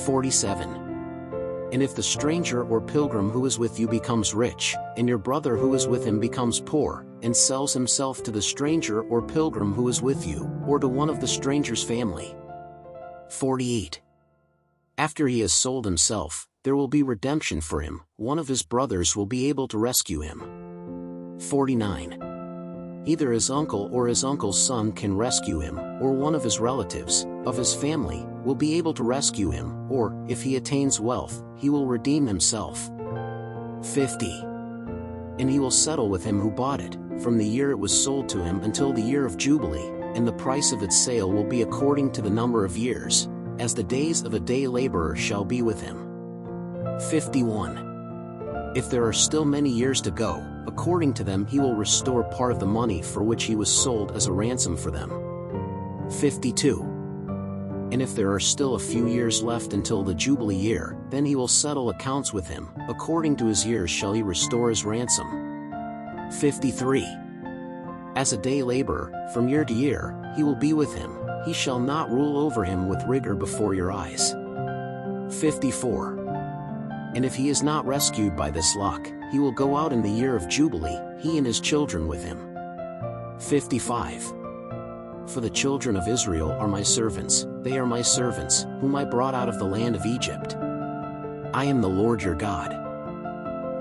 47. And if the stranger or pilgrim who is with you becomes rich, and your brother who is with him becomes poor, and sells himself to the stranger or pilgrim who is with you, or to one of the stranger's family. 48. After he has sold himself, there will be redemption for him, one of his brothers will be able to rescue him. 49. Either his uncle or his uncle's son can rescue him, or one of his relatives, of his family, will be able to rescue him, or, if he attains wealth, he will redeem himself. 50. And he will settle with him who bought it, from the year it was sold to him until the year of Jubilee, and the price of its sale will be according to the number of years, as the days of a day laborer shall be with him. 51. If there are still many years to go, according to them he will restore part of the money for which he was sold as a ransom for them. 52. And if there are still a few years left until the Jubilee year, then he will settle accounts with him, according to his years shall he restore his ransom. 53. As a day laborer, from year to year, he will be with him, he shall not rule over him with rigor before your eyes. 54. And if he is not rescued by this luck, he will go out in the year of Jubilee, he and his children with him. 55. For the children of Israel are my servants, they are my servants, whom I brought out of the land of Egypt. I am the Lord your God.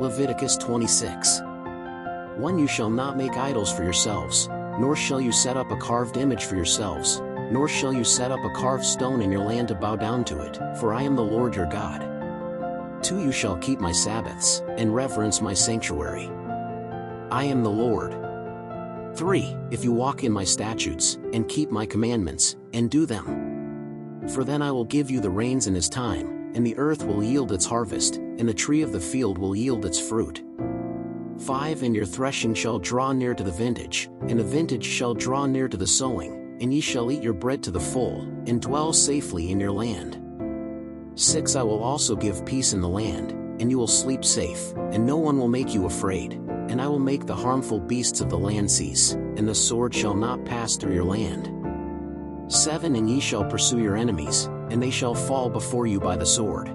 Leviticus 26. 1. You shall not make idols for yourselves, nor shall you set up a carved image for yourselves, nor shall you set up a carved stone in your land to bow down to it, for I am the Lord your God. 2. You shall keep my Sabbaths, and reverence my sanctuary. I am the Lord. 3. If you walk in my statutes, and keep my commandments, and do them. For then I will give you the rains in his time, and the earth will yield its harvest, and the tree of the field will yield its fruit. 5. And your threshing shall draw near to the vintage, and the vintage shall draw near to the sowing, and ye shall eat your bread to the full, and dwell safely in your land. 6. I will also give peace in the land, and you will sleep safe, and no one will make you afraid, and I will make the harmful beasts of the land cease, and the sword shall not pass through your land. 7. And ye shall pursue your enemies, and they shall fall before you by the sword.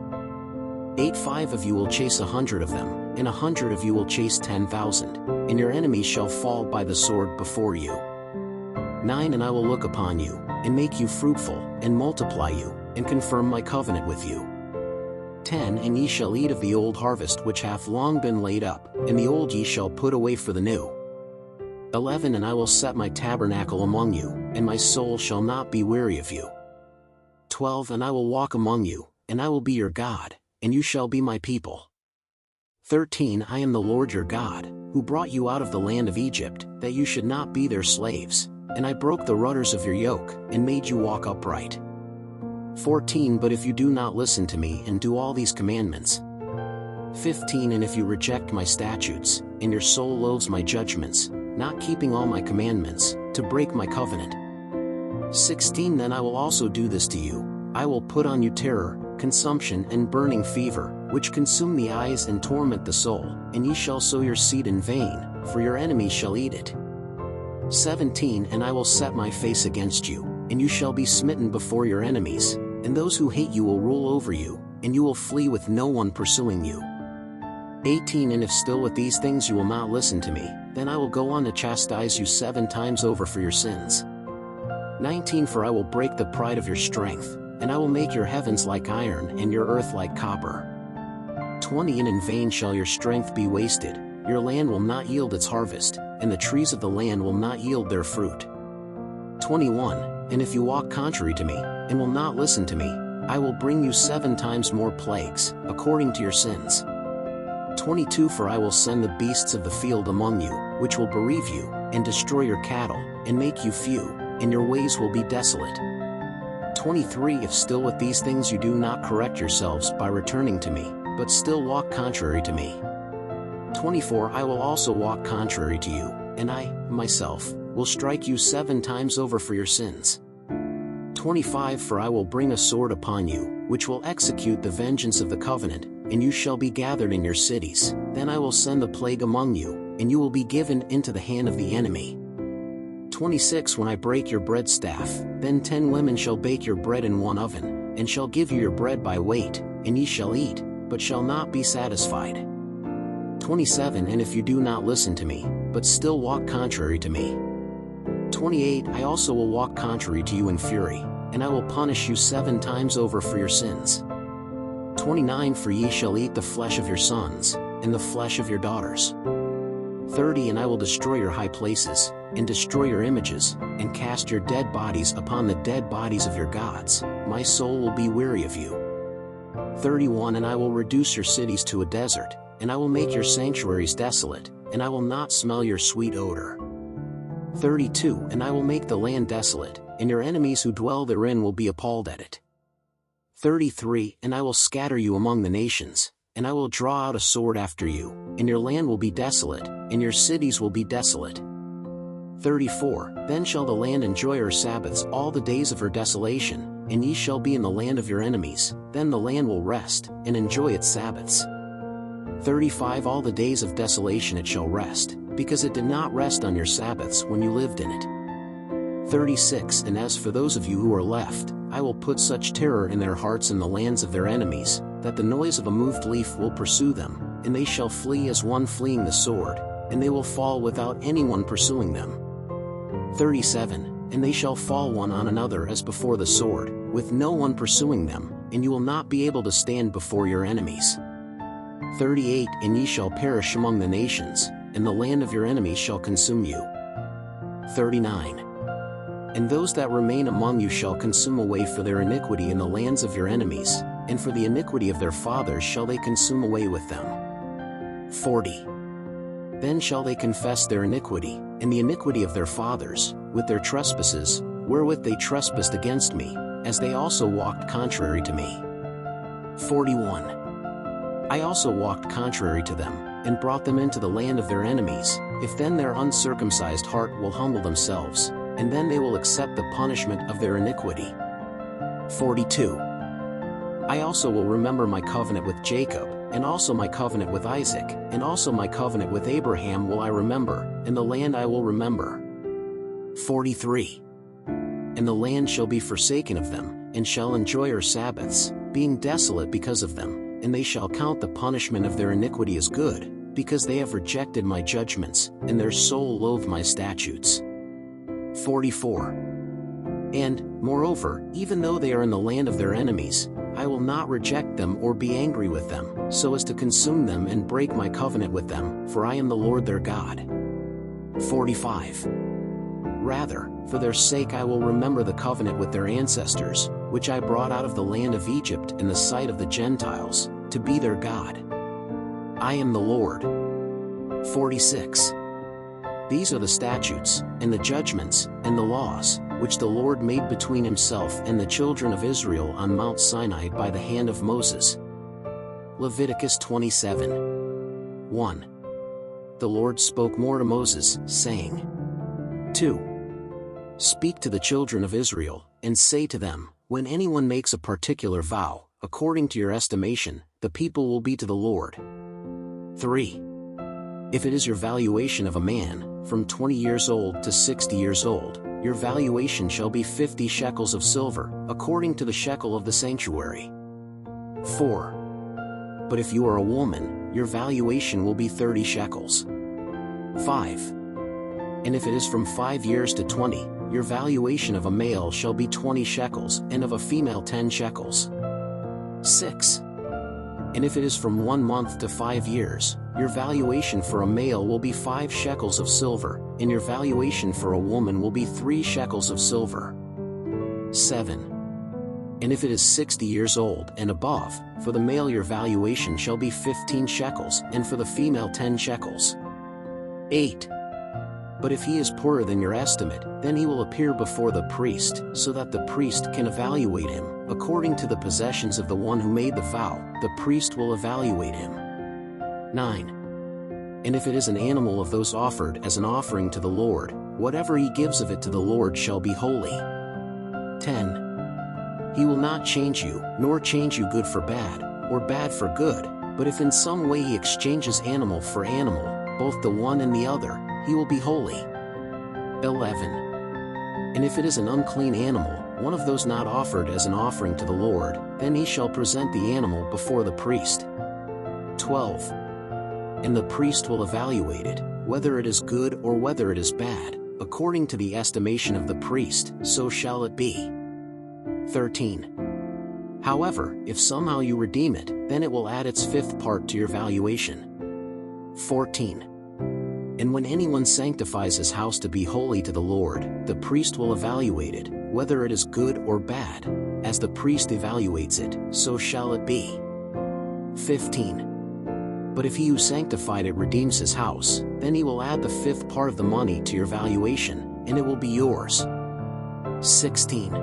8. 5 of you will chase 100 of them, and 100 of you will chase 10,000, and your enemies shall fall by the sword before you. 9. And I will look upon you, and make you fruitful, and multiply you, and confirm my covenant with you. 10. And ye shall eat of the old harvest which hath long been laid up, and the old ye shall put away for the new. 11. And I will set my tabernacle among you, and my soul shall not be weary of you. 12. And I will walk among you, and I will be your God, and you shall be my people. 13. I am the Lord your God, who brought you out of the land of Egypt, that you should not be their slaves, and I broke the rudders of your yoke, and made you walk upright. 14. But if you do not listen to me and do all these commandments. 15. And if you reject my statutes, and your soul loathes my judgments, not keeping all my commandments, to break my covenant. 16. Then I will also do this to you, I will put on you terror, consumption and burning fever, which consume the eyes and torment the soul, and ye shall sow your seed in vain, for your enemies shall eat it. 17. And I will set my face against you, and you shall be smitten before your enemies, and those who hate you will rule over you, and you will flee with no one pursuing you. 18 And if still with these things you will not listen to me, then I will go on to chastise you 7 times over for your sins. 19 For I will break the pride of your strength, and I will make your heavens like iron and your earth like copper. 20 And in vain shall your strength be wasted, your land will not yield its harvest, and the trees of the land will not yield their fruit. 21 And if you walk contrary to me, and will not listen to me, I will bring you 7 times more plagues, according to your sins. 22 For I will send the beasts of the field among you, which will bereave you, and destroy your cattle, and make you few, and your ways will be desolate. 23 If still with these things you do not correct yourselves by returning to me, but still walk contrary to me. 24 I will also walk contrary to you, and I, myself, will strike you 7 times over for your sins. 25 For I will bring a sword upon you, which will execute the vengeance of the covenant, and you shall be gathered in your cities. Then I will send the plague among you, and you will be given into the hand of the enemy. 26 When I break your bread staff, then 10 women shall bake your bread in one oven, and shall give you your bread by weight, and ye shall eat, but shall not be satisfied. 27 And if you do not listen to me, but still walk contrary to me. 28 I also will walk contrary to you in fury, and I will punish you 7 times over for your sins. 29 For ye shall eat the flesh of your sons, and the flesh of your daughters. 30 And I will destroy your high places, and destroy your images, and cast your dead bodies upon the dead bodies of your gods. My soul will be weary of you. 31 And I will reduce your cities to a desert, and I will make your sanctuaries desolate, and I will not smell your sweet odor. 32 And I will make the land desolate, and your enemies who dwell therein will be appalled at it. 33 And I will scatter you among the nations, and I will draw out a sword after you, and your land will be desolate, and your cities will be desolate. 34 Then shall the land enjoy her Sabbaths all the days of her desolation, and ye shall be in the land of your enemies. Then the land will rest, and enjoy its Sabbaths. 35 All the days of desolation it shall rest, because it did not rest on your Sabbaths when you lived in it. 36 And as for those of you who are left, I will put such terror in their hearts in the lands of their enemies, that the noise of a moved leaf will pursue them, and they shall flee as one fleeing the sword, and they will fall without anyone pursuing them. 37 And they shall fall one on another as before the sword, with no one pursuing them, and you will not be able to stand before your enemies. 38 And ye shall perish among the nations, and the land of your enemies shall consume you. 39 And those that remain among you shall consume away for their iniquity in the lands of your enemies, and for the iniquity of their fathers shall they consume away with them. 40 Then shall they confess their iniquity, and the iniquity of their fathers, with their trespasses, wherewith they trespassed against me, as they also walked contrary to me. 41 I also walked contrary to them, and brought them into the land of their enemies. If then their uncircumcised heart will humble themselves, and then they will accept the punishment of their iniquity. 42 I also will remember my covenant with Jacob, and also my covenant with Isaac, and also my covenant with Abraham will I remember, and the land I will remember. 43 And the land shall be forsaken of them, and shall enjoy her Sabbaths, being desolate because of them, and they shall count the punishment of their iniquity as good, because they have rejected my judgments, and their soul loathed my statutes. 44 And, moreover, even though they are in the land of their enemies, I will not reject them or be angry with them, so as to consume them and break my covenant with them, for I am the Lord their God. 45 Rather, for their sake I will remember the covenant with their ancestors, which I brought out of the land of Egypt in the sight of the Gentiles, to be their God. I am the Lord. 46 These are the statutes, and the judgments, and the laws, which the Lord made between himself and the children of Israel on Mount Sinai by the hand of Moses. Leviticus 27 1 The Lord spoke more to Moses, saying, 2 Speak to the children of Israel, and say to them, when anyone makes a particular vow, according to your estimation, the people will be to the Lord. 3 If it is your valuation of a man, from 20 years old to 60 years old, your valuation shall be 50 shekels of silver, according to the shekel of the sanctuary. 4 But if you are a woman, your valuation will be 30 shekels. 5. And if it is from 5 years to 20, your valuation of a male shall be 20 shekels, and of a female 10 shekels. 6. And if it is from 1 month to 5 years, your valuation for a male will be 5 shekels of silver, and your valuation for a woman will be 3 shekels of silver. 7. And if it is 60 years old and above, for the male your valuation shall be 15 shekels, and for the female 10 shekels. 8. But if he is poorer than your estimate, then he will appear before the priest, so that the priest can evaluate him. According to the possessions of the one who made the vow, the priest will evaluate him. 9. And if it is an animal of those offered as an offering to the Lord, whatever he gives of it to the Lord shall be holy. 10. He will not change you, nor change you good for bad, or bad for good, but if in some way he exchanges animal for animal, both the one and the other, he will be holy. 11. And if it is an unclean animal, one of those not offered as an offering to the Lord, then he shall present the animal before the priest. 12. And the priest will evaluate it, whether it is good or whether it is bad, according to the estimation of the priest, so shall it be. 13. However, if somehow you redeem it, then it will add its 5th part to your valuation. 14. And when anyone sanctifies his house to be holy to the Lord, the priest will evaluate it, whether it is good or bad. As the priest evaluates it, so shall it be. 15. But if he who sanctified it redeems his house, then he will add the 5th part of the money to your valuation, and it will be yours. 16.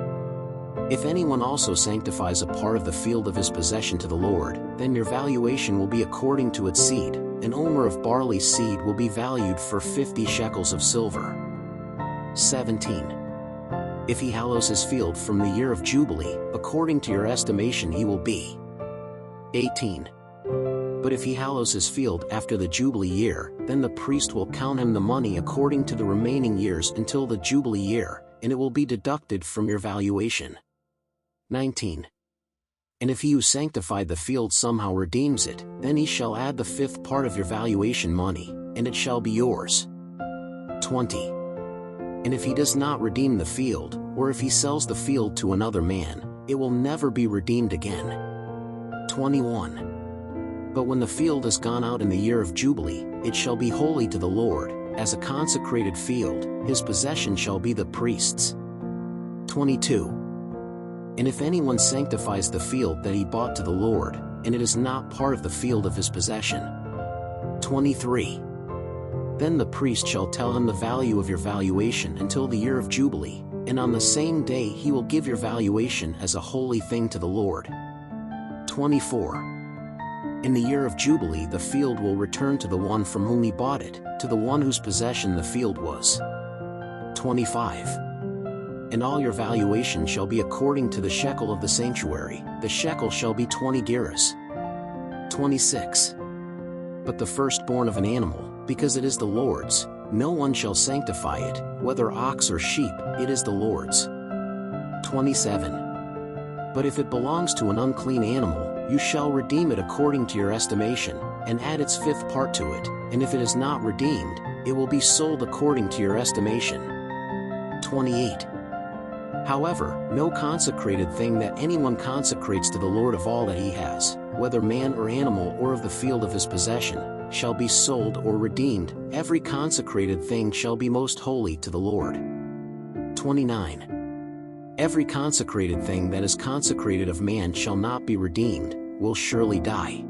If anyone also sanctifies a part of the field of his possession to the Lord, then your valuation will be according to its seed. An omer of barley seed will be valued for 50 shekels of silver. 17. If he hallows his field from the year of Jubilee, according to your estimation he will be. 18. But if he hallows his field after the Jubilee year, then the priest will count him the money according to the remaining years until the Jubilee year, and it will be deducted from your valuation. 19. And if he who sanctified the field somehow redeems it, then he shall add the 5th part of your valuation money, and it shall be yours. 20. And if he does not redeem the field, or if he sells the field to another man, it will never be redeemed again. 21. But when the field is gone out in the year of Jubilee, it shall be holy to the Lord, as a consecrated field, his possession shall be the priest's. 22. And if anyone sanctifies the field that he bought to the Lord, and it is not part of the field of his possession. 23. Then the priest shall tell him the value of your valuation until the year of Jubilee, and on the same day he will give your valuation as a holy thing to the Lord. 24. In the year of Jubilee the field will return to the one from whom he bought it, to the one whose possession the field was. 25. And all your valuation shall be according to the shekel of the sanctuary, the shekel shall be 20 gerahs. 26. But the firstborn of an animal, because it is the Lord's, no one shall sanctify it, whether ox or sheep, it is the Lord's. 27. But if it belongs to an unclean animal, you shall redeem it according to your estimation, and add its 5th part to it, and if it is not redeemed, it will be sold according to your estimation. 28. However, no consecrated thing that anyone consecrates to the Lord of all that he has, whether man or animal or of the field of his possession, shall be sold or redeemed. Every consecrated thing shall be most holy to the Lord. 29. Every consecrated thing that is consecrated of man shall not be redeemed, will surely die.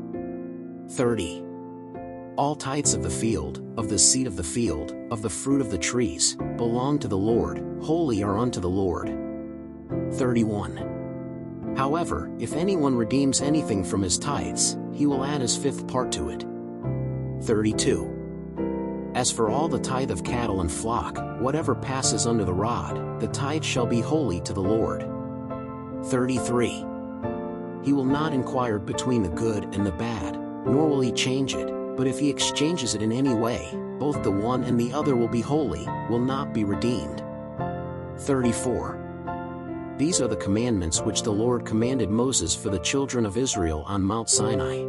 30. All tithes of the field, of the seed of the field, of the fruit of the trees, belong to the Lord, holy are unto the Lord. 31. However, if anyone redeems anything from his tithes, he will add his 5th part to it. 32. As for all the tithe of cattle and flock, whatever passes under the rod, the tithe shall be holy to the Lord. 33. He will not inquire between the good and the bad, nor will he change it, but if he exchanges it in any way, both the one and the other will be holy, will not be redeemed. 34. These are the commandments which the Lord commanded Moses for the children of Israel on Mount Sinai.